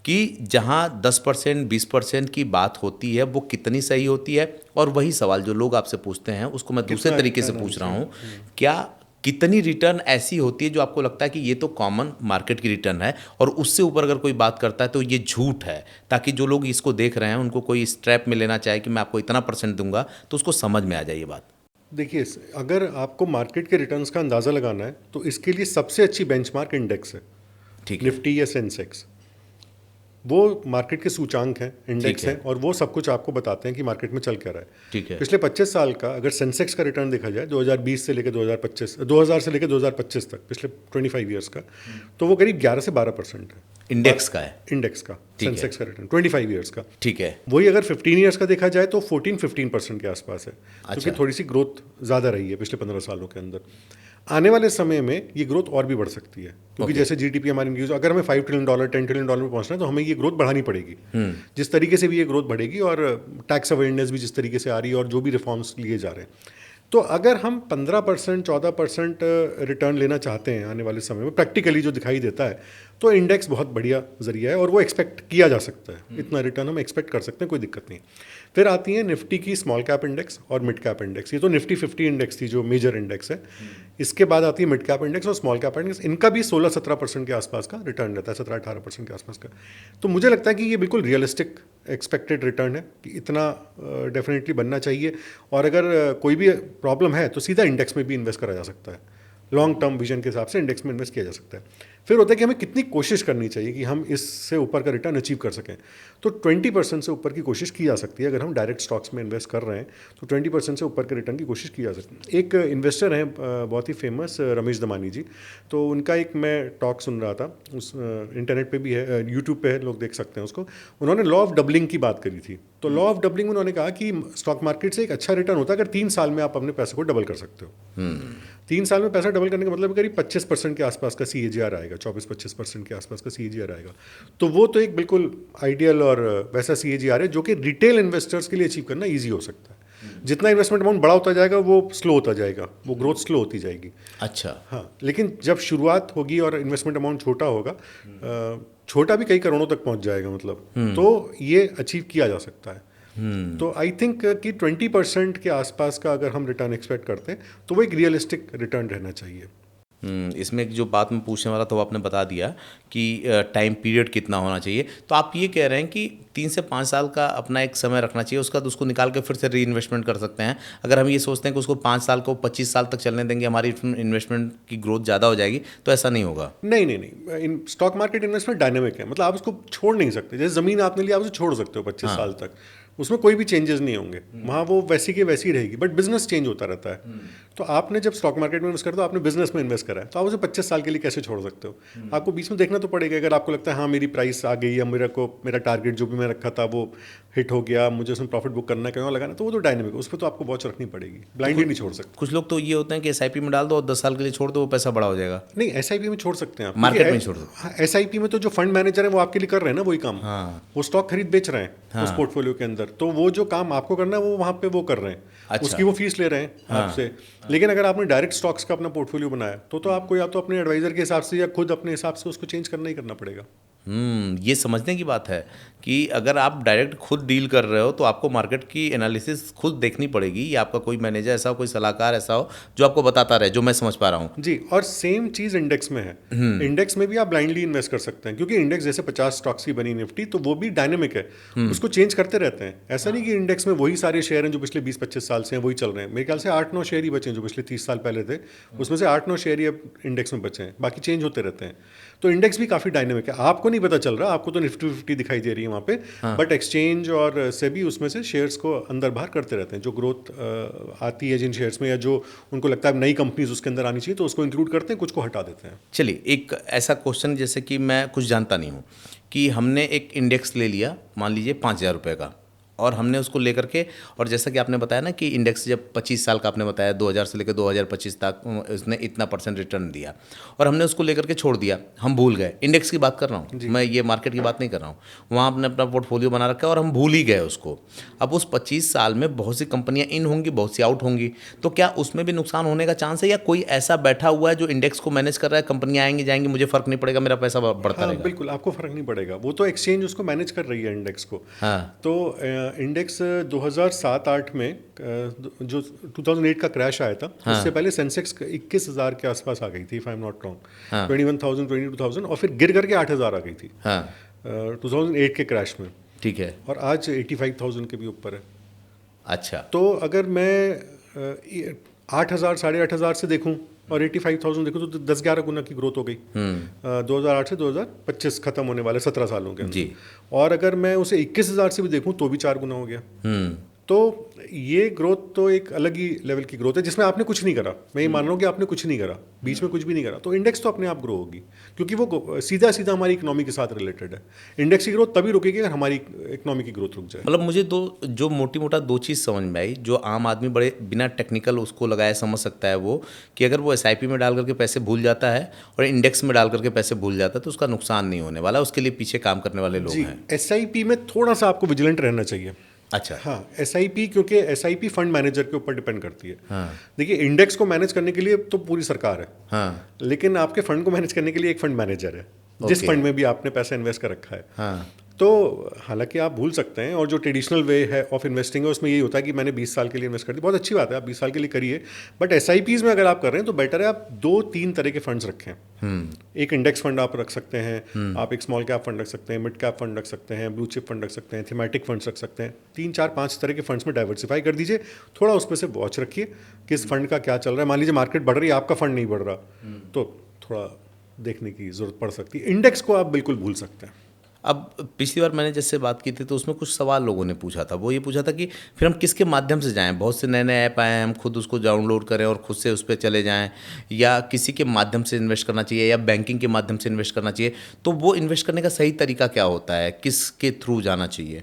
कि जहां 10%, 20% की बात होती है वो कितनी सही होती है, और वही सवाल जो लोग आपसे पूछते हैं उसको मैं दूसरे तरीके से पूछ रहा हूँ, क्या कितनी रिटर्न ऐसी होती है जो आपको लगता है कि ये तो कॉमन मार्केट की रिटर्न है, और उससे ऊपर अगर कोई बात करता है तो ये झूठ है, ताकि जो लोग इसको देख रहे हैं उनको कोई स्ट्रैप में लेना चाहे कि मैं आपको इतना % दूंगा, तो उसको समझ में आ जाए ये बात? देखिए, अगर आपको मार्केट के रिटर्न्स का अंदाज़ा लगाना है तो इसके लिए सबसे अच्छी बेंचमार्क इंडेक्स है, ठीक है। निफ्टी या सेंसेक्स। वो मार्केट के सूचांक हैं, इंडेक्स हैं, और वो सब कुछ आपको बताते हैं कि मार्केट में चल क्या रहा है। ठीक है। पिछले 25 साल का अगर सेंसेक्स का रिटर्न देखा जाए 2020 से लेकर 2025, 2000 से लेकर 2025 तक, पिछले 25 ईयर्स का, तो वो करीब 11 से 12% है। इंडेक्स का है? इंडेक्स का, सेंसेक्स का रिटर्न 25 ईयर्स का। ठीक है। वही अगर 15 ईयर्स का देखा जाए तो 14-15% के आसपास है। क्योंकि थोड़ी सी ग्रोथ ज़्यादा रही है पिछले 15 सालों के अंदर। आने वाले समय में ये ग्रोथ और भी बढ़ सकती है, क्योंकि जैसे जीडीपी हमारी इंक्रीज, अगर हमें $5 ट्रिलियन, $10 ट्रिलियन में पहुंचना है तो हमें ये ग्रोथ बढ़ानी पड़ेगी। जिस तरीके से भी ये ग्रोथ बढ़ेगी, और टैक्स अवेयरनेस भी जिस तरीके से आ रही है, और जो भी रिफॉर्म्स लिए जा रहे हैं, तो अगर हम 15%, 14% रिटर्न लेना चाहते हैं आने वाले समय में, प्रैक्टिकली जो दिखाई देता है, तो इंडेक्स बहुत बढ़िया जरिया है और वो एक्सपेक्ट किया जा सकता है। इतना रिटर्न हम एक्सपेक्ट कर सकते हैं, कोई दिक्कत नहीं। फिर आती है निफ्टी की स्मॉल कैप इंडेक्स और मिड कैप इंडेक्स। ये तो निफ्टी 50 इंडेक्स थी जो मेजर इंडेक्स है। इसके बाद आती है मिड कैप इंडेक्स और स्मॉल कैप इंडेक्स। इनका भी 16-17% के आसपास का रिटर्न रहता है, 17-18% के आसपास का। तो मुझे लगता है कि ये बिल्कुल रियलिस्टिक एक्सपेक्टेड रिटर्न है कि इतना डेफिनेटली बनना चाहिए। और अगर कोई भी प्रॉब्लम है तो सीधा इंडेक्स में भी इन्वेस्ट करा जा सकता है। लॉन्ग टर्म विजन के हिसाब से इंडेक्स में इन्वेस्ट किया जा सकता है। फिर होता है कि हमें कितनी कोशिश करनी चाहिए कि हम इससे ऊपर का रिटर्न अचीव कर सकें। तो 20% से ऊपर की कोशिश की जा सकती है। अगर हम डायरेक्ट स्टॉक्स में इन्वेस्ट कर रहे हैं तो 20% से ऊपर के रिटर्न की कोशिश की जा सकती है। एक इन्वेस्टर हैं बहुत ही फेमस, रमेश दमानी जी, तो उनका एक मैं टॉक सुन रहा था, उस इंटरनेट पे भी है, यूट्यूब पे है, लोग देख सकते हैं उसको। उन्होंने लॉ ऑफ डबलिंग की बात करी थी। तो लॉ ऑफ डबलिंग उन्होंने कहा कि स्टॉक मार्केट से एक अच्छा रिटर्न होता है अगर 3 साल में आप अपने पैसे को डबल कर सकते हो। 3 साल में पैसा डबल करने का मतलब करीब 25% के आसपास का CAGR आएगा, 24-25% के आसपास का CAGR आएगा। तो वो तो एक बिल्कुल आइडियल और वैसा CAGR है जो कि रिटेल इन्वेस्टर्स के लिए अचीव करना ईजी हो सकता है। जितना इन्वेस्टमेंट अमाउंट बड़ा होता जाएगा वो स्लो होता जाएगा, वो ग्रोथ स्लो होती जाएगी। अच्छा। हाँ, लेकिन जब शुरुआत होगी और इन्वेस्टमेंट अमाउंट छोटा होगा, छोटा भी कई करोड़ों तक पहुंच जाएगा मतलब, तो ये अचीव किया जा सकता है। तो आई थिंक कि 20% के आसपास का अगर हम रिटर्न एक्सपेक्ट करते हैं तो वो एक रियलिस्टिक रिटर्न रहना चाहिए। इसमें एक जो बात मैं पूछने वाला था वो आपने बता दिया कि टाइम पीरियड कितना होना चाहिए। तो आप ये कह रहे हैं कि 3 से 5 साल का अपना एक समय रखना चाहिए, उसका बाद उसको निकाल के फिर से री इन्वेस्टमेंट कर सकते हैं। अगर हम ये सोचते हैं कि उसको 5 साल को 25 साल तक चलने देंगे, हमारी इन्वेस्टमेंट की ग्रोथ ज़्यादा हो जाएगी, तो ऐसा नहीं होगा। नहीं, स्टॉक मार्केट इन्वेस्टमेंट डायनेमिक है, मतलब आप उसको छोड़ नहीं सकते। जैसे ज़मीन आपने लिया, आप उसे छोड़ सकते हो 25 साल तक, उसमें कोई भी चेंजेस नहीं होंगे, वहाँ वो वैसी की वैसी रहेगी। बट बिजनेस चेंज होता रहता है। तो आपने जब स्टॉक मार्केट में इन्वेस्ट करते हो, आपने बिजनेस में इन्वेस्ट करा है, तो आप उसे 25 साल के लिए कैसे छोड़ सकते हो? आपको बीच में देखना तो पड़ेगा। अगर आपको लगता है हाँ मेरी प्राइस आ गई, या मेरा टारगेट जो भी मैं रखा था वो हिट हो गया, मुझे उसमें प्रॉफिट बुक करना है, कहीं और लगाना, तो वो तो डायनेमिक है, उस पर तो आपको वॉच रखनी पड़ेगी, ब्लाइंडली नहीं छोड़ सकते। कुछ लोग तो ये होते हैं कि SIP में डाल दो और 10 साल के लिए छोड़ दो, वो पैसा बड़ा हो जाएगा। नहीं, SIP में छोड़ सकते हैं आप, मार्केट में छोड़ दो। हाँ, SIP में तो जो फंड मैनेजर है वो आपके लिए कर रहे हैं ना वही काम। वो स्टॉक खरीद बेच रहे हैं उस पोर्टफोलियो के अंदर, तो वो जो काम आपको करना है वो वहाँ पे वो कर रहे हैं। अच्छा। उसकी वो फीस ले रहे हैं आपसे। लेकिन अगर आपने डायरेक्ट स्टॉक्स का अपना पोर्टफोलियो बनाया तो आपको या तो अपने एडवाइजर के हिसाब से या खुद अपने हिसाब से उसको चेंज करना ही करना पड़ेगा। ये समझने की बात है कि अगर आप डायरेक्ट खुद डील कर रहे हो तो आपको मार्केट की एनालिसिस खुद देखनी पड़ेगी, या आपका कोई मैनेजर ऐसा हो, कोई सलाहकार ऐसा हो जो आपको बताता रहे, जो मैं समझ पा रहा हूँ। जी, और सेम चीज़ इंडेक्स में है। इंडेक्स में भी आप ब्लाइंडली इन्वेस्ट कर सकते हैं, क्योंकि इंडेक्स जैसे 50 स्टॉक्स की बनी निफ्टी, तो वो भी डायनेमिक है, उसको चेंज करते रहते हैं। ऐसा नहीं कि इंडेक्स में वही सारे शेयर हैं जो पिछले 20-25 साल से हैं, वही चल रहे हैं। मेरे ख्याल से 8-9 शेयर ही बचे हैं जो पिछले 30 साल पहले थे, उसमें से 8-9 शेयर ही अब इंडेक्स में बचे हैं, बाकी चेंज होते रहते हैं। तो इंडेक्स भी काफ़ी डायनेमिक है। आपको नहीं पता चल रहा, आपको तो निफ्टी 50 दिखाई दे रही है वहाँ पे, बट एक्सचेंज और सेबी उसमें से शेयर्स को अंदर बाहर करते रहते हैं। जो ग्रोथ आती है जिन शेयर्स में, या जो उनको लगता है नई कंपनीज उसके अंदर आनी चाहिए, तो उसको इंक्लूड करते हैं, कुछ को हटा देते हैं। चलिए, एक ऐसा क्वेश्चन, जैसे कि मैं कुछ जानता नहीं हूँ, कि हमने एक इंडेक्स ले लिया, मान लीजिए 5,000 रुपये का, और हमने उसको लेकर के, और जैसा कि आपने बताया ना कि इंडेक्स जब 25 साल का आपने बताया, 2000 से लेकर 2025 तक उसने इतना % रिटर्न दिया, और हमने उसको लेकर के छोड़ दिया, हम भूल गए। इंडेक्स की बात कर रहा हूँ मैं, ये मार्केट की बात नहीं कर रहा हूँ। वहाँ आपने अपना पोर्टफोलियो बना रखा है और हम भूल ही गए उसको। अब उस 25 साल में बहुत सी कंपनियाँ इन होंगी, बहुत सी आउट होंगी, तो क्या उसमें भी नुकसान होने का चांस है, या कोई ऐसा बैठा हुआ है जो इंडेक्स को मैनेज कर रहा है, कंपनियाँ आएंगी जाएंगी, मुझे फर्क नहीं पड़ेगा, मेरा पैसा बढ़ता रहेगा? बिल्कुल, आपको फर्क नहीं पड़ेगा, वो तो एक्सचेंज उसको मैनेज कर रही है इंडेक्स को। तो इंडेक्स 2007-8 में जो 2008 का क्रैश आया था, उससे पहले सेंसेक्स 21,000 के आसपास आ गई थी, if I am not wrong, 21,000 22,000, और फिर गिर करके 8,000 आ गई थी 2008 के क्रैश में। ठीक है। और आज 85,000 के भी ऊपर है। अच्छा। तो अगर मैं 8,000 8,500 से देखूं और 85,000 देखो तो 10-11 गुना की ग्रोथ हो गई 2008 से 2025 खत्म होने वाले 17 सालों के अंदर। और अगर मैं उसे 21,000 से भी देखूं तो भी 4 गुना हो गया। तो ये ग्रोथ तो एक अलग ही लेवल की ग्रोथ है, जिसमें आपने कुछ नहीं करा। मैं ये मान रहा हूँ कि आपने कुछ नहीं करा, बीच में कुछ भी नहीं करा, तो इंडेक्स तो अपने आप ग्रो होगी, क्योंकि वो सीधा सीधा हमारी इकोनॉमी के साथ रिलेटेड है। इंडेक्स की ग्रोथ तभी रुकेगी अगर हमारी इकोनॉमी की ग्रोथ रुक जाए। मतलब मुझे जो मोटी मोटा 2 चीज़ समझ में आई, जो आम आदमी बड़े बिना टेक्निकल उसको लगाए समझ सकता है, वो कि अगर वो SIP में डाल करके पैसे भूल जाता है और इंडेक्स में डाल करके पैसे भूल जाता है, तो उसका नुकसान नहीं होने वाला, उसके लिए पीछे काम करने वाले लोग हैं। SIP में थोड़ा सा आपको विजिलेंट रहना चाहिए। अच्छा। हाँ, SIP, क्योंकि SIP फंड मैनेजर के ऊपर डिपेंड करती है। हाँ। देखिए, इंडेक्स को मैनेज करने के लिए तो पूरी सरकार है। हाँ। लेकिन आपके फंड को मैनेज करने के लिए एक फंड मैनेजर है, जिस फंड में भी आपने पैसा इन्वेस्ट कर रखा है। हाँ। तो हालांकि आप भूल सकते हैं, और जो ट्रेडिशनल वे है ऑफ इन्वेस्टिंग है उसमें यही होता है कि मैंने 20 साल के लिए इन्वेस्ट कर दी। बहुत अच्छी बात है, आप 20 साल के लिए करिए, बट SIPs में अगर आप कर रहे हैं तो बेटर है आप 2-3 तरह के फंड्स रखें। एक इंडेक्स फंड आप रख सकते हैं, आप एक स्मॉल कैप फंड रख सकते हैं, मिड कैप फंड रख सकते हैं, ब्लू चिप फंड रख सकते हैं, थीमेटिक फंड्स रख सकते हैं। 3-4-5 तरह के फंड्स में डाइवर्सिफाई कर दीजिए। थोड़ा उस पर से वॉच रखिए किस फंड का क्या चल रहा है। मान लीजिए मार्केट बढ़ रही है, आपका फंड नहीं बढ़ रहा, तो थोड़ा देखने की जरूरत पड़ सकती है। इंडेक्स को आप बिल्कुल भूल सकते हैं। अब पिछली बार मैंने जिससे बात की थी तो उसमें कुछ सवाल लोगों ने पूछा था। वो ये पूछा था कि फिर हम किसके माध्यम से जाएं? बहुत से नए नए ऐप आए हैं, हम खुद उसको डाउनलोड करें और खुद से उस पर चले जाएं, या किसी के माध्यम से इन्वेस्ट करना चाहिए, या बैंकिंग के माध्यम से इन्वेस्ट करना चाहिए? तो वो इन्वेस्ट करने का सही तरीका क्या होता है, किसके थ्रू जाना चाहिए?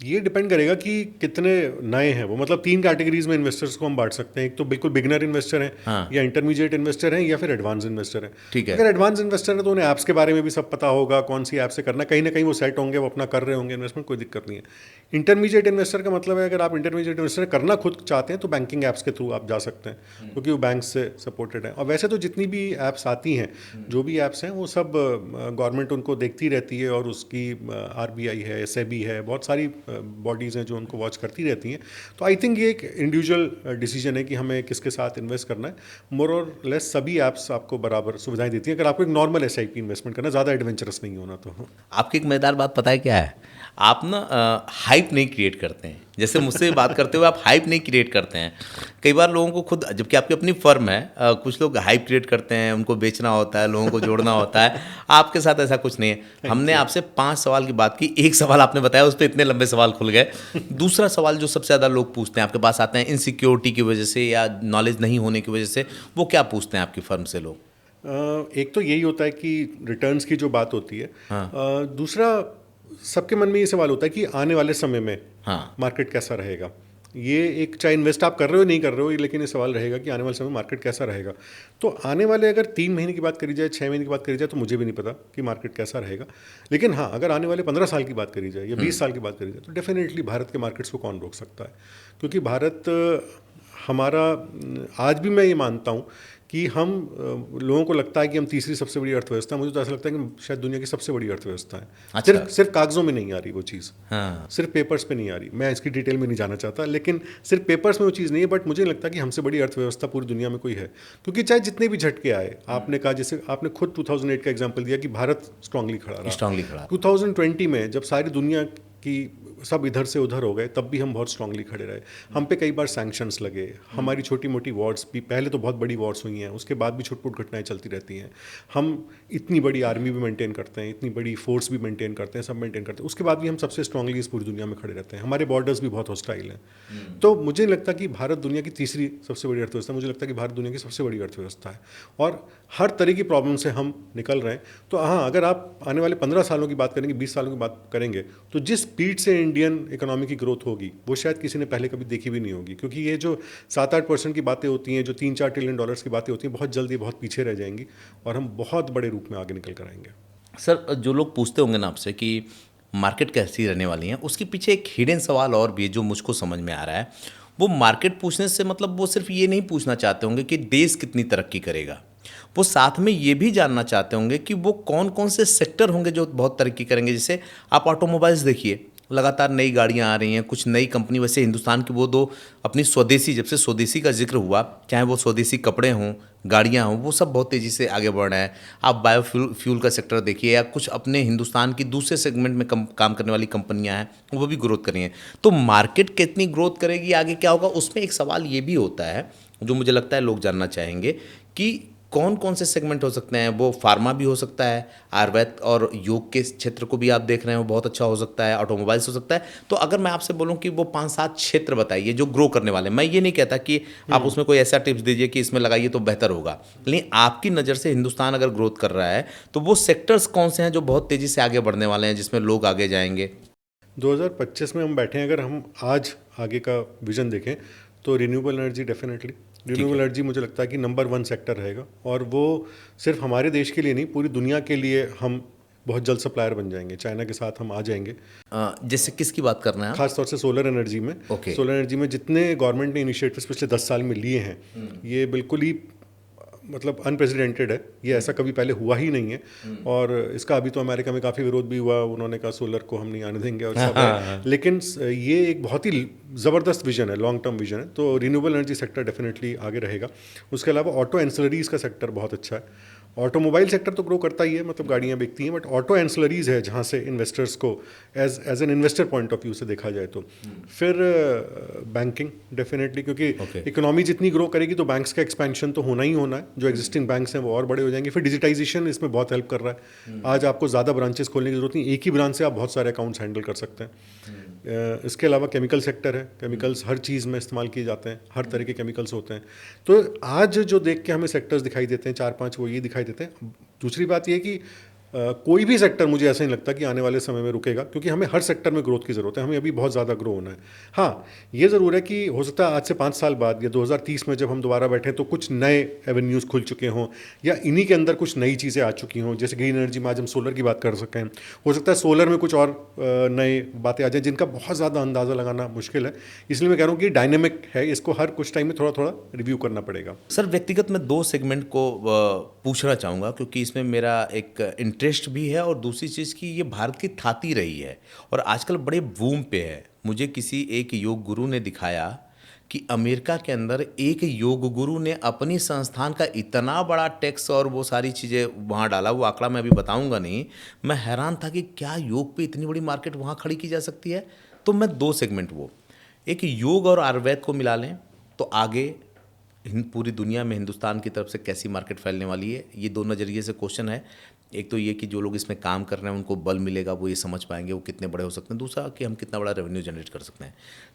ये डिपेंड करेगा कि कितने नए हैं वो, मतलब 3 कैटेगरीज में इन्वेस्टर्स को हम बांट सकते हैं। एक तो बिल्कुल बिगनर इन्वेस्टर हैं, हाँ। या इंटरमीडिएट इन्वेस्टर हैं, या फिर एडवांस इन्वेस्टर हैं। ठीक है। अगर एडवांस इन्वेस्टर है तो उन्हें ऐप्स के बारे में भी सब पता होगा, कौन सी ऐप से करना, कहीं ना कहीं वो सेट होंगे, वो अपना कर रहे होंगे इन्वेस्टमेंट, कोई दिक्कत नहीं है। इंटरमीडिएट इन्वेस्टर का मतलब है अगर आप इंटरमीडिएट इन्वेस्टर करना खुद चाहते हैं तो बैंकिंग ऐप्स के थ्रू आप जा सकते हैं, क्योंकि वो बैंक से सपोर्टेड है। और वैसे तो जितनी भी ऐप्स आती हैं, जो भी ऐप्स हैं, वो सब गवर्नमेंट उनको देखती रहती है, और उसकी आरबीआई है, सेबी है, बहुत सारी बॉडीज़ हैं जो उनको वॉच करती रहती हैं। तो आई थिंक ये एक इंडिविजुअल डिसीजन है कि हमें किसके साथ इन्वेस्ट करना है। मोर और लेस सभी ऐप्स आपको बराबर सुविधाएं देती हैं, अगर आपको एक नॉर्मल एसआईपी इन्वेस्टमेंट करना, ज़्यादा एडवेंचरस नहीं होना तो। आपकी एक मज़ेदार बात पता है क्या है? आप ना हाइप नहीं क्रिएट करते हैं। जैसे मुझसे बात करते हुए आप हाइप नहीं क्रिएट करते हैं। कई बार लोगों को खुद, जबकि आपकी अपनी फर्म है, कुछ लोग हाइप क्रिएट करते हैं, उनको बेचना होता है, लोगों को जोड़ना होता है। आपके साथ ऐसा कुछ नहीं है। हमने आपसे 5 सवाल की बात की, एक सवाल आपने बताया, उस पर इतने लंबे सवाल खुल गए। दूसरा सवाल जो सबसे ज़्यादा लोग पूछते हैं, आपके पास आते हैं इनसिक्योरिटी की वजह से या नॉलेज नहीं होने की वजह से, वो क्या पूछते हैं आपकी फर्म से लोग? एक तो यही होता है कि रिटर्न्स की जो बात होती है। हाँ। दूसरा, सबके मन में ये सवाल होता है कि आने वाले समय में हाँ। मार्केट कैसा रहेगा। ये एक, चाहे इन्वेस्ट आप कर रहे हो नहीं कर रहे हो, लेकिन ये सवाल रहेगा कि आने वाले समय में मार्केट कैसा रहेगा। तो आने वाले अगर 3 महीने की बात करी जाए, 6 महीने की बात करी जाए, तो मुझे भी नहीं पता कि मार्केट कैसा रहेगा। लेकिन हाँ, अगर आने वाले 15 साल की बात करी जाए या 20 साल की बात करी जाए, तो डेफिनेटली भारत के मार्केट्स को कौन रोक सकता है। क्योंकि भारत हमारा, आज भी मैं ये मानता हूँ कि हम लोगों को लगता है कि हम तीसरी सबसे बड़ी अर्थव्यवस्था, मुझे तो ऐसा लगता है कि शायद दुनिया की सबसे बड़ी अर्थव्यवस्था है। अच्छा। सिर्फ कागजों में नहीं आ रही वो चीज़। हाँ। सिर्फ पेपर्स पे नहीं आ रही। मैं इसकी डिटेल में नहीं जाना चाहता, लेकिन सिर्फ पेपर्स में वो चीज़ नहीं है। बट मुझे लगता है कि हमसे बड़ी अर्थव्यवस्था पूरी दुनिया में कोई है। क्योंकि चाहे जितने भी झटके आए, आपने कहा, जैसे आपने खुद 2008 का एग्जाम्पल दिया कि भारत स्ट्रांगली खड़ा रहा। स्ट्रांगली खड़ा। 2020 में जब सारी दुनिया की सब इधर से उधर हो गए, तब भी हम बहुत स्ट्रांगली खड़े रहे। हम पे कई बार सैंक्शंस लगे, हमारी छोटी मोटी वॉर्स भी, पहले तो बहुत बड़ी वॉर्स हुई हैं, उसके बाद भी छुटपुट घटनाएं चलती रहती हैं। हम इतनी बड़ी आर्मी भी मेंटेन करते हैं, इतनी बड़ी फोर्स भी मेंटेन करते हैं, सब मेंटेन करते हैं, उसके बाद भी हम सबसे स्ट्रांगली इस पूरी दुनिया में खड़े रहते हैं। हमारे बॉर्डर्स भी बहुत हॉस्टाइल हैं। तो मुझे नहीं लगता कि भारत दुनिया की तीसरी सबसे बड़ी अर्थव्यवस्था, मुझे लगता है कि भारत दुनिया की सबसे बड़ी अर्थव्यवस्था है, और हर तरह की प्रॉब्लम से हम निकल रहे हैं। तो हाँ, अगर आप आने वाले 15 सालों की बात करेंगे, 20 सालों की बात करेंगे, तो जिस स्पीड से इंडियन इकोनॉमी की ग्रोथ होगी, वो शायद किसी ने पहले कभी देखी भी नहीं होगी। क्योंकि ये जो 7-8% की बातें होती हैं, जो 3-4 ट्रिलियन डॉलर्स की बातें होती हैं, बहुत जल्दी बहुत पीछे रह जाएंगी, और हम बहुत बड़े रूप में आगे निकल कर आएंगे। सर, जो लोग पूछते होंगे ना आपसे कि मार्केट कैसी रहने वाली है, उसके पीछे एक हिडन सवाल और भी है जो मुझको समझ में आ रहा है। वो मार्केट पूछने से मतलब वो सिर्फ ये नहीं पूछना चाहते होंगे कि देश कितनी तरक्की करेगा, वो साथ में ये भी जानना चाहते होंगे कि वो कौन कौन से सेक्टर होंगे जो बहुत तरक्की करेंगे। जैसे आप ऑटोमोबाइल्स देखिए, लगातार नई गाड़ियां आ रही हैं, कुछ नई कंपनी, वैसे हिंदुस्तान की वो दो अपनी स्वदेशी, जब से स्वदेशी का जिक्र हुआ, चाहे वो स्वदेशी कपड़े हों, गाड़ियां हों, वो सब बहुत तेज़ी से आगे बढ़ रहे हैं। आप बायोफ्यूल का सेक्टर देखिए, या कुछ अपने हिंदुस्तान की दूसरे सेगमेंट में काम करने वाली कंपनियां हैं, वो भी ग्रोथ कर रही हैं। तो मार्केट कितनी ग्रोथ करेगी, आगे क्या होगा, उसमें एक सवाल ये भी होता है जो मुझे लगता है लोग जानना चाहेंगे कि कौन कौन से सेगमेंट हो सकते हैं। वो फार्मा भी हो सकता है, आयुर्वेद और योग के क्षेत्र को भी आप देख रहे हैं, वो बहुत अच्छा हो सकता है, ऑटोमोबाइल्स हो सकता है। तो अगर मैं आपसे बोलूं कि वो 5-7 क्षेत्र बताइए जो ग्रो करने वाले हैं, मैं ये नहीं कहता कि आप उसमें कोई ऐसा टिप्स दीजिए कि इसमें लगाइए तो बेहतर होगा, लेकिन आपकी नज़र से हिंदुस्तान अगर ग्रोथ कर रहा है तो वो सेक्टर्स कौन से हैं जो बहुत तेज़ी से आगे बढ़ने वाले हैं, जिसमें लोग आगे जाएंगे? 2025 में हम बैठे हैं, अगर हम आज आगे का विजन देखें तो renewable energy, definitely renewable energy मुझे लगता है कि नंबर 1 सेक्टर रहेगा। और वो सिर्फ हमारे देश के लिए नहीं, पूरी दुनिया के लिए हम बहुत जल्द सप्लायर बन जाएंगे। चाइना के साथ हम आ जाएंगे। जैसे किसकी बात कर रहे हैं आप? खासतौर से सोलर एनर्जी में। Okay. सोलर एनर्जी में जितने गवर्नमेंट ने इनिशिएटिव्स पिछले 10 साल में लिए हैं, ये बिल्कुल ही मतलब अनप्रेसिडेंटेड है। ये ऐसा कभी पहले हुआ ही नहीं है। और इसका अभी तो अमेरिका में काफ़ी विरोध भी हुआ, उन्होंने कहा सोलर को हम नहीं आने देंगे और सब है। लेकिन ये एक बहुत ही ज़बरदस्त विजन है, लॉन्ग टर्म विजन है। तो रिन्यूएबल एनर्जी सेक्टर डेफिनेटली आगे रहेगा। उसके अलावा ऑटो एंसिलरीज का सेक्टर बहुत अच्छा है। ऑटोमोबाइल सेक्टर तो ग्रो करता ही है, मतलब गाड़ियाँ बिकती हैं, बट ऑटो एंसिलरीज है जहाँ से इन्वेस्टर्स को as an investor point of view से देखा जाए तो। फिर बैंकिंग डेफिनेटली, क्योंकि इकोनॉमी जितनी ग्रो करेगी तो बैंक्स का एक्सपेंशन तो होना ही होना है। जो एग्जिस्टिंग बैंक्स हैं वो और बड़े हो जाएंगे। फिर डिजिटाइजेशन इसमें बहुत हेल्प कर रहा है। आज आपको ज़्यादा ब्रांचेस खोलने की जरूरत नहीं, एक ही ब्रांच से आप बहुत सारे अकाउंट्स हैंडल कर सकते हैं। इसके अलावा केमिकल सेक्टर है, केमिकल्स हर चीज़ में इस्तेमाल किए जाते हैं, हर तरह के केमिकल्स होते हैं। तो आज जो देख के हमें सेक्टर्स दिखाई देते हैं 4-5, वो ये दिखाई देते हैं। दूसरी बात ये कि कोई भी सेक्टर मुझे ऐसा नहीं लगता कि आने वाले समय में रुकेगा, क्योंकि हमें हर सेक्टर में ग्रोथ की ज़रूरत है, हमें अभी बहुत ज़्यादा ग्रो होना है। हाँ, ये ज़रूर है कि हो सकता है आज से 5 साल बाद या 2030 में जब हम दोबारा बैठें तो कुछ नए एवेन्यूज़ खुल चुके हों या इन्हीं के अंदर कुछ नई चीज़ें आ चुकी हों, जैसे ग्रीन एनर्जी में आज हम सोलर की बात कर सकते हैं। हो सकता है सोलर में कुछ और नए बातें आ जाएँ जिनका बहुत ज़्यादा अंदाज़ा लगाना मुश्किल है, इसलिए मैं कह रहा हूँ कि डायनेमिक है, इसको हर कुछ टाइम में थोड़ा थोड़ा रिव्यू करना पड़ेगा। सर व्यक्तिगत मैं 2 सेगमेंट को पूछना चाहूँगा, क्योंकि इसमें मेरा एक इंटरेस्ट भी है और दूसरी चीज़ कि ये भारत की थाती रही है और आजकल बड़े बूम पे है। मुझे किसी एक योग गुरु ने दिखाया कि अमेरिका के अंदर एक योग गुरु ने अपनी संस्थान का इतना बड़ा टैक्स और वो सारी चीज़ें वहाँ डाला, वो आंकड़ा मैं अभी बताऊँगा नहीं। मैं हैरान था कि क्या योग पे इतनी बड़ी मार्केट वहाँ खड़ी की जा सकती है। तो मैं 2 सेगमेंट, वो एक योग और आयुर्वेद को मिला लें तो आगे पूरी दुनिया में हिंदुस्तान की तरफ से कैसी मार्केट फैलने वाली है, ये 2 नज़रिए से क्वेश्चन है। एक तो ये कि जो लोग इसमें काम कर रहे हैं उनको बल मिलेगा, वो ये समझ पाएंगे वो कितने बड़े हो सकते हैं। दूसरा कि हम कितना बड़ा रेवेन्यू जनरेट कर सकते हैं।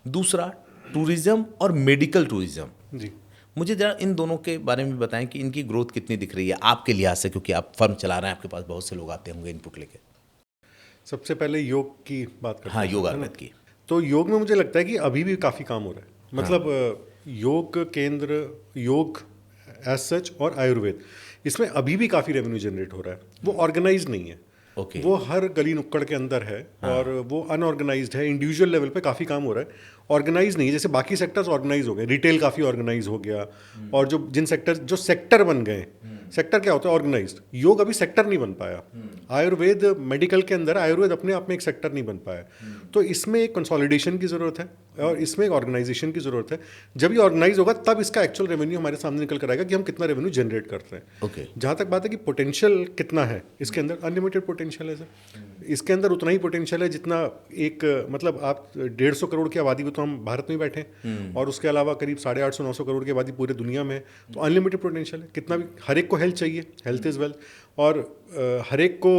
दूसरा टूरिज़्म और मेडिकल टूरिज़्म। जी, मुझे ज़रा इन दोनों के बारे में भी बताएं कि इनकी ग्रोथ कितनी दिख रही है आपके लिहाज से, क्योंकि आप फर्म चला रहे हैं, आपके पास बहुत से लोग आते होंगे इनपुट लेके। सबसे पहले योग की बात करते हाँ, हैं, योग है ना? आयुर्वेद की। तो योग में मुझे लगता है कि अभी भी काफ़ी काम हो रहा है। मतलब योग केंद्र, योग एज सच और आयुर्वेद, इसमें अभी भी काफ़ी रेवेन्यू जनरेट हो रहा है। वो ऑर्गेनाइज नहीं है, ओके। वो हर गली नुक्कड़ के अंदर है और वो अनऑर्गेनाइज्ड है। इंडिविजुअल लेवल पे काफ़ी काम हो रहा है, ऑर्गेनाइज नहीं है। जैसे बाकी सेक्टर्स ऑर्गेनाइज हो गए, रिटेल काफ़ी ऑर्गेनाइज हो गया, और जो सेक्टर बन गए, सेक्टर क्या होता है? ऑर्गेनाइज्ड। योग अभी सेक्टर नहीं बन पाया। आयुर्वेद मेडिकल के अंदर आयुर्वेद अपने आप में एक सेक्टर नहीं बन पाया। तो इसमें एक कंसोलिडेशन की ज़रूरत है और इसमें एक ऑर्गेनाइजेशन की ज़रूरत है। जब ये ऑर्गेनाइज होगा तब इसका एक्चुअल रेवेन्यू हमारे सामने निकल कर आएगा कि हम कितना रेवेन्यू जनरेट करते हैं। ओके। जहाँ तक बात है कि पोटेंशियल कितना है इसके अंदर, अनलिमिटेड पोटेंशियल है सर। इसके अंदर उतना ही पोटेंशियल है जितना एक, मतलब आप 150 करोड़ की आबादी को तो हम भारत में बैठे हैं और उसके अलावा करीब 850-900 करोड़ की आबादी पूरे दुनिया में है। तो अनलिमिटेड पोटेंशियल है, कितना भी। हर एक को हेल्थ चाहिए, हेल्थ इज़ वेल्थ, और हर एक को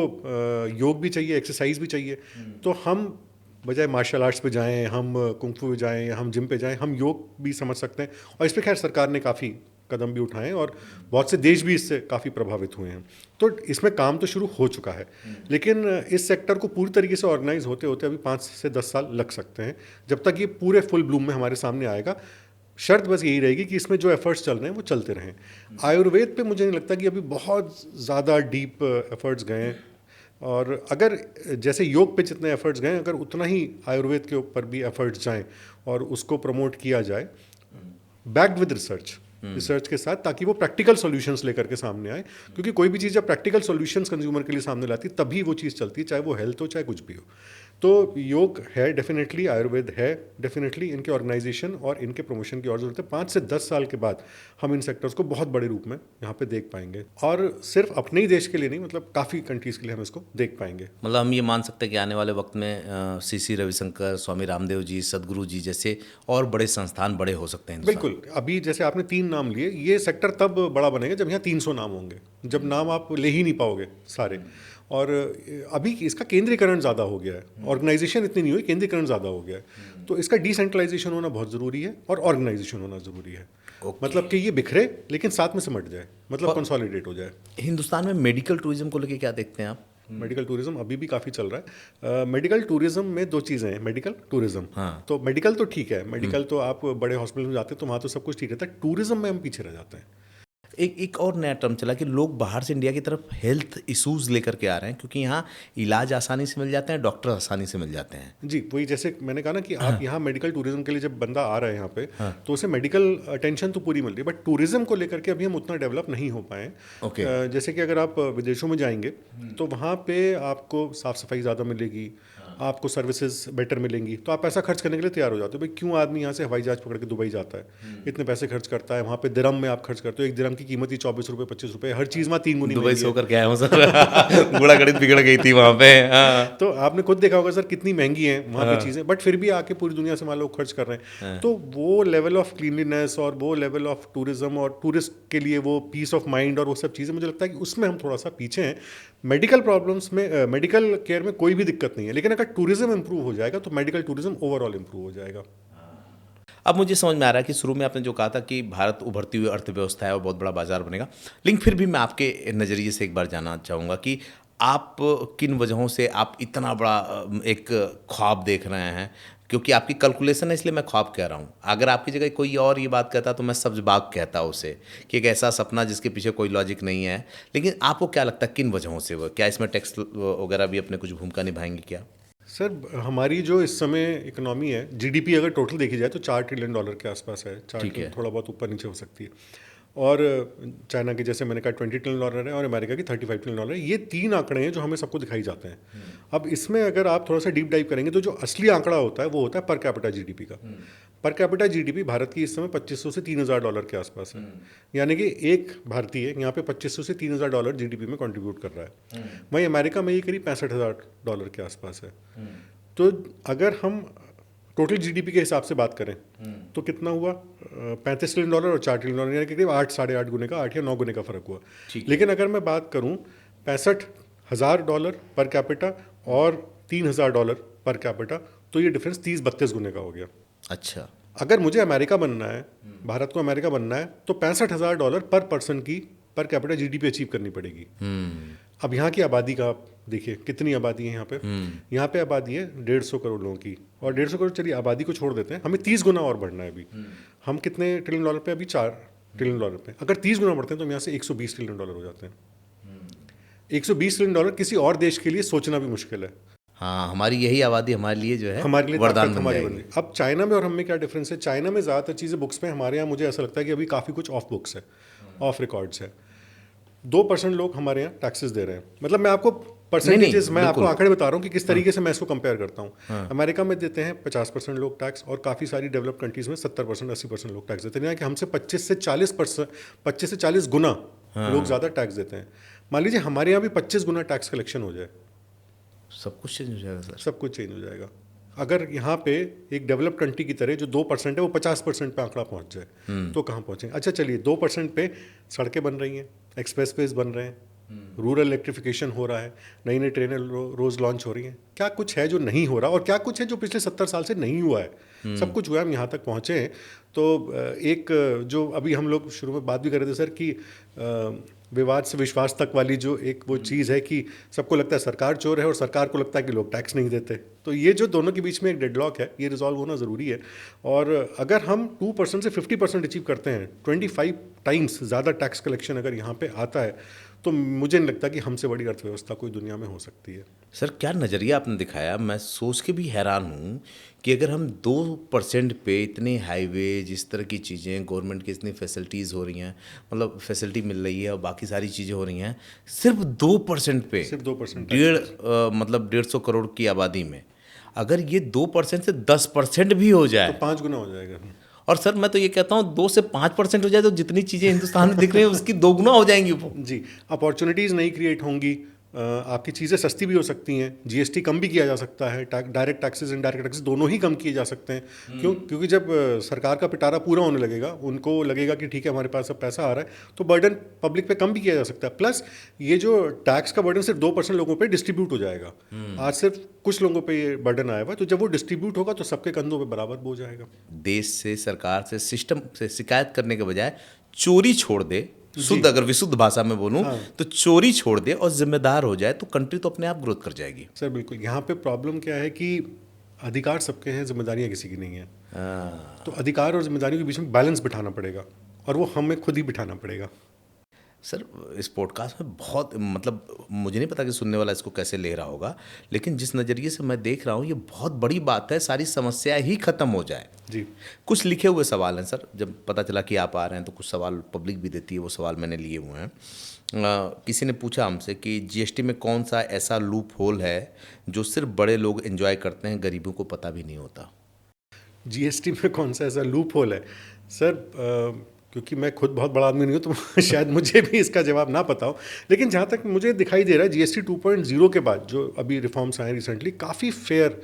योग भी चाहिए, एक्सरसाइज भी चाहिए। तो हम बजाय मार्शल आर्ट्स पे जाएं, हम कुंग-फू जाएं या हम जिम पे जाएं, हम योग भी समझ सकते हैं। और इस पे खैर सरकार ने काफ़ी कदम भी उठाए और बहुत से देश भी इससे काफ़ी प्रभावित हुए हैं। तो इसमें काम तो शुरू हो चुका है, लेकिन इस सेक्टर को पूरी तरीके से ऑर्गेनाइज होते होते अभी 5 से 10 साल लग सकते हैं, जब तक ये पूरे फुल ब्लूम में हमारे सामने आएगा। शर्त बस यही रहेगी कि इसमें जो एफर्ट्स चल रहे हैं वो चलते रहें। आयुर्वेद पे मुझे नहीं लगता कि अभी बहुत ज़्यादा डीप एफर्ट्स गए हैं, और अगर जैसे योग पे जितने एफर्ट्स गए, अगर उतना ही आयुर्वेद के ऊपर भी एफर्ट्स जाएं और उसको प्रमोट किया जाए बैक्ड विद रिसर्च के साथ, ताकि वो प्रैक्टिकल सॉल्यूशंस लेकर के सामने आए। क्योंकि कोई भी चीज़ जब प्रैक्टिकल सॉल्यूशंस कंज्यूमर के लिए सामने लाती है तभी वो चीज़ चलती है, चाहे वो हेल्थ हो चाहे कुछ भी हो। तो योग है डेफिनेटली, आयुर्वेद है डेफिनेटली, इनके ऑर्गेनाइजेशन और इनके प्रमोशन की और ज़रूरत है। 5 से 10 साल के बाद हम इन सेक्टर्स को बहुत बड़े रूप में यहाँ पे देख पाएंगे, और सिर्फ अपने ही देश के लिए नहीं, मतलब काफ़ी कंट्रीज़ के लिए हम इसको देख पाएंगे। मतलब हम ये मान सकते हैं कि आने वाले वक्त में सीसी रविशंकर, स्वामी रामदेव जी, सदगुरु जी जैसे और बड़े संस्थान बड़े हो सकते हैं हिंदुस्तान। बिल्कुल। अभी जैसे आपने 3 नाम लिए, ये सेक्टर तब बड़ा बनेगा जब यहाँ 300 नाम होंगे, जब नाम आप ले ही नहीं पाओगे सारे। और अभी इसका केंद्रीकरण ज़्यादा हो गया है, ऑर्गेनाइजेशन इतनी नहीं हुई, केंद्रीकरण ज़्यादा हो गया है। तो इसका डिसेंट्रलाइजेशन होना बहुत ज़रूरी है और ऑर्गेनाइजेशन होना ज़रूरी है। मतलब कि ये बिखरे लेकिन साथ में सिमट जाए, मतलब कंसोलिडेट हो जाए। हिंदुस्तान में मेडिकल टूरिज्म को लेके क्या देखते हैं आप? मेडिकल टूरिज्म अभी भी काफ़ी चल रहा है। मेडिकल टूरिज्म में 2 चीज़ें हैं, मेडिकल टूरिज्म। हाँ। तो मेडिकल तो ठीक है, मेडिकल तो आप बड़े हॉस्पिटल में जाते हैं तो वहाँ तो सब कुछ ठीक रहता है। टूरिज्म में हम पीछे रह जाते हैं। एक और नया टर्म चला कि लोग बाहर से इंडिया की तरफ हेल्थ इश्यूज लेकर के आ रहे हैं, क्योंकि यहाँ इलाज आसानी से मिल जाते हैं, डॉक्टर आसानी से मिल जाते हैं। जी, वही जैसे मैंने कहा ना कि आप यहाँ मेडिकल टूरिज्म के लिए जब बंदा आ रहा है यहाँ पे, तो उसे मेडिकल अटेंशन तो पूरी मिल रही है, बट टूरिज्म को लेकर के अभी हम उतना डेवलप नहीं हो पाए। ओके। जैसे कि अगर आप विदेशों में जाएंगे तो वहाँ पे आपको साफ़ सफाई ज़्यादा मिलेगी, आपको सर्विसेज बेटर मिलेंगी, तो आप पैसा खर्च करने के लिए तैयार हो जाते हो। भाई क्यों आदमी यहाँ से हवाई जहाज पकड़ के दुबई जाता है, इतने पैसे खर्च करता है, वहाँ पे दिरहम में आप खर्च करते हो। 1 दिरहम की कीमत ही 24 रुपये 25 रुपये, हर चीज़ वहाँ 3 गुनी दुबई महंगी से है। होकर के आया हूँ सर। गुड़ा गणित बिगड़ गई थी वहाँ पे। हाँ। तो आपने खुद देखा होगा सर कितनी महंगी है वहाँ पे चीज़ें, बट फिर भी आके पूरी दुनिया से मान लोग खर्च कर रहे हैं। तो वो लेवल ऑफ क्लीनलीनेस और वो लेवल ऑफ टूरिज्म और टूरिस्ट के लिए वो पीस ऑफ माइंड और वो सब चीज़ें, मुझे लगता है कि उसमें हम थोड़ा सा पीछे हैं। मेडिकल प्रॉब्लम्स में, मेडिकल केयर में कोई भी दिक्कत नहीं है, लेकिन अगर टूरिज्म इंप्रूव हो जाएगा तो मेडिकल टूरिज्म ओवरऑल इंप्रूव हो जाएगा। अब मुझे समझ में आ रहा है कि शुरू में आपने जो कहा था कि भारत उभरती हुई अर्थव्यवस्था है और बहुत बड़ा बाजार बनेगा, लेकिन फिर भी मैं आपके नज़रिए से एक बार जानना चाहूँगा कि आप किन वजहों से आप इतना बड़ा एक ख्वाब देख रहे हैं? क्योंकि आपकी कैलकुलेशन है इसलिए मैं ख्वाब कह रहा हूँ। अगर आपकी जगह कोई और ये बात कहता तो मैं सब्ज़बाग कहता उसे कि एक ऐसा सपना जिसके पीछे कोई लॉजिक नहीं है। लेकिन आपको क्या लगता है किन वजहों से वो? क्या इसमें टैक्स वगैरह भी अपने कुछ भूमिका निभाएंगे क्या? सर हमारी जो इस समय इकोनॉमी है, जीडीपी अगर टोटल देखी जाए तो $4 ट्रिलियन के आसपास है। 4 ठीक ट्रिलियन है। थोड़ा बहुत ऊपर नीचे हो सकती है। और चाइना की, जैसे मैंने कहा, $20 ट्रिलियन है, और अमेरिका की $35 ट्रिलियन है। ये 3 आंकड़े हैं जो हमें सबको दिखाई जाते हैं। अब इसमें अगर आप थोड़ा सा डीप डाइव करेंगे तो जो असली आंकड़ा होता है वो होता है पर कैपिटा जीडीपी का। पर कैपिटा जीडीपी भारत की इस समय $2500 से $3000 के आसपास है। यानी कि एक भारतीय यहाँ पे $2500 से $3000 जीडीपी में कंट्रीब्यूट कर रहा है। वहीं अमेरिका में ये करीब $65,000 के आसपास है। तो अगर हम टोटल जीडीपी के हिसाब से बात करें तो कितना हुआ? $35 ट्रिलियन और $4 ट्रिलियन, यानी कि करीब 8 साढ़े 8 गुने का, 8 या 9 गुने का फर्क हुआ। ठीक है। लेकिन अगर मैं बात करूं $65,000 पर कैपिटा और $3,000 पर कैपिटा, तो ये डिफरेंस 30-32 गुने का हो गया। अच्छा। अगर मुझे अमेरिका बनना है, भारत को अमेरिका बनना है, तो $65,000 पर पर्सन की पर कैपिटा जीडीपी अचीव करनी पड़ेगी। अब यहाँ की आबादी का आप देखिए, कितनी आबादी है यहाँ पे? यहाँ पे आबादी है 150 करोड़ लोगों की। और 150 करोड़, चलिए आबादी को छोड़ देते हैं, हमें 30 गुना और बढ़ना है अभी। हम कितने $1 ट्रिलियन पे? अभी $4 ट्रिलियन पे। अगर 30 गुना बढ़ते हैं तो हम यहाँ से $120 ट्रिलियन हो जाते हैं। $120 ट्रिलियन किसी और देश के लिए सोचना भी मुश्किल है। हाँ, हमारी यही आबादी हमारे लिए जो है हमारे लिए वरदान ताकत बन हमारी जाएगी। बन गई। अब चाइना में और हम में क्या डिफरेंस है? चाइना में ज़्यादातर चीज़ें बुक्स में, हमारे यहाँ मुझे ऐसा लगता है कि अभी काफ़ी कुछ ऑफ बुक्स है, ऑफ रिकॉर्ड्स है। 2% लोग हमारे यहाँ टैक्सेस दे रहे हैं। मतलब मैं आपको परसेंटेजेस, मैं आपको बिल्कुल। आंकड़े बता रहा हूँ कि किस तरीके से मैं इसको कंपेयर करता हूँ। अमेरिका में देते हैं 50% लोग टैक्स, और काफ़ी सारी डेवलप्ड कंट्रीज़ में 70% 80% लोग टैक्स देते हैं। यानी कि हमसे 25 से 40 गुना लोग ज़्यादा टैक्स देते हैं। मान लीजिए हमारे यहाँ भी 25 गुना टैक्स कलेक्शन हो जाए, सब कुछ चेंज हो जाएगा सर। सब कुछ चेंज हो जाएगा। अगर यहाँ पे एक डेवलप्ड कंट्री की तरह जो 2% है वो 50% पे आंकड़ा पहुँच जाए तो कहाँ पहुँचेंगे? अच्छा चलिए, 2% पे सड़कें बन रही हैं, एक्सप्रेस वेज बन रहे हैं, रूरल इलेक्ट्रिफिकेशन हो रहा है, नई नई ट्रेनें रोज़ लॉन्च हो रही हैं। क्या कुछ है जो नहीं हो रहा, और क्या कुछ है जो पिछले 70 साल से नहीं हुआ है? सब कुछ हुआ है, हम यहाँ तक पहुँचे हैं। तो एक जो अभी हम लोग शुरू में बात भी कर रहे थे सर कि विवाद से विश्वास तक वाली जो एक वो चीज़ है कि सबको लगता है सरकार चोर है और सरकार को लगता है कि लोग टैक्स नहीं देते। तो ये जो दोनों के बीच में एक डेडलॉक है, ये रिजॉल्व होना ज़रूरी है। और अगर हम 2% से 50% अचीव करते हैं, 25 टाइम्स ज़्यादा टैक्स कलेक्शन अगर यहाँ पे आता है, तो मुझे नहीं लगता कि हमसे बड़ी अर्थव्यवस्था कोई दुनिया में हो सकती है। सर क्या नज़रिया आपने दिखाया, मैं सोच के भी हैरान हूँ कि अगर हम 2% पे इतने हाईवेज, इस तरह की चीज़ें, गवर्नमेंट की इतनी फैसिलिटीज़ हो रही हैं, मतलब फैसिलिटी मिल रही है और बाकी सारी चीज़ें हो रही हैं, सिर्फ 2% पे, सिर्फ 2% मतलब 150 करोड़ की आबादी में, अगर ये 2% से 10% भी हो जाए, तो 5 गुना हो जाएगा। और सर मैं तो ये कहता हूँ 2 से 5% हो जाए तो जितनी चीज़ें हिंदुस्तान में दिख रही हैं उसकी 2 गुना हो जाएंगी वो। जी, अपॉर्चुनिटीज़ नई क्रिएट होंगी, आपकी चीज़ें सस्ती भी हो सकती हैं, जीएसटी कम भी किया जा सकता है, डायरेक्ट टैक्सेस इनडायरेक्ट टैक्सेस दोनों ही कम किए जा सकते हैं। क्योंकि जब सरकार का पिटारा पूरा होने लगेगा, उनको लगेगा कि ठीक है हमारे पास अब पैसा आ रहा है, तो बर्डन पब्लिक पे कम भी किया जा सकता है। प्लस ये जो टैक्स का बर्डन सिर्फ 2% लोगों पे डिस्ट्रीब्यूट हो जाएगा। आज सिर्फ कुछ लोगों पे ये बर्डन आया हुआ है, तो जब वो डिस्ट्रीब्यूट होगा तो सबके कंधों पे बराबर बोझ आएगा। देश से, सरकार से, सिस्टम से शिकायत करने के बजाय चोरी छोड़ दे, शुद्ध अगर विशुद्ध भाषा में बोलूं तो चोरी छोड़ दे और जिम्मेदार हो जाए तो कंट्री तो अपने आप ग्रोथ कर जाएगी। सर बिल्कुल, यहाँ पे प्रॉब्लम क्या है कि अधिकार सबके हैं, जिम्मेदारियाँ किसी की नहीं है। तो अधिकार और जिम्मेदारियों के बीच में बैलेंस बिठाना पड़ेगा, और वो हमें खुद ही बिठाना पड़ेगा। सर इस पॉडकास्ट में बहुत, मतलब मुझे नहीं पता कि सुनने वाला इसको कैसे ले रहा होगा, लेकिन जिस नज़रिए से मैं देख रहा हूँ ये बहुत बड़ी बात है, सारी समस्या ही ख़त्म हो जाए। जी, कुछ लिखे हुए सवाल हैं सर, जब पता चला कि आप आ रहे हैं तो कुछ सवाल पब्लिक भी देती है, वो सवाल मैंने लिए हुए हैं। किसी ने पूछा हमसे कि जीएसटी में कौन सा ऐसा लूप होल है जो सिर्फ बड़े लोग एंजॉय करते हैं, गरीबों को पता भी नहीं होता। जीएसटी में कौन सा ऐसा लूप होल है सर? क्योंकि मैं खुद बहुत बड़ा आदमी नहीं हूँ तो शायद मुझे भी इसका जवाब ना पता हो, लेकिन जहाँ तक मुझे दिखाई दे रहा है जीएसटी 2.0 के बाद जो अभी रिफॉर्म्स आए रिसेंटली, काफ़ी फेयर,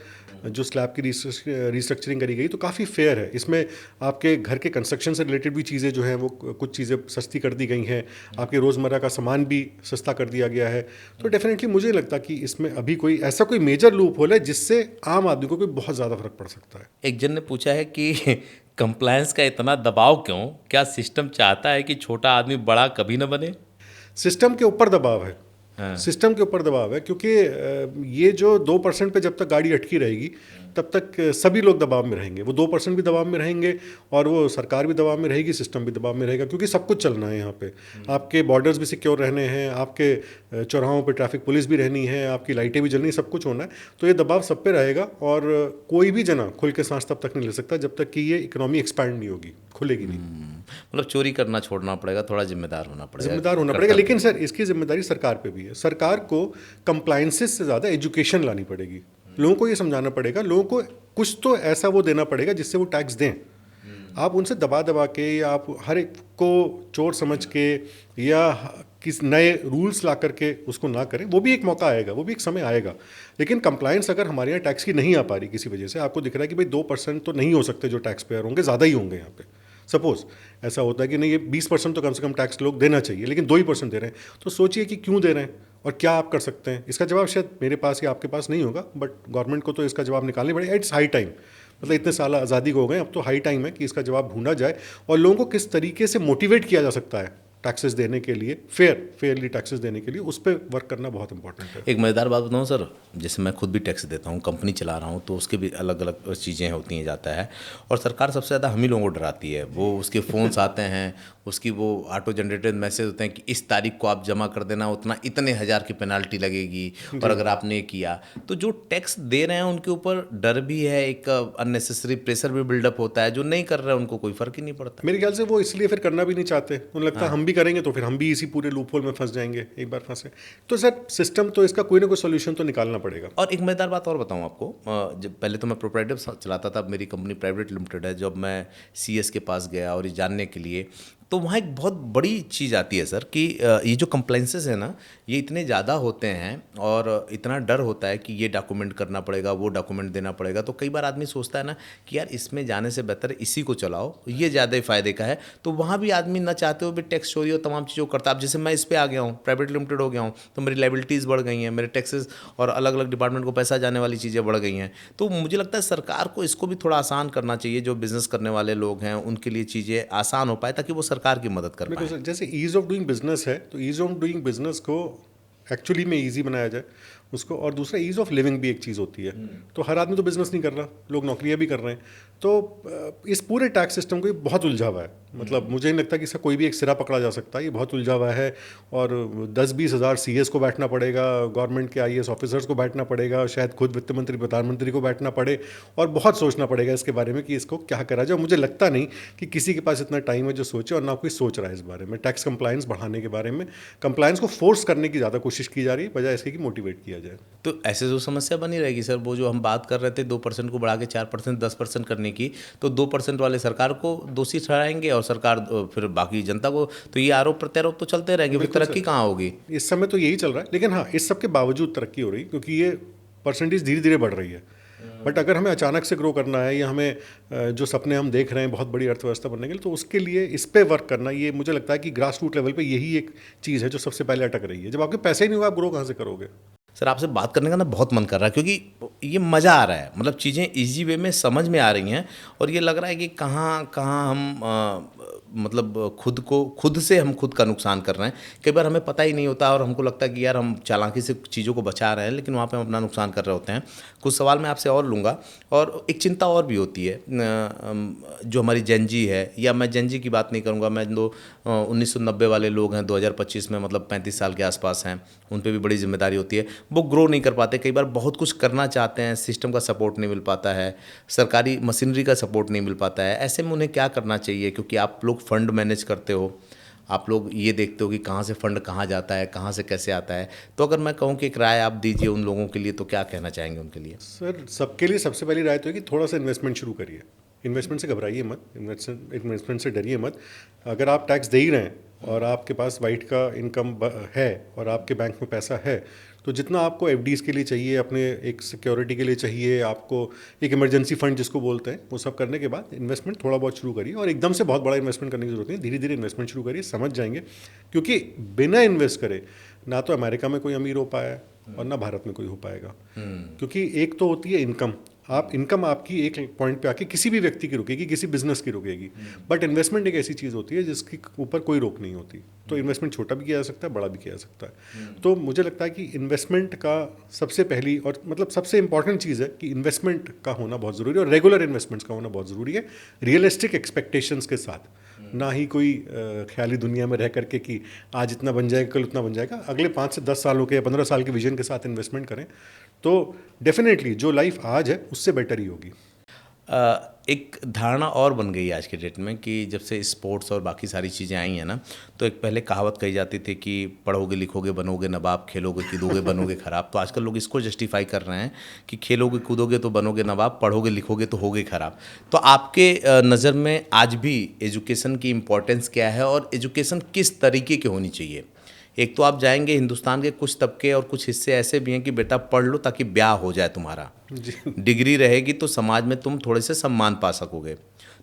जो स्लैब की रिस्ट्रक्चरिंग करी गई तो काफ़ी फेयर है। इसमें आपके घर के कंस्ट्रक्शन से रिलेटेड भी चीज़ें जो हैं वो कुछ चीज़ें सस्ती कर दी गई हैं, आपके रोज़मर्रा का सामान भी सस्ता कर दिया गया है। तो डेफिनेटली मुझे लगता कि इसमें अभी कोई ऐसा कोई मेजर लूप होल है जिससे आम आदमी को कोई बहुत ज़्यादा फर्क पड़ सकता है। एक जन ने पूछा है कि कंप्लायंस का इतना दबाव क्यों, क्या सिस्टम चाहता है कि छोटा आदमी बड़ा कभी ना बने? सिस्टम के ऊपर दबाव है, सिस्टम के ऊपर दबाव है, क्योंकि ये जो 2% पे जब तक गाड़ी अटकी रहेगी तब तक सभी लोग दबाव में रहेंगे। वो 2% भी दबाव में रहेंगे और वो सरकार भी दबाव में रहेगी, सिस्टम भी दबाव में रहेगा, क्योंकि सब कुछ चलना है यहाँ पे। आपके बॉर्डर्स भी सिक्योर रहने हैं, आपके चौराहों पे ट्रैफिक पुलिस भी रहनी है, आपकी लाइटें भी जलनी, सब कुछ होना है। तो ये दबाव सब पे रहेगा और कोई भी जना खुल के सांस तब तक नहीं ले सकता जब तक कि ये इकोनॉमी एक्सपैंड नहीं होगी, खुलेगी नहीं। मतलब चोरी करना छोड़ना पड़ेगा, थोड़ा जिम्मेदार होना पड़ेगा, जिम्मेदार होना पड़ेगा। लेकिन सर इसकी जिम्मेदारी सरकार पे भी है। सरकार को कंप्लायंसेस से ज़्यादा एजुकेशन लानी पड़ेगी। लोगों को ये समझाना पड़ेगा, लोगों को कुछ तो ऐसा वो देना पड़ेगा जिससे वो टैक्स दें। आप उनसे दबा दबा के या आप हर एक को चोर समझ के या किस नए रूल्स ला करके उसको ना करें। वो भी एक मौका आएगा, वो भी एक समय आएगा। लेकिन कंप्लायंस अगर हमारे यहाँ टैक्स की नहीं आ पा रही किसी वजह से, आपको दिख रहा है कि भाई 2% तो नहीं हो सकते जो टैक्स पेयर होंगे, ज़्यादा ही होंगे यहाँ पे। सपोज ऐसा होता है कि नहीं, ये 20% तो कम से कम टैक्स लोग देना चाहिए, लेकिन 2% दे रहे हैं, तो सोचिए कि क्यों दे रहे हैं और क्या आप कर सकते हैं। इसका जवाब शायद मेरे पास या आपके पास नहीं होगा, बट गवर्नमेंट को तो इसका जवाब निकालना पड़ेगा। It's high time. मतलब इतने साल आज़ादी को हो गए, अब तो हाई टाइम है कि इसका जवाब ढूंढा जाए और लोगों को किस तरीके से मोटिवेट किया जा सकता है टैक्सेस देने के लिए, फेयरली टैक्सेस देने के लिए, उस पर वर्क करना बहुत इंपॉर्टेंट है। एक मज़ेदार बात बताऊँ सर, जैसे मैं खुद भी टैक्स देता हूँ, कंपनी चला रहा हूँ, तो उसके भी अलग अलग चीज़ें होती हैं जाता है। और सरकार सबसे ज़्यादा हम ही लोगों को डराती है। वो उसके फ़ोन्स आते हैं, उसकी वो ऑटो जनरेटेड मैसेज होते हैं कि इस तारीख को आप जमा कर देना, उतना इतने हज़ार की पेनाल्टी लगेगी, और अगर आपने किया तो जो टैक्स दे रहे हैं उनके ऊपर डर भी है, एक अननेसेसरी प्रेशर भी बिल्डअप होता है। जो नहीं कर रहे हैं उनको कोई फ़र्क ही नहीं पड़ता। मेरे ख्याल से वो इसलिए फिर करना भी नहीं चाहते। उन्हें लगता है हम भी करेंगे तो फिर हम भी इसी पूरे लूप होल में फंस जाएंगे एक बार फंसे। तो सर सिस्टम तो इसका कोई ना कोई सोल्यूशन तो निकालना पड़ेगा। और एक मज़ेदार बात और बताऊं आपको, जब पहले तो मैं प्रोप्राइटर चलाता था, मेरी कंपनी प्राइवेट लिमिटेड है। जब मैं सीएस के पास गया और ये जानने के लिए, तो वहाँ एक बहुत बड़ी चीज़ आती है सर कि ये जो कंप्लाइंसेस है ना, ये इतने ज़्यादा होते हैं और इतना डर होता है कि ये डॉक्यूमेंट करना पड़ेगा, वो डॉक्यूमेंट देना पड़ेगा। तो कई बार आदमी सोचता है ना कि यार इसमें जाने से बेहतर इसी को चलाओ, ये ज़्यादा फ़ायदे का है। तो वहाँ भी आदमी ना चाहते हुए भी टैक्स चोरी और तमाम चीज़ों को करता है। अब जैसे मैं इस पर आ गया हूँ, प्राइवेट लिमिटेड हो गया हूँ, तो मेरी लाइबिलिटीज़ बढ़ गई हैं, मेरे टैक्सेस और अलग अलग डिपार्टमेंट को पैसा जाने वाली चीज़ें बढ़ गई हैं। तो मुझे लगता है सरकार को इसको भी थोड़ा आसान करना चाहिए। जो बिज़नेस करने वाले लोग हैं उनके लिए चीज़ें आसान हो पाए, ताकि वो सरकार की मदद कर पाए। जैसे ईज़ ऑफ डूइंग बिजनेस है, तो ईज़ ऑफ डूइंग बिजनेस को एक्चुअली में ईजी बनाया जाए उसको। और दूसरा ईज़ ऑफ लिविंग भी एक चीज़ होती है। तो हर आदमी तो बिजनेस नहीं कर रहा, लोग नौकरियां भी कर रहे हैं। तो इस पूरे टैक्स सिस्टम को ये बहुत उलझा हुआ है। मतलब मुझे नहीं लगता कि इसका कोई भी एक सिरा पकड़ा जा सकता है। ये बहुत उलझा हुआ है और 10-20 हज़ार सीएस को बैठना पड़ेगा, गवर्नमेंट के आईएएस ऑफिसर्स को बैठना पड़ेगा, शायद खुद वित्त मंत्री प्रधानमंत्री को बैठना पड़े और बहुत सोचना पड़ेगा इसके बारे में कि इसको क्या करा जाए। मुझे लगता नहीं कि किसी के पास इतना टाइम है जो सोचे, और ना कोई सोच रहा है इस बारे में। टैक्स कंप्लायंस बढ़ाने के बारे में, कंप्लायंस को फोर्स करने की ज़्यादा कोशिश की जा रही है बजाय इसके कि मोटिवेट किया जाए। तो ऐसे जो समस्या बनी रहेगी सर, वो जो हम बात कर रहे थे 2% को बढ़ा के 4%, 10% करने की, तो 2% वाले सरकार को दोषी ठहराएंगे और सरकार फिर बाकी जनता को। तो ये आरोप प्रत्यारोप तो चलते रहेंगे, फिर तरक्की कहाँ होगी? इस समय तो यही चल रहा है। लेकिन हाँ, इस सब के बावजूद तरक्की हो रही है क्योंकि ये परसेंटेज धीरे धीरे बढ़ रही है। बट अगर हमें अचानक से ग्रो करना है या हमें जो सपने हम देख रहे हैं बहुत बड़ी अर्थव्यवस्था बनने के लिए, तो उसके लिए इस पे वर्क करना, ये मुझे लगता है कि ग्रास रूट लेवल पे यही एक चीज़ है जो सबसे पहले अटक रही है। जब आपके पैसे ही नहीं होगा, आप ग्रो कहाँ से करोगे? सर आपसे बात करने का ना बहुत मन कर रहा है, क्योंकि ये मज़ा आ रहा है। मतलब चीज़ें इजी वे में समझ में आ रही हैं और ये लग रहा है कि कहाँ कहाँ हम मतलब खुद से हम खुद का नुकसान कर रहे हैं। कई बार हमें पता ही नहीं होता और हमको लगता है कि यार हम चालाकी से चीज़ों को बचा रहे हैं, लेकिन वहाँ पे हम अपना नुकसान कर रहे होते हैं। कुछ सवाल मैं आपसे और लूँगा, और एक चिंता और भी होती है जो हमारी जेनजी है, या मैं जेनजी की बात नहीं करूँगा, मैं जो 1990 वाले लोग हैं 2025 में, मतलब 35 साल के आसपास हैं, उन पर भी बड़ी जिम्मेदारी होती है। वो ग्रो नहीं कर पाते, कई बार बहुत कुछ करना चाहते हैं, सिस्टम का सपोर्ट नहीं मिल पाता है, सरकारी मशीनरी का सपोर्ट नहीं मिल पाता है। ऐसे में उन्हें क्या करना चाहिए? क्योंकि आप लोग फंड मैनेज करते हो, आप लोग ये देखते हो कि कहाँ से फंड कहाँ जाता है, कहाँ से कैसे आता है। तो अगर मैं कहूँ कि एक राय आप दीजिए उन लोगों के लिए, तो क्या कहना चाहेंगे उनके लिए? सर सबके लिए सबसे पहली राय तो है कि थोड़ा सा इन्वेस्टमेंट शुरू करिए। इन्वेस्टमेंट से घबराइए मत, इन्वेस्टमेंट से डरिए मत। अगर आप टैक्स दे ही रहे हैं और आपके पास वाइट का इनकम है और आपके बैंक में पैसा है, तो जितना आपको एफडीज़ के लिए चाहिए, अपने एक सिक्योरिटी के लिए चाहिए, आपको एक इमरजेंसी फंड जिसको बोलते हैं, वो सब करने के बाद इन्वेस्टमेंट थोड़ा बहुत शुरू करिए। और एकदम से बहुत बड़ा इन्वेस्टमेंट करने की जरूरत नहीं, धीरे धीरे इन्वेस्टमेंट शुरू करिए, समझ जाएंगे। क्योंकि बिना इन्वेस्ट करे ना तो अमेरिका में कोई अमीर हो पाया और ना भारत में कोई हो पाएगा। क्योंकि एक तो होती है इनकम आप इनकम आपकी एक पॉइंट पे आके किसी भी व्यक्ति की रुकेगी, किसी बिजनेस की रुकेगी, बट इन्वेस्टमेंट एक ऐसी चीज़ होती है जिसके ऊपर कोई रोक नहीं होती। तो इन्वेस्टमेंट छोटा भी किया जा सकता है, बड़ा भी किया जा सकता है। तो मुझे लगता है कि इन्वेस्टमेंट का सबसे पहली और मतलब सबसे इंपॉर्टेंट चीज़ है कि इन्वेस्टमेंट का होना बहुत ज़रूरी है और रेगुलर इन्वेस्टमेंट्स का होना बहुत ज़रूरी है, रियलिस्टिक एक्सपेक्टेशंस के साथ, ना ही कोई ख्याली दुनिया में रह करके कि आज इतना बन जाएगा, कल उतना बन जाएगा। अगले 5 से 10 सालों के या 15 साल के विजन के साथ इन्वेस्टमेंट करें तो डेफिनेटली जो लाइफ आज है उससे बेटर ही होगी। एक धारणा और बन गई है आज के डेट में कि जब से स्पोर्ट्स और बाकी सारी चीज़ें आई हैं ना, तो एक पहले कहावत कही जाती थी कि पढ़ोगे लिखोगे बनोगे नवाब, खेलोगे कूदोगे बनोगे खराब। तो आजकल लोग इसको जस्टिफाई कर रहे हैं कि खेलोगे कूदोगे तो बनोगे नवाब, पढ़ोगे लिखोगे तो होगे खराब। तो आपके नज़र में आज भी एजुकेशन की इम्पोर्टेंस क्या है और एजुकेशन किस तरीके की होनी चाहिए? एक तो आप जाएंगे हिंदुस्तान के कुछ तबके और कुछ हिस्से ऐसे भी हैं कि बेटा पढ़ लो ताकि ब्याह हो जाए तुम्हारा, डिग्री रहेगी तो समाज में तुम थोड़े से सम्मान पा सकोगे।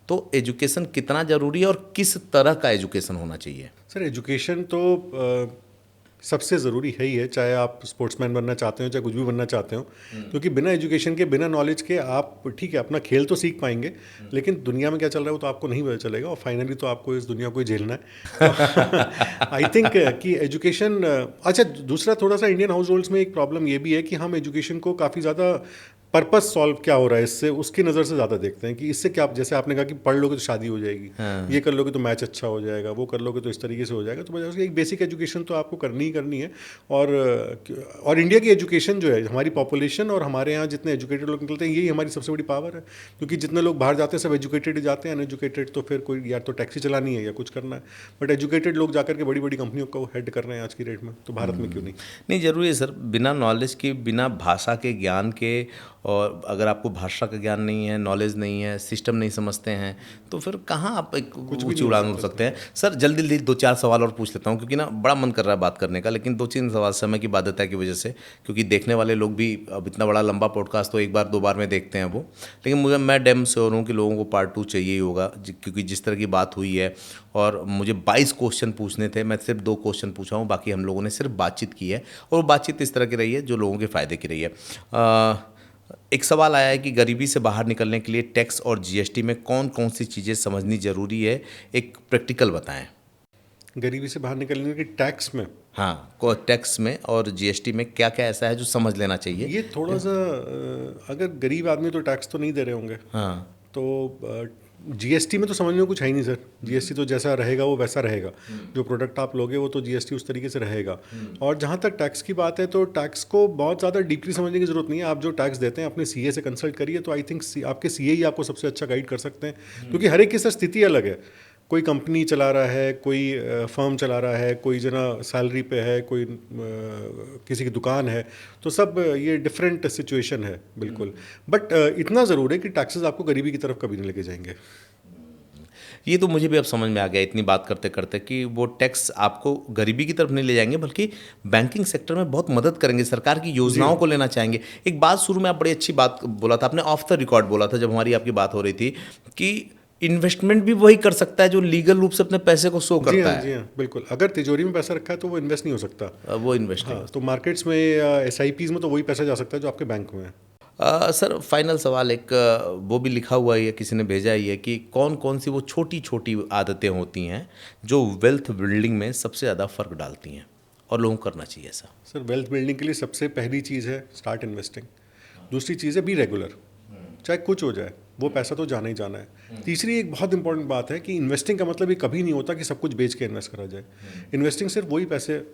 तो एजुकेशन कितना ज़रूरी है और किस तरह का एजुकेशन होना चाहिए? सर एजुकेशन तो सबसे ज़रूरी है ही है, चाहे आप स्पोर्ट्समैन बनना चाहते हो चाहे कुछ भी बनना चाहते हो, क्योंकि बिना एजुकेशन के बिना नॉलेज के आप ठीक है अपना खेल तो सीख पाएंगे लेकिन दुनिया में क्या चल रहा है वो तो आपको नहीं पता चलेगा और फाइनली तो आपको इस दुनिया को ही झेलना है। आई थिंक कि एजुकेशन अच्छा, दूसरा थोड़ा सा इंडियन हाउस होल्ड्स में एक प्रॉब्लम ये भी है कि हम एजुकेशन को काफ़ी ज़्यादा पर्पस सॉल्व क्या हो रहा है इससे उसकी नज़र से ज़्यादा देखते हैं कि इससे क्या, जैसे आपने कहा कि पढ़ लोगे तो शादी हो जाएगी, ये कर लोगे तो मैच अच्छा हो जाएगा, वो कर लोगे तो इस तरीके से हो जाएगा। तो वजह से एक बेसिक एजुकेशन तो आपको करनी ही करनी है। और इंडिया की एजुकेशन जो है, हमारी पॉपुलेशन और हमारे यहाँ जितने एजुकेटेड लोग निकलते हैं यही हमारी सबसे बड़ी पावर है, क्योंकि जितने लोग बाहर जाते हैं सब एजुकेटेड ही जाते हैं, अनएजुकेटेड तो फिर कोई या तो टैक्सी चलानी है या कुछ करना है, बट एजुकेटेड लोग जाकर के बड़ी बड़ी कंपनियों को हेड कर रहे हैं आज की डेट में, तो भारत में क्यों नहीं? नहीं, ज़रूरी है सर। बिना नॉलेज के, बिना भाषा के ज्ञान के, और अगर आपको भाषा का ज्ञान नहीं है, नॉलेज नहीं है, सिस्टम नहीं समझते हैं, तो फिर कहाँ आप एक ऊँची उड़ान उड़ सकते हैं? सर जल्दी जल्दी 2-4 सवाल और पूछ लेता हूँ, क्योंकि ना बड़ा मन कर रहा है बात करने का, लेकिन 2-3 सवाल समय की बाध्यता की वजह से, क्योंकि देखने वाले लोग भी अब इतना बड़ा लंबा पॉडकास्ट तो एक बार 2 बार में देखते हैं वो, लेकिन मैं डैम श्योर हूँ कि लोगों को पार्ट 2 चाहिए ही होगा, क्योंकि जिस तरह की बात हुई है। और मुझे 22 क्वेश्चन पूछने थे, मैं सिर्फ 2 क्वेश्चन पूछा हूँ, बाकी हम लोगों ने सिर्फ बातचीत की है और वो बातचीत इस तरह की रही है जो लोगों के फ़ायदे की रही है। एक सवाल आया है कि गरीबी से बाहर निकलने के लिए टैक्स और जीएसटी में कौन कौन सी चीज़ें समझनी ज़रूरी है, एक प्रैक्टिकल बताएं। गरीबी से बाहर निकलने के टैक्स में, हाँ, को टैक्स में और जीएसटी में क्या क्या ऐसा है जो समझ लेना चाहिए? ये थोड़ा सा अगर गरीब आदमी तो टैक्स तो नहीं दे रहे होंगे, हाँ, तो जीएसटी में तो समझ में कुछ है ही नहीं सर। जीएसटी तो जैसा रहेगा वो वैसा रहेगा, जो प्रोडक्ट आप लोगे वो तो जीएसटी उस तरीके से रहेगा। और जहाँ तक टैक्स की बात है तो टैक्स को बहुत ज़्यादा डीपली समझने की ज़रूरत नहीं है। आप जो टैक्स देते हैं अपने सीए से कंसल्ट करिए, तो आई थिंक आपके सीए ही आपको सबसे अच्छा गाइड कर सकते हैं, क्योंकि हर एक की सर स्थिति अलग है। कोई कंपनी चला रहा है, कोई फर्म चला रहा है, कोई जना सैलरी पे है, कोई किसी की दुकान है, तो सब ये डिफरेंट सिचुएशन है बिल्कुल। बट इतना ज़रूर है कि टैक्सेस आपको गरीबी की तरफ कभी नहीं लेके जाएंगे। ये तो मुझे भी अब समझ में आ गया इतनी बात करते करते कि वो टैक्स आपको गरीबी की तरफ नहीं ले जाएंगे, बल्कि बैंकिंग सेक्टर में बहुत मदद करेंगे, सरकार की योजनाओं को लेना चाहेंगे। एक बात शुरू में आप बड़ी अच्छी बात बोला था आपने, ऑफ द रिकॉर्ड बोला था जब हमारी आपकी बात हो रही थी, कि इन्वेस्टमेंट भी वही कर सकता है जो लीगल रूप से अपने पैसे को शो करता है। जी हाँ, बिल्कुल। अगर तिजोरी में पैसा रखा है तो वो इन्वेस्ट नहीं हो सकता, वो इन्वेस्ट हाँ, तो मार्केट्स में या एसआईपीज में तो वही पैसा जा सकता है जो आपके बैंक में है। सर फाइनल सवाल एक वो भी लिखा हुआ है, किसी ने भेजा ही है कि कौन कौन सी वो छोटी छोटी आदतें होती हैं जो वेल्थ बिल्डिंग में सबसे ज़्यादा फ़र्क डालती हैं और लोगों को करना चाहिए ऐसा? सर वेल्थ बिल्डिंग के लिए सबसे पहली चीज़ है स्टार्ट इन्वेस्टिंग। दूसरी चीज़ है बी रेगुलर, चाहे कुछ हो जाए वो पैसा तो जाना ही जाना है। तीसरी एक बहुत इंपॉर्टेंट बात है कि इन्वेस्टिंग का मतलब ये कभी नहीं होता कि सब कुछ बेच के इन्वेस्ट करा जाए। इन्वेस्टिंग सिर्फ वही पैसे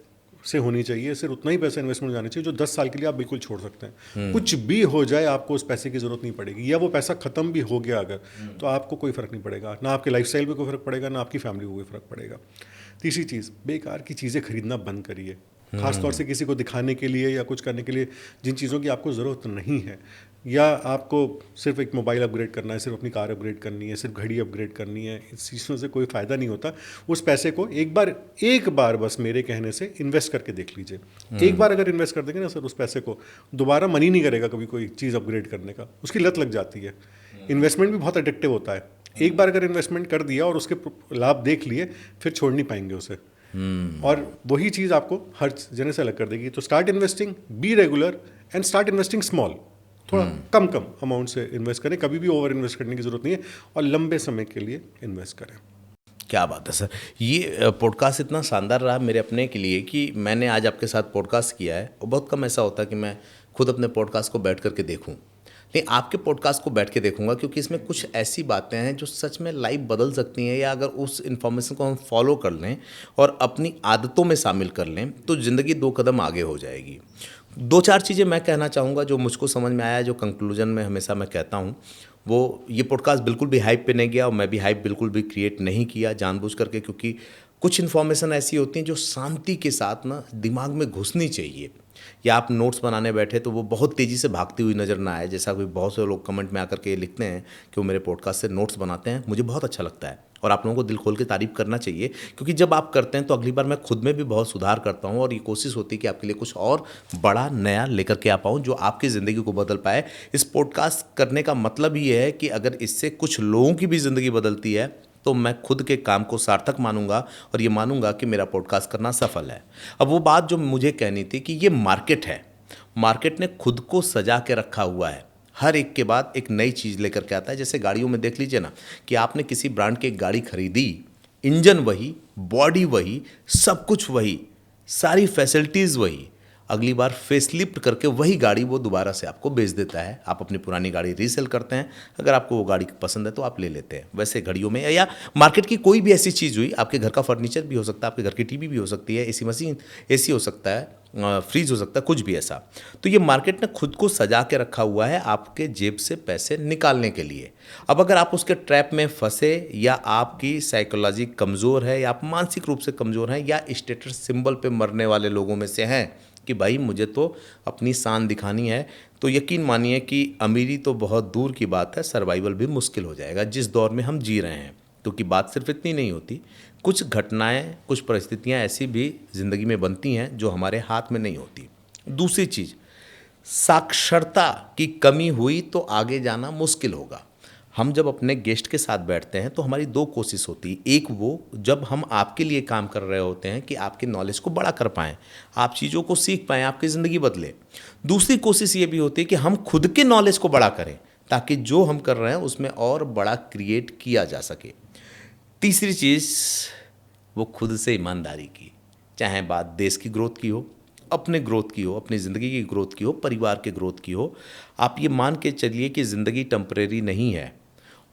से होनी चाहिए, सिर्फ उतना ही पैसा इन्वेस्टमेंट जाना चाहिए जो 10 साल के लिए आप बिल्कुल छोड़ सकते हैं। कुछ भी हो जाए आपको उस पैसे की ज़रूरत नहीं पड़ेगी, या वो पैसा ख़त्म भी हो गया अगर, तो आपको कोई फ़र्क नहीं पड़ेगा, ना आपके लाइफस्टाइल पे कोई फ़र्क पड़ेगा, ना आपकी फैमिली को कोई फ़र्क पड़ेगा। तीसरी चीज़, बेकार की चीज़ें खरीदना बंद करिए, खासतौर से किसी को दिखाने के लिए या कुछ करने के लिए, जिन चीज़ों की आपको ज़रूरत नहीं है, या आपको सिर्फ एक मोबाइल अपग्रेड करना है, सिर्फ अपनी कार अपग्रेड करनी है, सिर्फ घड़ी अपग्रेड करनी है, इस चीज़ों से कोई फ़ायदा नहीं होता। उस पैसे को एक बार बस मेरे कहने से इन्वेस्ट करके देख लीजिए। एक बार अगर इन्वेस्ट कर देंगे ना सर, उस पैसे को दोबारा मन ही नहीं करेगा कभी कोई चीज़ अपग्रेड करने का, उसकी लत लग जाती है। इन्वेस्टमेंट भी बहुत एडिक्टिव होता है, एक बार अगर इन्वेस्टमेंट कर दिया और उसके लाभ देख लिए, फिर छोड़ नहीं पाएंगे उसे। और वही चीज़ आपको हर जने से अलग कर देगी। तो start investing, be regular and start investing small. थोड़ा कम कम अमाउंट से इन्वेस्ट करें, कभी भी ओवर इन्वेस्ट करने की ज़रूरत नहीं है, और लंबे समय के लिए इन्वेस्ट करें। क्या बात है सर, ये पॉडकास्ट इतना शानदार रहा मेरे अपने के लिए कि मैंने आज आपके साथ पॉडकास्ट किया है, और बहुत कम ऐसा होता है कि मैं खुद अपने पॉडकास्ट को बैठ करके देखूं, नहीं आपके पॉडकास्ट को बैठ के देखूंगा, क्योंकि इसमें कुछ ऐसी बातें हैं जो सच में लाइफ बदल सकती हैं, या अगर उस इन्फॉर्मेशन को हम फॉलो कर लें और अपनी आदतों में शामिल कर लें तो ज़िंदगी 2 कदम आगे हो जाएगी। 2-4 चीज़ें मैं कहना चाहूँगा जो मुझको समझ में आया, जो कंक्लूजन में हमेशा मैं कहता हूँ, वो ये पॉडकास्ट बिल्कुल भी हाइप पे नहीं गया और मैं भी हाइप बिल्कुल भी क्रिएट नहीं किया जानबूझ करके, क्योंकि कुछ इन्फॉर्मेशन ऐसी होती हैं जो शांति के साथ ना दिमाग में घुसनी चाहिए। या आप नोट्स बनाने बैठे तो वो बहुत तेज़ी से भागती हुई नज़र ना आए, जैसा कोई बहुत से लोग कमेंट में आकर के लिखते हैं कि वो मेरे पॉडकास्ट से नोट्स बनाते हैं। मुझे बहुत अच्छा लगता है और आप लोगों को दिल खोल के तारीफ़ करना चाहिए, क्योंकि जब आप करते हैं तो अगली बार मैं खुद में भी बहुत सुधार करता हूँ और ये कोशिश होती है कि आपके लिए कुछ और बड़ा नया लेकर के आ पाऊँ जो आपकी ज़िंदगी को बदल पाए। इस पॉडकास्ट करने का मतलब ये है कि अगर इससे कुछ लोगों की भी ज़िंदगी बदलती है तो मैं खुद के काम को सार्थक मानूंगा और ये मानूंगा कि मेरा पॉडकास्ट करना सफल है। अब वो बात जो मुझे कहनी थी कि ये मार्केट है, मार्केट ने खुद को सजा के रखा हुआ है, हर एक के बाद एक नई चीज़ लेकर के आता है। जैसे गाड़ियों में देख लीजिए ना कि आपने किसी ब्रांड की एक गाड़ी खरीदी, इंजन वही, बॉडी वही, सब कुछ वही, सारी फैसिलिटीज़ वही, अगली बार फेसलिफ्ट करके वही गाड़ी वो दोबारा से आपको बेच देता है। आप अपनी पुरानी गाड़ी रीसेल करते हैं, अगर आपको वो गाड़ी पसंद है तो आप ले लेते हैं। वैसे घड़ियों में या मार्केट की कोई भी ऐसी चीज़ हुई, आपके घर का फर्नीचर भी हो सकता है, आपके घर की टीवी भी हो सकती है, एसी मशीन, एसी हो सकता है, फ्रीज हो सकता है, कुछ भी ऐसा। तो ये मार्केट ने खुद को सजा के रखा हुआ है आपके जेब से पैसे निकालने के लिए। अब अगर आप उसके ट्रैप में फंसे, या आपकी साइकोलॉजी कमज़ोर है, या आप मानसिक रूप से कमज़ोर हैं, या स्टेटस सिंबल पे मरने वाले लोगों में से हैं कि भाई मुझे तो अपनी शान दिखानी है, तो यकीन मानिए कि अमीरी तो बहुत दूर की बात है, सर्वाइवल भी मुश्किल हो जाएगा जिस दौर में हम जी रहे हैं। क्योंकि बात सिर्फ इतनी नहीं होती, कुछ घटनाएं, कुछ परिस्थितियां ऐसी भी ज़िंदगी में बनती हैं जो हमारे हाथ में नहीं होती। दूसरी चीज़, साक्षरता की कमी हुई तो आगे जाना मुश्किल होगा। हम जब अपने गेस्ट के साथ बैठते हैं तो हमारी 2 कोशिश होती है। एक वो जब हम आपके लिए काम कर रहे होते हैं कि आपके नॉलेज को बड़ा कर पाएँ, आप चीज़ों को सीख पाएँ, आपकी ज़िंदगी बदले। दूसरी कोशिश ये भी होती है कि हम खुद के नॉलेज को बड़ा करें ताकि जो हम कर रहे हैं उसमें और बड़ा क्रिएट किया जा सके। तीसरी चीज़, वो खुद से ईमानदारी की, चाहे बात देश की ग्रोथ की हो, अपने ग्रोथ की हो, अपनी ज़िंदगी की ग्रोथ की हो, परिवार के ग्रोथ की हो। आप ये मान के चलिए कि ज़िंदगी टेम्परेरी नहीं है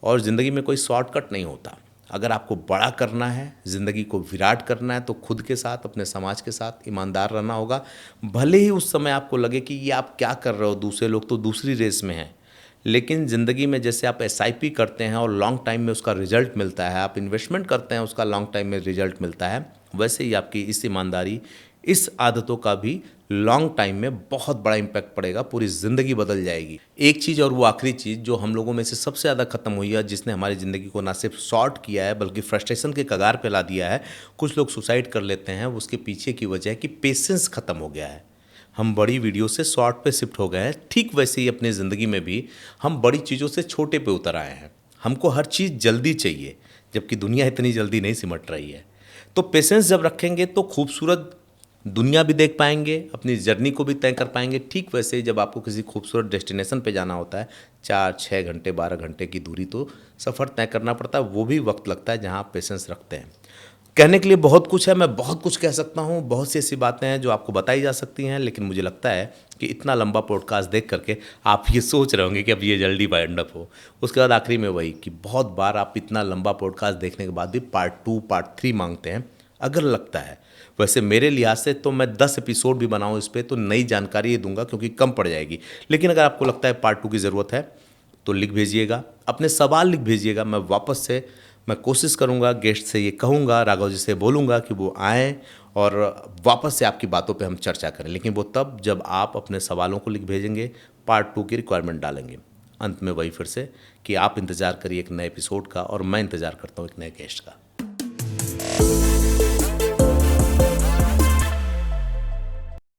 और ज़िंदगी में कोई शॉर्टकट नहीं होता। अगर आपको बड़ा करना है, ज़िंदगी को विराट करना है, तो खुद के साथ, अपने समाज के साथ ईमानदार रहना होगा। भले ही उस समय आपको लगे कि ये आप क्या कर रहे हो, दूसरे लोग तो दूसरी रेस में हैं, लेकिन ज़िंदगी में जैसे आप SIP करते हैं और लॉन्ग टाइम में उसका रिजल्ट मिलता है, आप इन्वेस्टमेंट करते हैं उसका लॉन्ग टाइम में रिजल्ट मिलता है, वैसे ही आपकी इस ईमानदारी, इस आदतों का भी लॉन्ग टाइम में बहुत बड़ा इम्पैक्ट पड़ेगा, पूरी ज़िंदगी बदल जाएगी। एक चीज़ और वो आखिरी चीज़ जो हम लोगों में से सबसे ज़्यादा ख़त्म हुई है, जिसने हमारी ज़िंदगी को ना सिर्फ शॉर्ट किया है बल्कि फ्रस्ट्रेशन के कगार पे ला दिया है, कुछ लोग सुसाइड कर लेते हैं, उसके पीछे की वजह है कि पेशेंस ख़त्म हो गया है। हम बड़ी वीडियो से शॉर्ट पे शिफ्ट हो गए हैं। ठीक वैसे ही अपनी ज़िंदगी में भी हम बड़ी चीज़ों से छोटे पे उतर आए हैं। हमको हर चीज़ जल्दी चाहिए, जबकि दुनिया इतनी जल्दी नहीं सिमट रही है। तो पेशेंस जब रखेंगे तो खूबसूरत दुनिया भी देख पाएंगे, अपनी जर्नी को भी तय कर पाएंगे। ठीक वैसे ही जब आपको किसी खूबसूरत डेस्टिनेशन पे जाना होता है, 4-6 घंटे 12 घंटे की दूरी तो सफ़र तय करना पड़ता है, वो भी वक्त लगता है जहाँ आप पेशेंस रखते हैं। कहने के लिए बहुत कुछ है, मैं बहुत कुछ कह सकता हूँ, बहुत सी ऐसी बातें हैं जो आपको बताई जा सकती हैं, लेकिन मुझे लगता है कि इतना लंबा पॉडकास्ट देख करके आप ये सोच रहे होंगे कि अब ये जल्दी वाइंड अप हो। उसके बाद आखिरी में वही कि बहुत बार आप इतना लंबा पॉडकास्ट देखने के बाद भी पार्ट 2, पार्ट 3 मांगते हैं। अगर लगता है, वैसे मेरे लिहाज से तो मैं 10 एपिसोड भी बनाऊँ इस पर तो नई जानकारी दूंगा क्योंकि कम पड़ जाएगी। लेकिन अगर आपको लगता है पार्ट 2 की ज़रूरत है तो लिख भेजिएगा, अपने सवाल लिख भेजिएगा। मैं वापस से मैं कोशिश करूंगा, गेस्ट से ये कहूंगा, राघव जी से बोलूंगा कि वो आएँ और वापस से आपकी बातों पे हम चर्चा करें। लेकिन वो तब जब आप अपने सवालों को लिख भेजेंगे, पार्ट 2 की रिक्वायरमेंट डालेंगे। अंत में वही फिर से कि आप इंतज़ार करिए एक नए एपिसोड का और मैं इंतज़ार करता हूँ एक नए गेस्ट का।